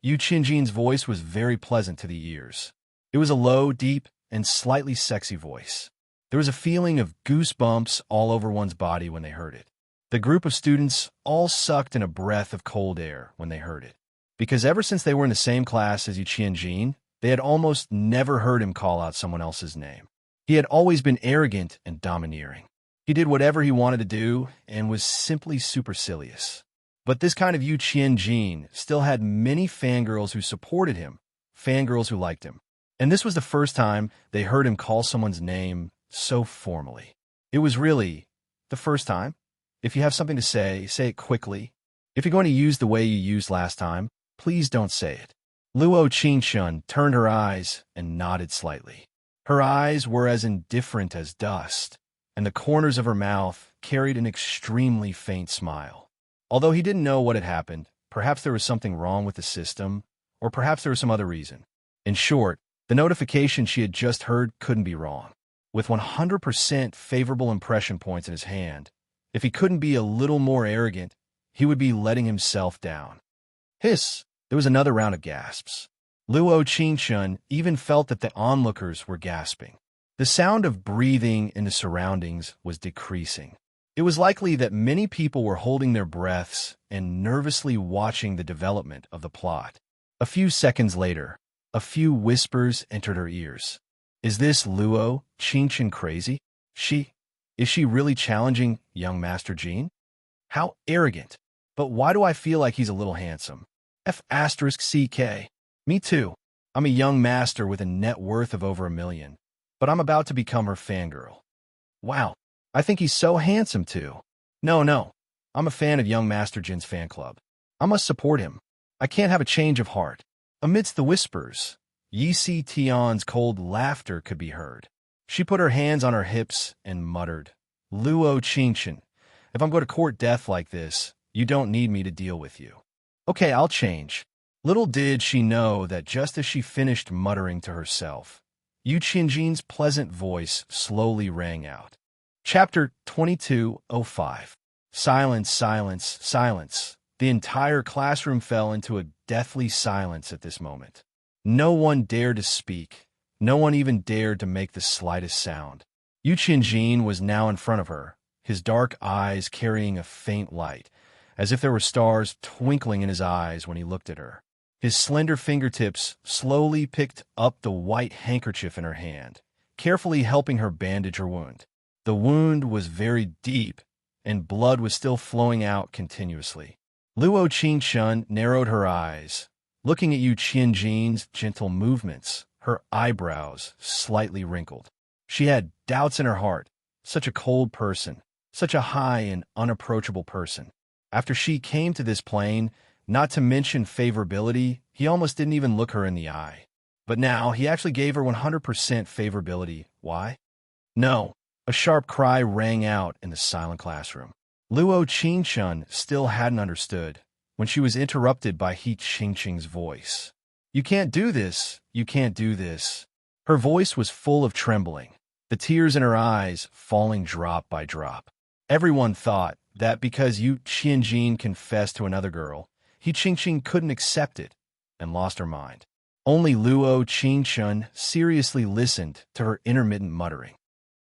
S1: Yu Qianjin's voice was very pleasant to the ears. It was a low, deep, and slightly sexy voice. There was a feeling of goosebumps all over one's body when they heard it. The group of students all sucked in a breath of cold air when they heard it, because ever since they were in the same class as Yu Qianjin, they had almost never heard him call out someone else's name. He had always been arrogant and domineering. He did whatever he wanted to do and was simply supercilious. But this kind of Yu Qianjin still had many fangirls who supported him, fangirls who liked him. And this was the first time they heard him call someone's name so formally. It was really the first time. If you have something to say it quickly. If you're going to use the way you used last time, please don't say it. Luo Qingxun turned her eyes and nodded slightly. Her eyes were as indifferent as dust, and the corners of her mouth carried an extremely faint smile. Although he didn't know what had happened, perhaps there was something wrong with the system, or perhaps there was some other reason. In short, the notification she had just heard couldn't be wrong. With 100% favorable impression points in his hand, if he couldn't be a little more arrogant, he would be letting himself down. Hiss! There was another round of gasps. Luo Qingxun even felt that the onlookers were gasping. The sound of breathing in the surroundings was decreasing. It was likely that many people were holding their breaths and nervously watching the development of the plot. A few seconds later, a few whispers entered her ears. Is this Luo Qingxun crazy? Is she really challenging young Master Jean? How arrogant. But why do I feel like he's a little handsome? F***CK. Me too. I'm a young master with a net worth of over $1 million, but I'm about to become her fangirl. Wow, I think he's so handsome too. No, I'm a fan of young Master Jin's fan club. I must support him. I can't have a change of heart. Amidst the whispers, Yi Si Tian's cold laughter could be heard. She put her hands on her hips and muttered, Luo Qingxun, if I'm going to court death like this, you don't need me to deal with you. Okay, I'll change. Little did she know that just as she finished muttering to herself, Yu Qianjin's pleasant voice slowly rang out. Chapter 2205. Silence, silence, silence. The entire classroom fell into a deathly silence at this moment. No one dared to speak. No one even dared to make the slightest sound. Yu Qianjin was now in front of her, his dark eyes carrying a faint light, as if there were stars twinkling in his eyes when he looked at her. His slender fingertips slowly picked up the white handkerchief in her hand, carefully helping her bandage her wound. The wound was very deep, and blood was still flowing out continuously. Luo Qingxun narrowed her eyes, looking at Yu Qianjin's gentle movements, her eyebrows slightly wrinkled. She had doubts in her heart. Such a cold person, such a high and unapproachable person. After she came to this plane, not to mention favorability, he almost didn't even look her in the eye. But now, he actually gave her 100% favorability. Why? No. A sharp cry rang out in the silent classroom. Luo Qingxun still hadn't understood when she was interrupted by He Qingqing's voice. You can't do this. You can't do this. Her voice was full of trembling, the tears in her eyes falling drop by drop. Everyone thought that because Yu Qianjin confessed to another girl, He Qingqing couldn't accept it and lost her mind. Only Luo Qingchun seriously listened to her intermittent muttering.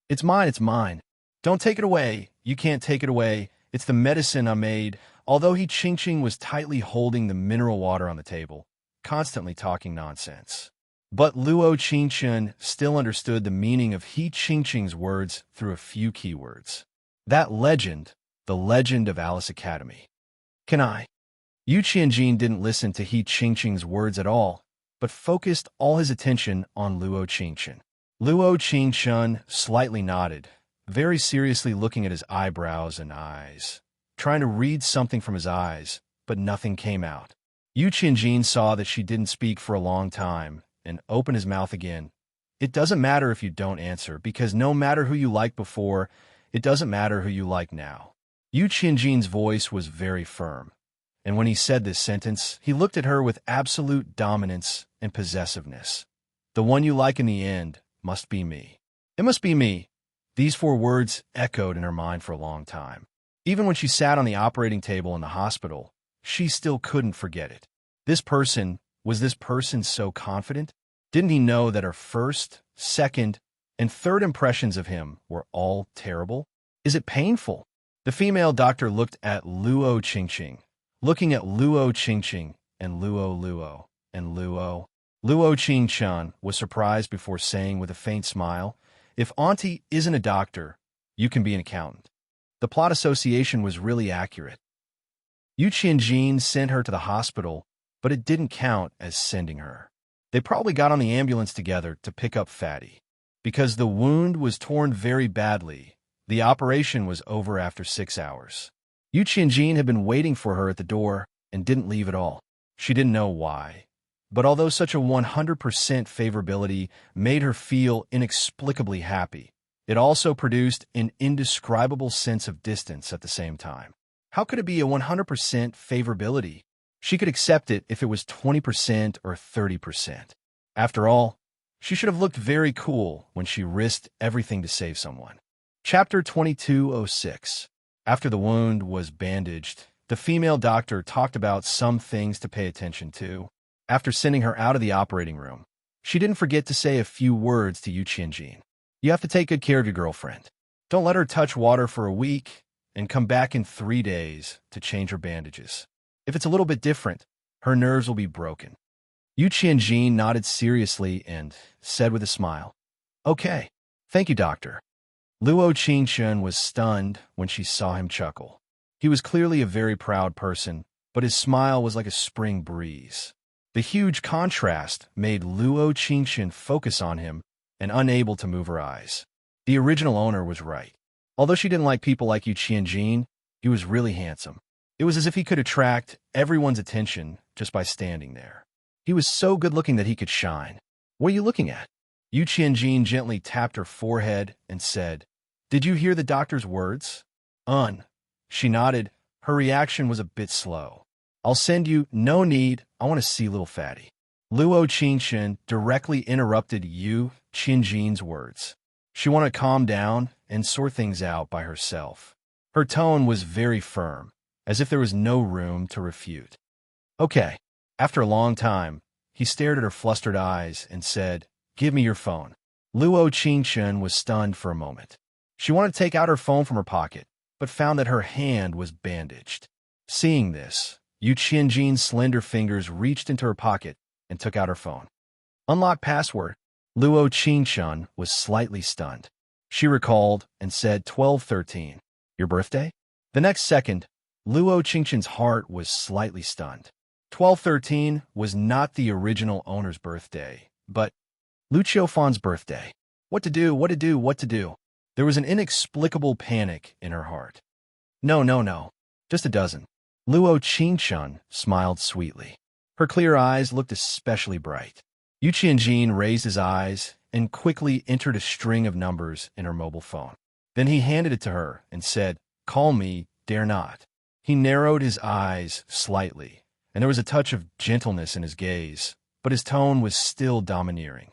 S1: It's mine, it's mine. Don't take it away. You can't take it away. It's the medicine I made. Although He Qingqing was tightly holding the mineral water on the table, constantly talking nonsense. But Luo Qingchun still understood the meaning of He Qingqing's words through a few keywords. That legend, the legend of Alice Academy. Can I? Yu Qianjin didn't listen to He Qingqing's words at all, but focused all his attention on Luo Qingchun. Luo Qingchun slightly nodded, very seriously looking at his eyebrows and eyes, trying to read something from his eyes, but nothing came out. Yu Qianjin saw that she didn't speak for a long time and opened his mouth again. It doesn't matter if you don't answer, because no matter who you liked before, it doesn't matter who you like now. Yu Qianjin's voice was very firm, and when he said this sentence, he looked at her with absolute dominance and possessiveness. The one you like in the end must be me. It must be me. These 4 words echoed in her mind for a long time. Even when she sat on the operating table in the hospital, she still couldn't forget it. Was this person so confident? Didn't he know that her first, second, and third impressions of him were all terrible? Is it painful? The female doctor looked at Luo Qingqing, looking at Luo Qingqing and Luo and Luo. Luo Qingchun was surprised before saying with a faint smile, "If Auntie isn't a doctor, you can be an accountant." The plot association was really accurate. Yu Qianjin sent her to the hospital, but it didn't count as sending her. They probably got on the ambulance together to pick up Fatty. Because the wound was torn very badly, the operation was over after 6 hours. Yu Qianjin had been waiting for her at the door and didn't leave at all. She didn't know why. But although such a 100% favorability made her feel inexplicably happy, it also produced an indescribable sense of distance at the same time. How could it be a 100% favorability? She could accept it if it was 20% or 30%. After all, she should have looked very cool when she risked everything to save someone. Chapter 2206. After the wound was bandaged, the female doctor talked about some things to pay attention to. After sending her out of the operating room, she didn't forget to say a few words to Yu Qianjin. You have to take good care of your girlfriend. Don't let her touch water for a week, and come back in 3 days to change her bandages. If it's a little bit different, her nerves will be broken. Yu Qianjin nodded seriously and said with a smile, "Okay, thank you, doctor." Luo Qingchun was stunned when she saw him chuckle. He was clearly a very proud person, but his smile was like a spring breeze. The huge contrast made Luo Qingchun focus on him and unable to move her eyes. The original owner was right. Although she didn't like people like Yu Qianjin, he was really handsome. It was as if he could attract everyone's attention just by standing there. He was so good-looking that he could shine. "What are you looking at?" Yu Qianjin gently tapped her forehead and said, "Did you hear the doctor's words?" She nodded. Her reaction was a bit slow. "I'll send you. No need. I want to see little Fatty." Luo Qingchun directly interrupted Yu Qianjin's words. She wanted to calm down and sort things out by herself. Her tone was very firm, as if there was no room to refute. "Okay." After a long time, he stared at her flustered eyes and said, "Give me your phone." Luo Qingchun was stunned for a moment. She wanted to take out her phone from her pocket, but found that her hand was bandaged. Seeing this, Yu Qianjin's slender fingers reached into her pocket and took out her phone. "Unlock password." Luo Qingchun was slightly stunned. She recalled and said 1213. "Your birthday?" The next second, Luo Qingchun's heart was slightly stunned. 1213 was not the original owner's birthday, but Lu Qiufan's birthday. What to do, what to do, what to do? There was an inexplicable panic in her heart. No. Just a dozen. Luo Qingchun smiled sweetly. Her clear eyes looked especially bright. Yu Qianjin raised his eyes and quickly entered a string of numbers in her mobile phone. Then he handed it to her and said, "Call me, dare not." He narrowed his eyes slightly, and there was a touch of gentleness in his gaze, but his tone was still domineering.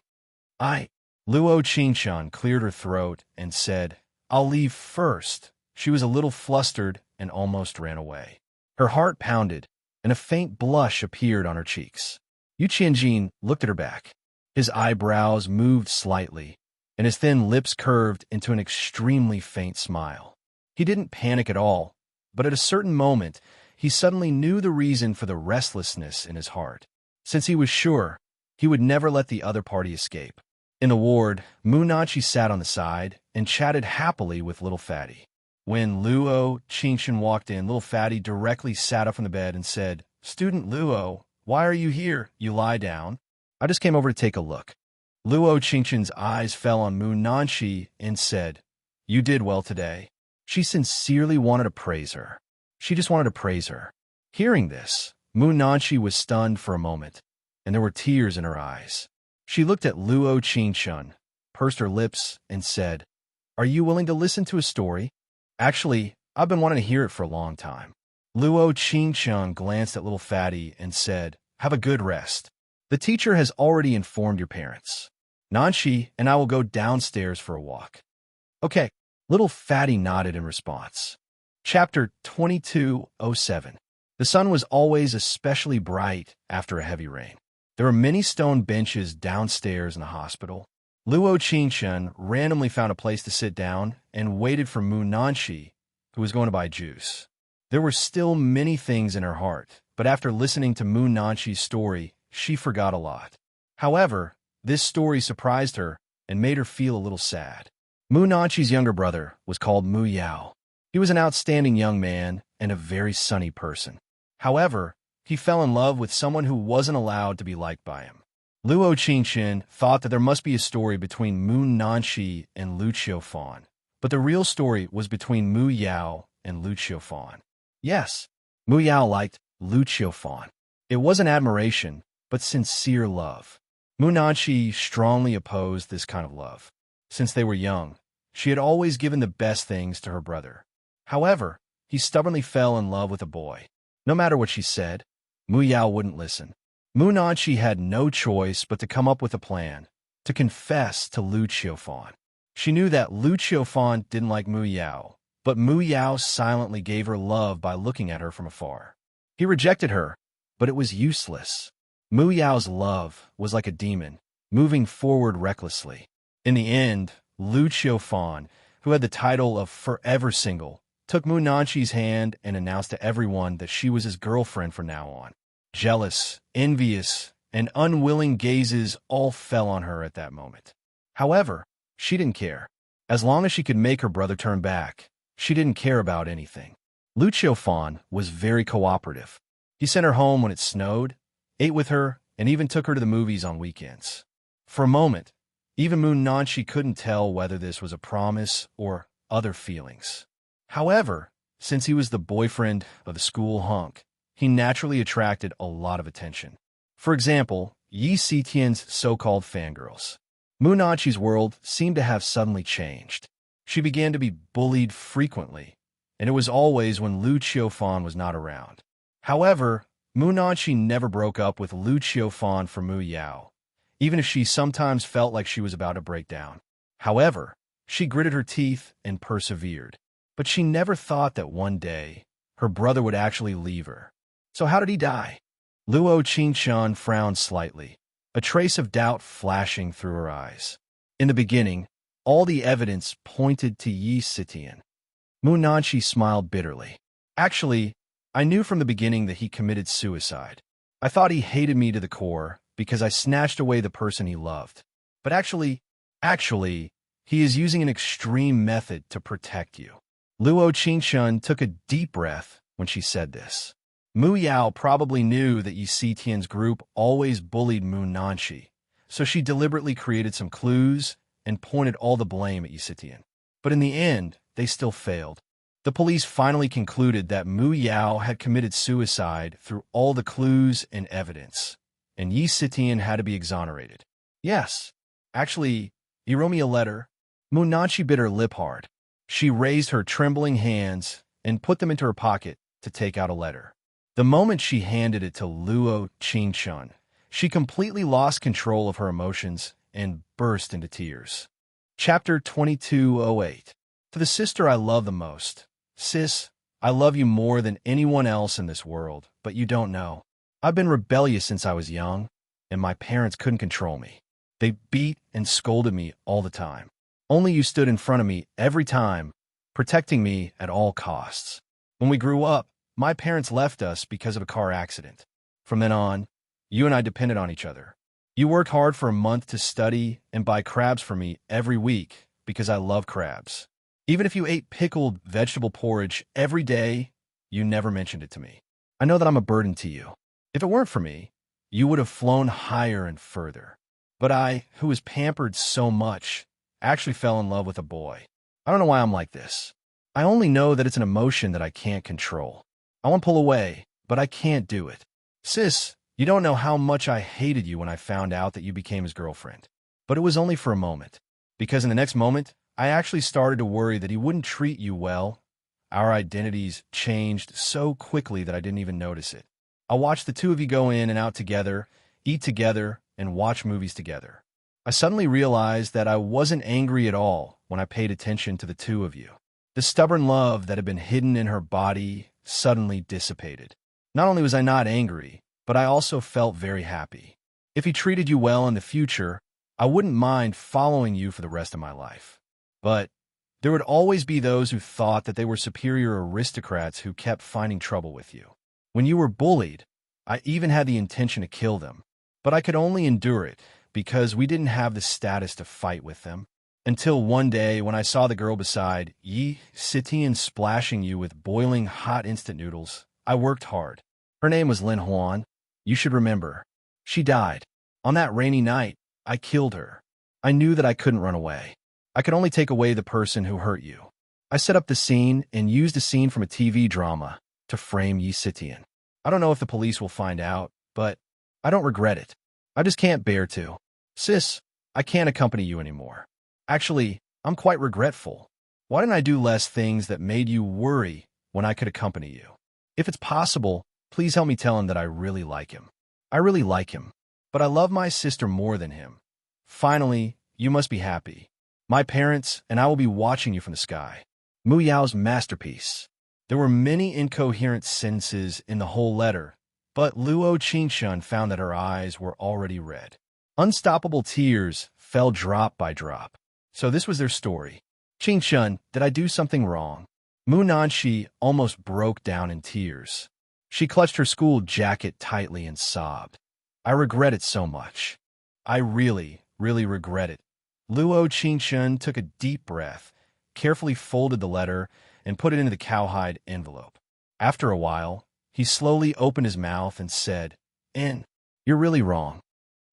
S1: Luo Qingshan cleared her throat and said, "I'll leave first." She was a little flustered and almost ran away. Her heart pounded, and a faint blush appeared on her cheeks. Yu Qianjin looked at her back. His eyebrows moved slightly, and his thin lips curved into an extremely faint smile. He didn't panic at all, but at a certain moment, he suddenly knew the reason for the restlessness in his heart. Since he was sure, he would never let the other party escape. In the ward, Mu Nachi sat on the side and chatted happily with Little Fatty. When Luo Qingshan walked in, Little Fatty directly sat up from the bed and said, "Student Luo, why are you here? You lie down." "I just came over to take a look." Luo Qingshan's eyes fell on Mu Nanshi and said, "You did well today." She sincerely wanted to praise her. She just wanted to praise her. Hearing this, Mu Nanshi was stunned for a moment, and there were tears in her eyes. She looked at Luo Qingshan, pursed her lips, and said, "Are you willing to listen to a story? Actually, I've been wanting to hear it for a long time." Luo Qingshan glanced at Little Fatty and said, "Have a good rest. The teacher has already informed your parents. Nanshi and I will go downstairs for a walk." "Okay." Little Fatty nodded in response. Chapter 2207. The sun was always especially bright after a heavy rain. There were many stone benches downstairs in the hospital. Luo Qingshan randomly found a place to sit down and waited for Mu Nanshi, who was going to buy juice. There were still many things in her heart, but after listening to Mu Nanshi's story, she forgot a lot. However, this story surprised her and made her feel a little sad. Mu Nanshi's younger brother was called Mu Yao. He was an outstanding young man and a very sunny person. However, he fell in love with someone who wasn't allowed to be liked by him. Luo Qingshan thought that there must be a story between Mu Nanshi and Lu Qiufan, but the real story was between Mu Yao and Lu Qiufan. Yes, Mu Yao liked Lu Qiufan. It wasn't admiration, but sincere love. Mu Nanshi strongly opposed this kind of love. Since they were young, she had always given the best things to her brother. However, he stubbornly fell in love with a boy. No matter what she said, Mu Yao wouldn't listen. Mu Nanshi had no choice but to come up with a plan, to confess to Lu Qiufan. She knew that Lu Qiufan didn't like Mu Yao, but Mu Yao silently gave her love by looking at her from afar. He rejected her, but it was useless. Mu Yao's love was like a demon, moving forward recklessly. In the end, Lu Qiufan, who had the title of Forever Single, took Mu Nanshi's hand and announced to everyone that she was his girlfriend from now on. Jealous, envious, and unwilling gazes all fell on her at that moment. However, she didn't care. As long as she could make her brother turn back, she didn't care about anything. Lu Qiufan was very cooperative. He sent her home when it snowed, ate with her, and even took her to the movies on weekends. For a moment, even Mu Nanshi couldn't tell whether this was a promise or other feelings. However, since he was the boyfriend of the school hunk, he naturally attracted a lot of attention. For example, Yi Sitian's so-called fangirls. Mu Nanshi's world seemed to have suddenly changed. She began to be bullied frequently, and it was always when Lu Qiufan was not around. However, Mu Nanshi never broke up with Lu Qiufan for Mu Yao, even if she sometimes felt like she was about to break down. However, she gritted her teeth and persevered. But she never thought that one day, her brother would actually leave her. So how did he die? Luo Qingshan frowned slightly, a trace of doubt flashing through her eyes. In the beginning, all the evidence pointed to Yi Sitian. Mu Nanshi smiled bitterly. "Actually, I knew from the beginning that he committed suicide. I thought he hated me to the core because I snatched away the person he loved. But actually, he is using an extreme method to protect you." Luo Qingshan took a deep breath when she said this. Mu Yao probably knew that Yi Sitian's group always bullied Mu Nanshi, so she deliberately created some clues and pointed all the blame at Yi Sitian. But in the end, they still failed. The police finally concluded that Mu Yao had committed suicide through all the clues and evidence, and Yi Sitian had to be exonerated. "Yes, actually, he wrote me a letter." Mu Nanshi bit her lip hard. She raised her trembling hands and put them into her pocket to take out a letter. The moment she handed it to Luo Qingshan, she completely lost control of her emotions and burst into tears. Chapter 2208. To the sister I love the most. Sis, I love you more than anyone else in this world, but you don't know. I've been rebellious since I was young, and my parents couldn't control me. They beat and scolded me all the time. Only you stood in front of me every time, protecting me at all costs. When we grew up, my parents left us because of a car accident. From then on, you and I depended on each other. You worked hard for a month to study and buy crabs for me every week because I love crabs. Even if you ate pickled vegetable porridge every day, you never mentioned it to me. I know that I'm a burden to you. If it weren't for me, you would have flown higher and further. But I, who was pampered so much, actually fell in love with a boy. I don't know why I'm like this. I only know that it's an emotion that I can't control. I want to pull away, but I can't do it. Sis, you don't know how much I hated you when I found out that you became his girlfriend. But it was only for a moment. Because in the next moment, I actually started to worry that he wouldn't treat you well. Our identities changed so quickly that I didn't even notice it. I watched the two of you go in and out together, eat together, and watch movies together. I suddenly realized that I wasn't angry at all when I paid attention to the two of you. The stubborn love that had been hidden in her body suddenly dissipated. Not only was I not angry, but I also felt very happy. If he treated you well in the future, I wouldn't mind following you for the rest of my life. But there would always be those who thought that they were superior aristocrats who kept finding trouble with you. When you were bullied, I even had the intention to kill them, but I could only endure it because we didn't have the status to fight with them. Until one day when I saw the girl beside ye sitting splashing you with boiling hot instant noodles, I worked hard. Her name was Lin Huan. You should remember. She died. On that rainy night, I killed her. I knew that I couldn't run away. I could only take away the person who hurt you. I set up the scene and used a scene from a TV drama to frame Yi Sitian. I don't know if the police will find out, but I don't regret it. I just can't bear to. Sis, I can't accompany you anymore. Actually, I'm quite regretful. Why didn't I do less things that made you worry when I could accompany you? If it's possible, please help me tell him that I really like him. I really like him, but I love my sister more than him. Finally, you must be happy. My parents and I will be watching you from the sky. Mu Yao's masterpiece. There were many incoherent sentences in the whole letter, but Luo Qingshun found that her eyes were already red. Unstoppable tears fell drop by drop. So this was their story. Qingshun, did I do something wrong? Mu Nanshi almost broke down in tears. She clutched her school jacket tightly and sobbed. I regret it so much. I really, really regret it. Luo Qingshun took a deep breath, carefully folded the letter, and put it into the cowhide envelope. After a while, he slowly opened his mouth and said, you're really wrong.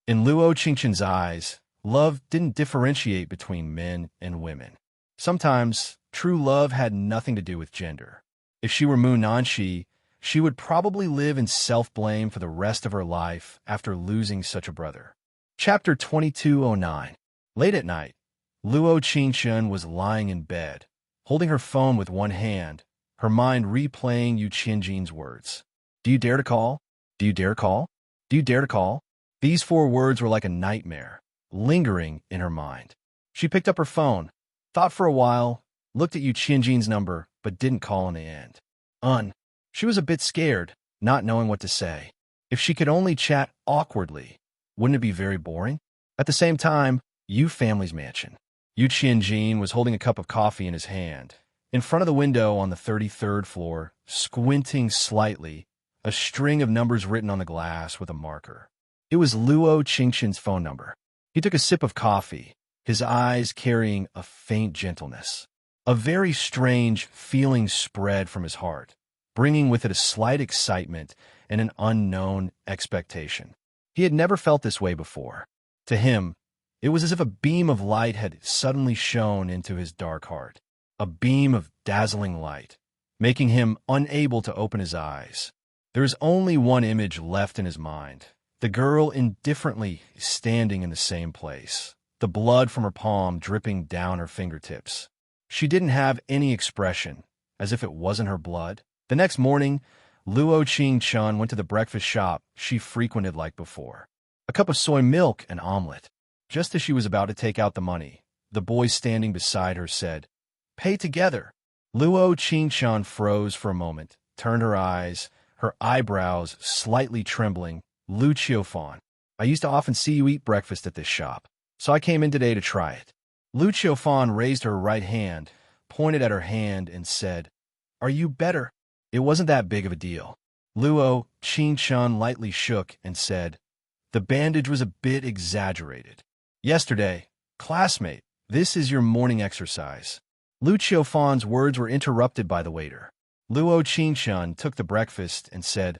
S1: In Luo Qingshun's eyes, love didn't differentiate between men and women. Sometimes, true love had nothing to do with gender. If she were Mu Nanshi, she would probably live in self-blame for the rest of her life after losing such a brother. Chapter 2209. Late at night, Luo Qingshun was lying in bed, holding her phone with one hand, her mind replaying Yu Qianjin's words. Do you dare to call? Do you dare call? Do you dare to call? These 4 words were like a nightmare, lingering in her mind. She picked up her phone, thought for a while, looked at Yu Qianjin's number, but didn't call in the end. She was a bit scared, not knowing what to say. If she could only chat awkwardly, wouldn't it be very boring? At the same time, Yu family's mansion. Yu Qianjin was holding a cup of coffee in his hand. In front of the window on the 33rd floor, squinting slightly, a string of numbers written on the glass with a marker. It was Luo Qingshun's phone number. He took a sip of coffee, his eyes carrying a faint gentleness. A very strange feeling spread from his heart, bringing with it a slight excitement and an unknown expectation. He had never felt this way before. To him, it was as if a beam of light had suddenly shone into his dark heart, a beam of dazzling light, making him unable to open his eyes. There is only one image left in his mind, the girl indifferently standing in the same place, the blood from her palm dripping down her fingertips. She didn't have any expression, as if it wasn't her blood. The next morning, Luo Qingshun went to the breakfast shop she frequented like before. A cup of soy milk and omelet. Just as she was about to take out the money, the boy standing beside her said, "Pay together." Luo Qingshan froze for a moment, turned her eyebrows slightly trembling. "Lu Qiufan, I used to often see you eat breakfast at this shop, so I came in today to try it." Lu Qiufan raised her right hand, pointed at her hand, and said, "Are you better?" It wasn't that big of a deal. Luo Qingshan lightly shook and said, "The bandage was a bit exaggerated. Yesterday, classmate, this is your morning exercise." Lu Qiufan's words were interrupted by the waiter. Luo Qingshan took the breakfast and said,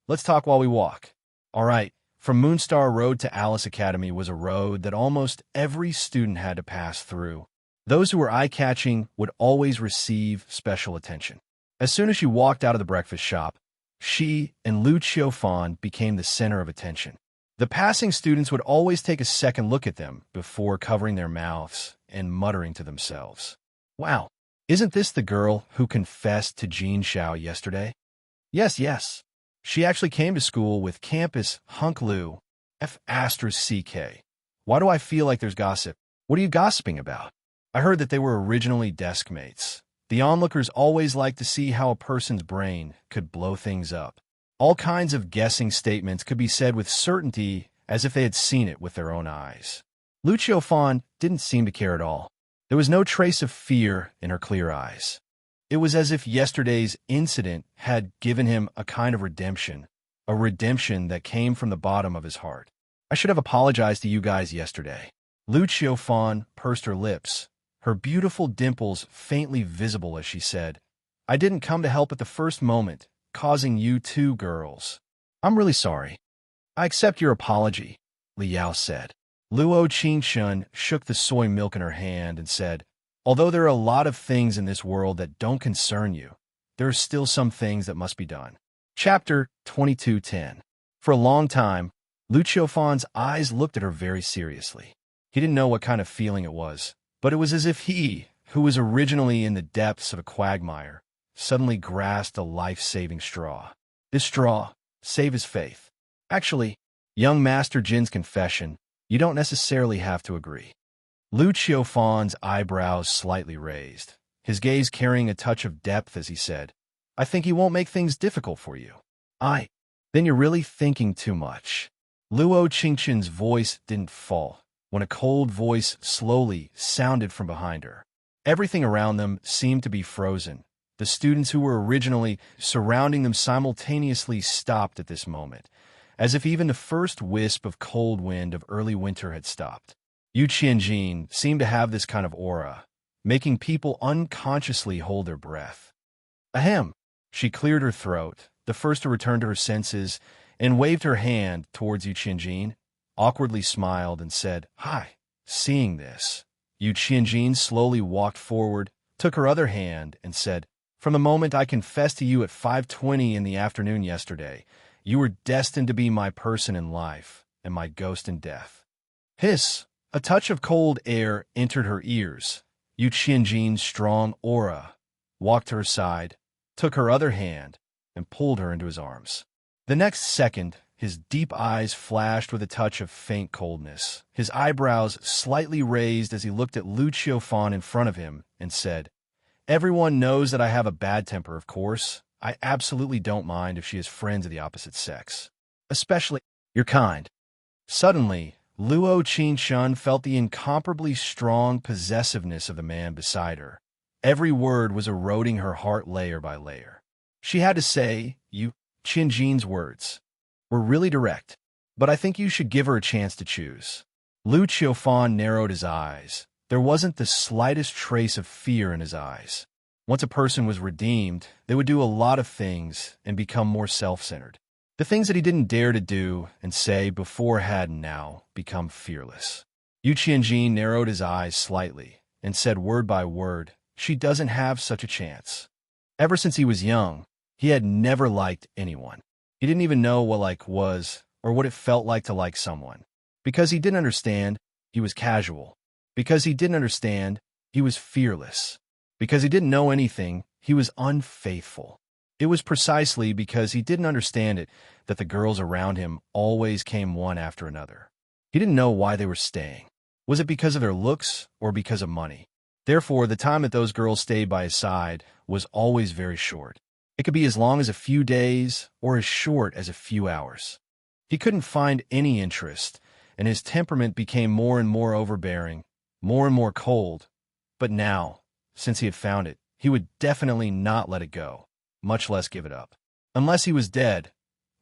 S1: "Let's talk while we walk." All right, from Moonstar Road to Alice Academy was a road that almost every student had to pass through. Those who were eye-catching would always receive special attention. As soon as she walked out of the breakfast shop, she and Lu Qiufan became the center of attention. The passing students would always take a second look at them before covering their mouths and muttering to themselves, "Wow, isn't this the girl who confessed to Jin Xiao yesterday? Yes. She actually came to school with campus hunk Lu F***CK. Why do I feel like there's gossip? What are you gossiping about? I heard that they were originally desk mates. The onlookers always like to see how a person's brain could blow things up. All kinds of guessing statements could be said with certainty as if they had seen it with their own eyes." Lu Qiufan didn't seem to care at all. There was no trace of fear in her clear eyes. It was as if yesterday's incident had given him a kind of redemption, a redemption that came from the bottom of his heart. "I should have apologized to you guys yesterday." Lu Qiufan pursed her lips, her beautiful dimples faintly visible as she said, "I didn't come to help at the first moment, causing you two girls. I'm really sorry." "I accept your apology," Liao said. Luo Qingshan shook the soy milk in her hand and said, "Although there are a lot of things in this world that don't concern you, there are still some things that must be done." Chapter 22:10. For a long time, Lu Qiufan's eyes looked at her very seriously. He didn't know what kind of feeling it was, but it was as if he, who was originally in the depths of a quagmire, suddenly grasped a life-saving straw. This straw saved his faith. Actually, young Master Jin's confession, you don't necessarily have to agree. Lu Qiufan's eyebrows slightly raised, his gaze carrying a touch of depth as he said, "I think he won't make things difficult for you." Then you're really thinking too much." Luo Qingshan's voice didn't fall when a cold voice slowly sounded from behind her. Everything around them seemed to be frozen. The students who were originally surrounding them simultaneously stopped at this moment, as if even the first wisp of cold wind of early winter had stopped. Yu Qianjin seemed to have this kind of aura, making people unconsciously hold their breath. Ahem! She cleared her throat, the first to return to her senses, and waved her hand towards Yu Qianjin, awkwardly smiled, and said, "Hi." Seeing this, Yu Qianjin slowly walked forward, took her other hand, and said, "From the moment I confessed to you at 5:20 in the afternoon yesterday, you were destined to be my person in life and my ghost in death." Hiss! A touch of cold air entered her ears. Yu Qianjin's strong aura walked to her side, took her other hand, and pulled her into his arms. The next second, his deep eyes flashed with a touch of faint coldness. His eyebrows slightly raised as he looked at Lu Qiufan in front of him and said, "Everyone knows that I have a bad temper, of course. I absolutely don't mind if she has friends of the opposite sex. Especially your kind." Suddenly, Luo Qingshan felt the incomparably strong possessiveness of the man beside her. Every word was eroding her heart layer by layer. She had to say, Yu Qianjin's words were really direct, but I think you should give her a chance to choose. Lu Qiufan narrowed his eyes. There wasn't the slightest trace of fear in his eyes. Once a person was redeemed, they would do a lot of things and become more self-centered. The things that he didn't dare to do and say before had now become fearless. Yu Qianjin narrowed his eyes slightly and said word by word, "She doesn't have such a chance." Ever since he was young, he had never liked anyone. He didn't even know what like was or what it felt like to like someone. Because he didn't understand, he was casual. Because he didn't understand, he was fearless. Because he didn't know anything, he was unfaithful. It was precisely because he didn't understand it that the girls around him always came one after another. He didn't know why they were staying. Was it because of their looks or because of money? Therefore, the time that those girls stayed by his side was always very short. It could be as long as a few days or as short as a few hours. He couldn't find any interest, and his temperament became more and more overbearing, more and more cold. But now, since he had found it, he would definitely not let it go, much less give it up. Unless he was dead.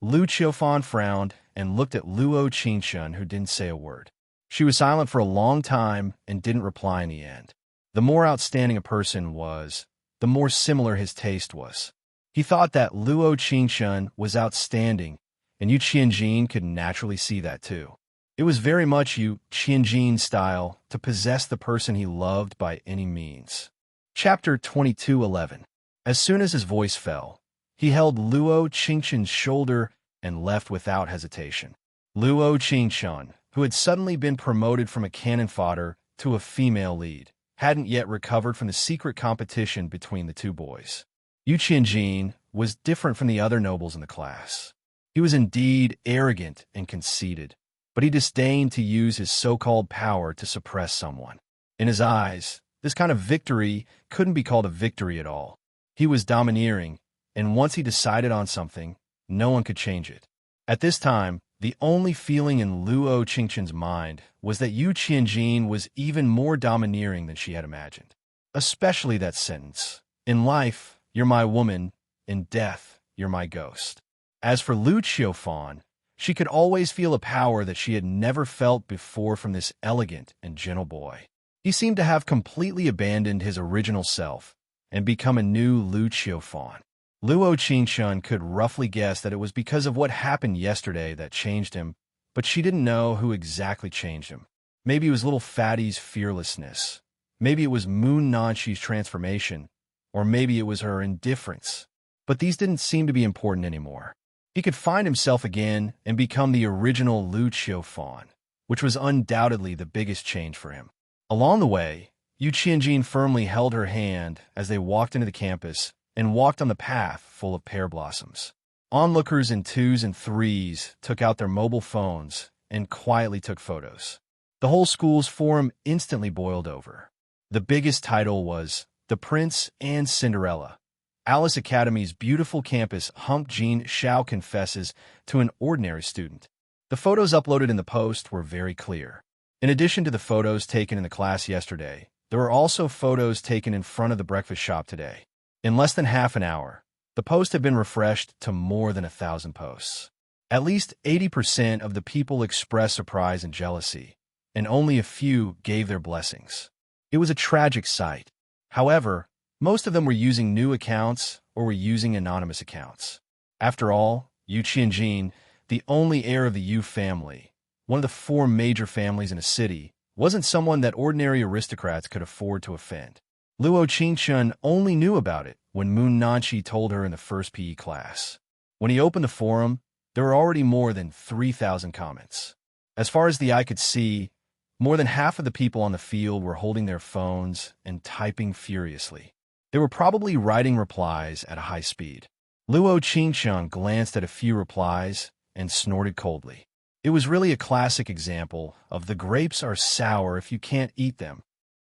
S1: Lu Qiufan frowned and looked at Luo Qingshun, who didn't say a word. She was silent for a long time and didn't reply in the end. The more outstanding a person was, the more similar his taste was. He thought that Luo Qingshun was outstanding, and Yu Qianjin could naturally see that too. It was very much Yu Qianjin's style to possess the person he loved by any means. Chapter 22:11. As soon as his voice fell, he held Luo Qingshun's shoulder and left without hesitation. Luo Qingshun, who had suddenly been promoted from a cannon fodder to a female lead, hadn't yet recovered from the secret competition between the two boys. Yu Qianjin was different from the other nobles in the class. He was indeed arrogant and conceited, but he disdained to use his so-called power to suppress someone. In his eyes, this kind of victory couldn't be called a victory at all. He was domineering, and once he decided on something, no one could change it. At this time, the only feeling in Luo Qingshun's mind was that Yu Qianjin was even more domineering than she had imagined. Especially that sentence, "In life, you're my woman. In death, you're my ghost." As for Lu Qiufan, she could always feel a power that she had never felt before from this elegant and gentle boy. He seemed to have completely abandoned his original self and become a new Lu Qiufan. Luo Qingshun could roughly guess that it was because of what happened yesterday that changed him, but she didn't know who exactly changed him. Maybe it was little Fatty's fearlessness. Maybe it was Moon Nanshi's transformation, or maybe it was her indifference. But these didn't seem to be important anymore. He could find himself again and become the original Lu Qiufan, which was undoubtedly the biggest change for him. Along the way, Yu Qianjin firmly held her hand as they walked into the campus and walked on the path full of pear blossoms. Onlookers in twos and threes took out their mobile phones and quietly took photos. The whole school's forum instantly boiled over. The biggest title was The Prince and Cinderella. Alice Academy's beautiful campus humped Jean Xiao confesses to an ordinary student. The photos uploaded in the post were very clear. In addition to the photos taken in the class yesterday, there were also photos taken in front of the breakfast shop today. In less than half an hour, the post had been refreshed to more than 1,000 posts. At least 80% of the people expressed surprise and jealousy, and only a few gave their blessings. It was a tragic sight. However, most of them were using new accounts or were using anonymous accounts. After all, Yu Qianjin, the only heir of the Yu family, one of the 4 major families in a city, wasn't someone that ordinary aristocrats could afford to offend. Luo Qingshun only knew about it when Moon Nanshi told her in the first PE class. When he opened the forum, there were already more than 3,000 comments. As far as the eye could see, more than half of the people on the field were holding their phones and typing furiously. They were probably writing replies at a high speed. Luo Qingshun glanced at a few replies and snorted coldly. It was really a classic example of the grapes are sour if you can't eat them.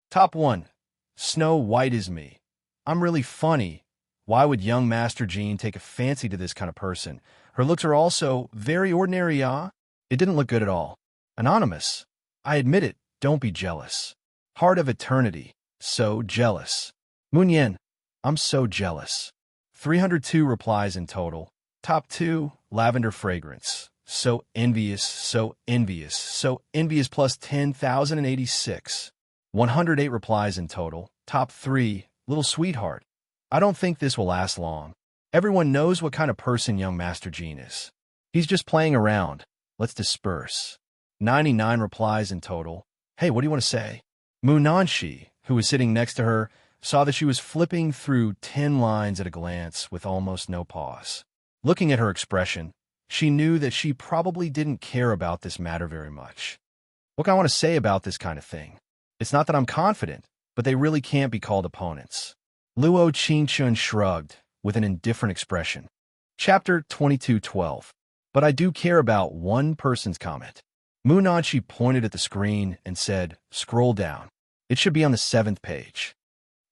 S1: Top 1. Snow White is me. I'm really funny. Why would young Master Jean take a fancy to this kind of person? Her looks are also very ordinary, ah? It didn't look good at all. Anonymous. I admit it, don't be jealous. Heart of Eternity. So jealous. Moonyen. I'm so jealous. 302 replies in total. Top 2. Lavender Fragrance. So envious, so envious, so envious plus 10,086. 108 replies in total. Top 3, Little Sweetheart. I don't think this will last long. Everyone knows what kind of person young Master Jean is. He's just playing around. Let's disperse. 99 replies in total. Hey, what do you want to say? Munanshi, who was sitting next to her, saw that she was flipping through 10 lines at a glance with almost no pause. Looking at her expression, she knew that she probably didn't care about this matter very much. What can I want to say about this kind of thing? It's not that I'm confident, but they really can't be called opponents. Luo Qingshun shrugged with an indifferent expression. Chapter 22:12. But I do care about one person's comment. Mu Nanchi pointed at the screen and said, "Scroll down. It should be on the 7th page."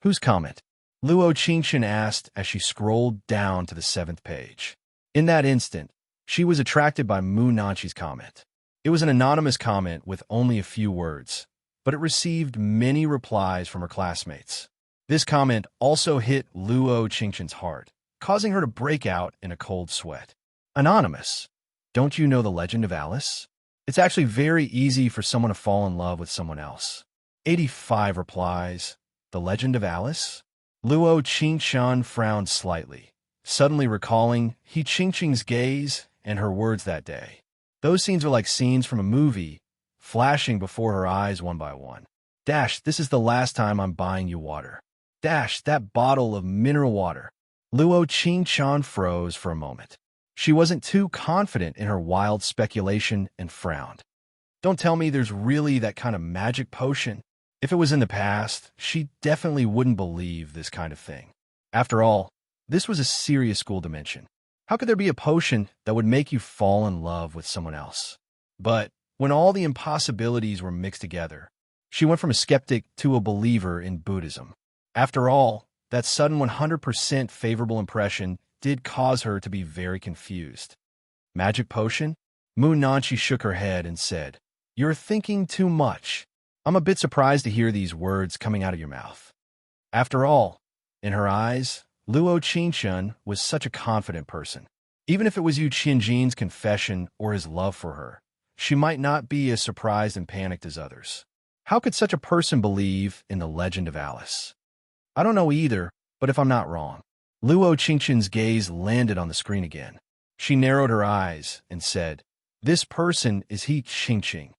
S1: "Whose comment?" Luo Qingchen asked as she scrolled down to the 7th page. In that instant, she was attracted by Mu Nanchi's comment. It was an anonymous comment with only a few words, but it received many replies from her classmates. This comment also hit Luo Qingchen's heart, causing her to break out in a cold sweat. Anonymous. Don't you know the legend of Alice? It's actually very easy for someone to fall in love with someone else. 85 replies. The legend of Alice? Luo Qingchen frowned slightly, suddenly recalling He Qingqing's gaze and her words that day. Those scenes are like scenes from a movie, flashing before her eyes one by one. This is the last time I'm buying you water. That bottle of mineral water. Luo Qingchen froze for a moment. She wasn't too confident in her wild speculation and frowned. Don't tell me there's really that kind of magic potion. If it was in the past, she definitely wouldn't believe this kind of thing. After all, this was a serious school dimension. How could there be a potion that would make you fall in love with someone else? But when all the impossibilities were mixed together, she went from a skeptic to a believer in Buddhism. After all, that sudden 100% favorable impression did cause her to be very confused. Magic potion? Mu Nanchi shook her head and said, "You're thinking too much. I'm a bit surprised to hear these words coming out of your mouth." After all, in her eyes, Luo Qingchen was such a confident person. Even if it was Yu Qianjin's confession or his love for her, she might not be as surprised and panicked as others. How could such a person believe in the legend of Alice? I don't know either, but if I'm not wrong. Luo Qingchen's gaze landed on the screen again. She narrowed her eyes and said, "This person is He Qingqing."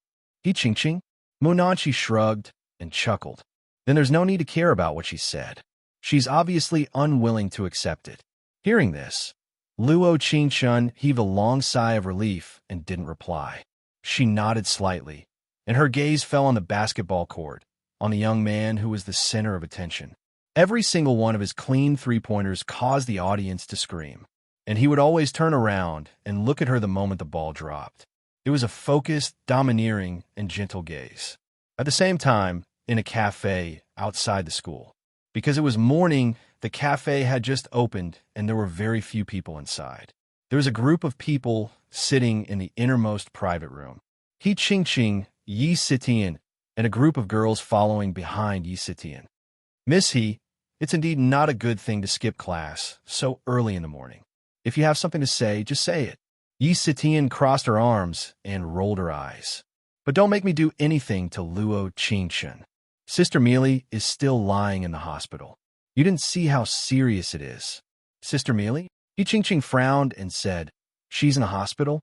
S1: He Qingqing? Mu Nanchi shrugged and chuckled. Then there's no need to care about what she said. She's obviously unwilling to accept it. Hearing this, Luo Qingchen heaved a long sigh of relief and didn't reply. She nodded slightly, and her gaze fell on the basketball court, on the young man who was the center of attention. Every single one of his clean three-pointers caused the audience to scream, and he would always turn around and look at her the moment the ball dropped. It was a focused, domineering, and gentle gaze. At the same time, in a cafe outside the school. Because it was morning, the cafe had just opened, and there were very few people inside. There was a group of people sitting in the innermost private room. He Qingqing, Yi Sitian, and a group of girls following behind Yi Sitian. "Miss He, it's indeed not a good thing to skip class so early in the morning. If you have something to say, just say it." Yi Sitian crossed her arms and rolled her eyes. "But don't make me do anything to Luo Qingchen. Sister Mealy is still lying in the hospital. You didn't see how serious it is." "Sister Mealy?" Yi Qingqing frowned and said, "She's in the hospital?"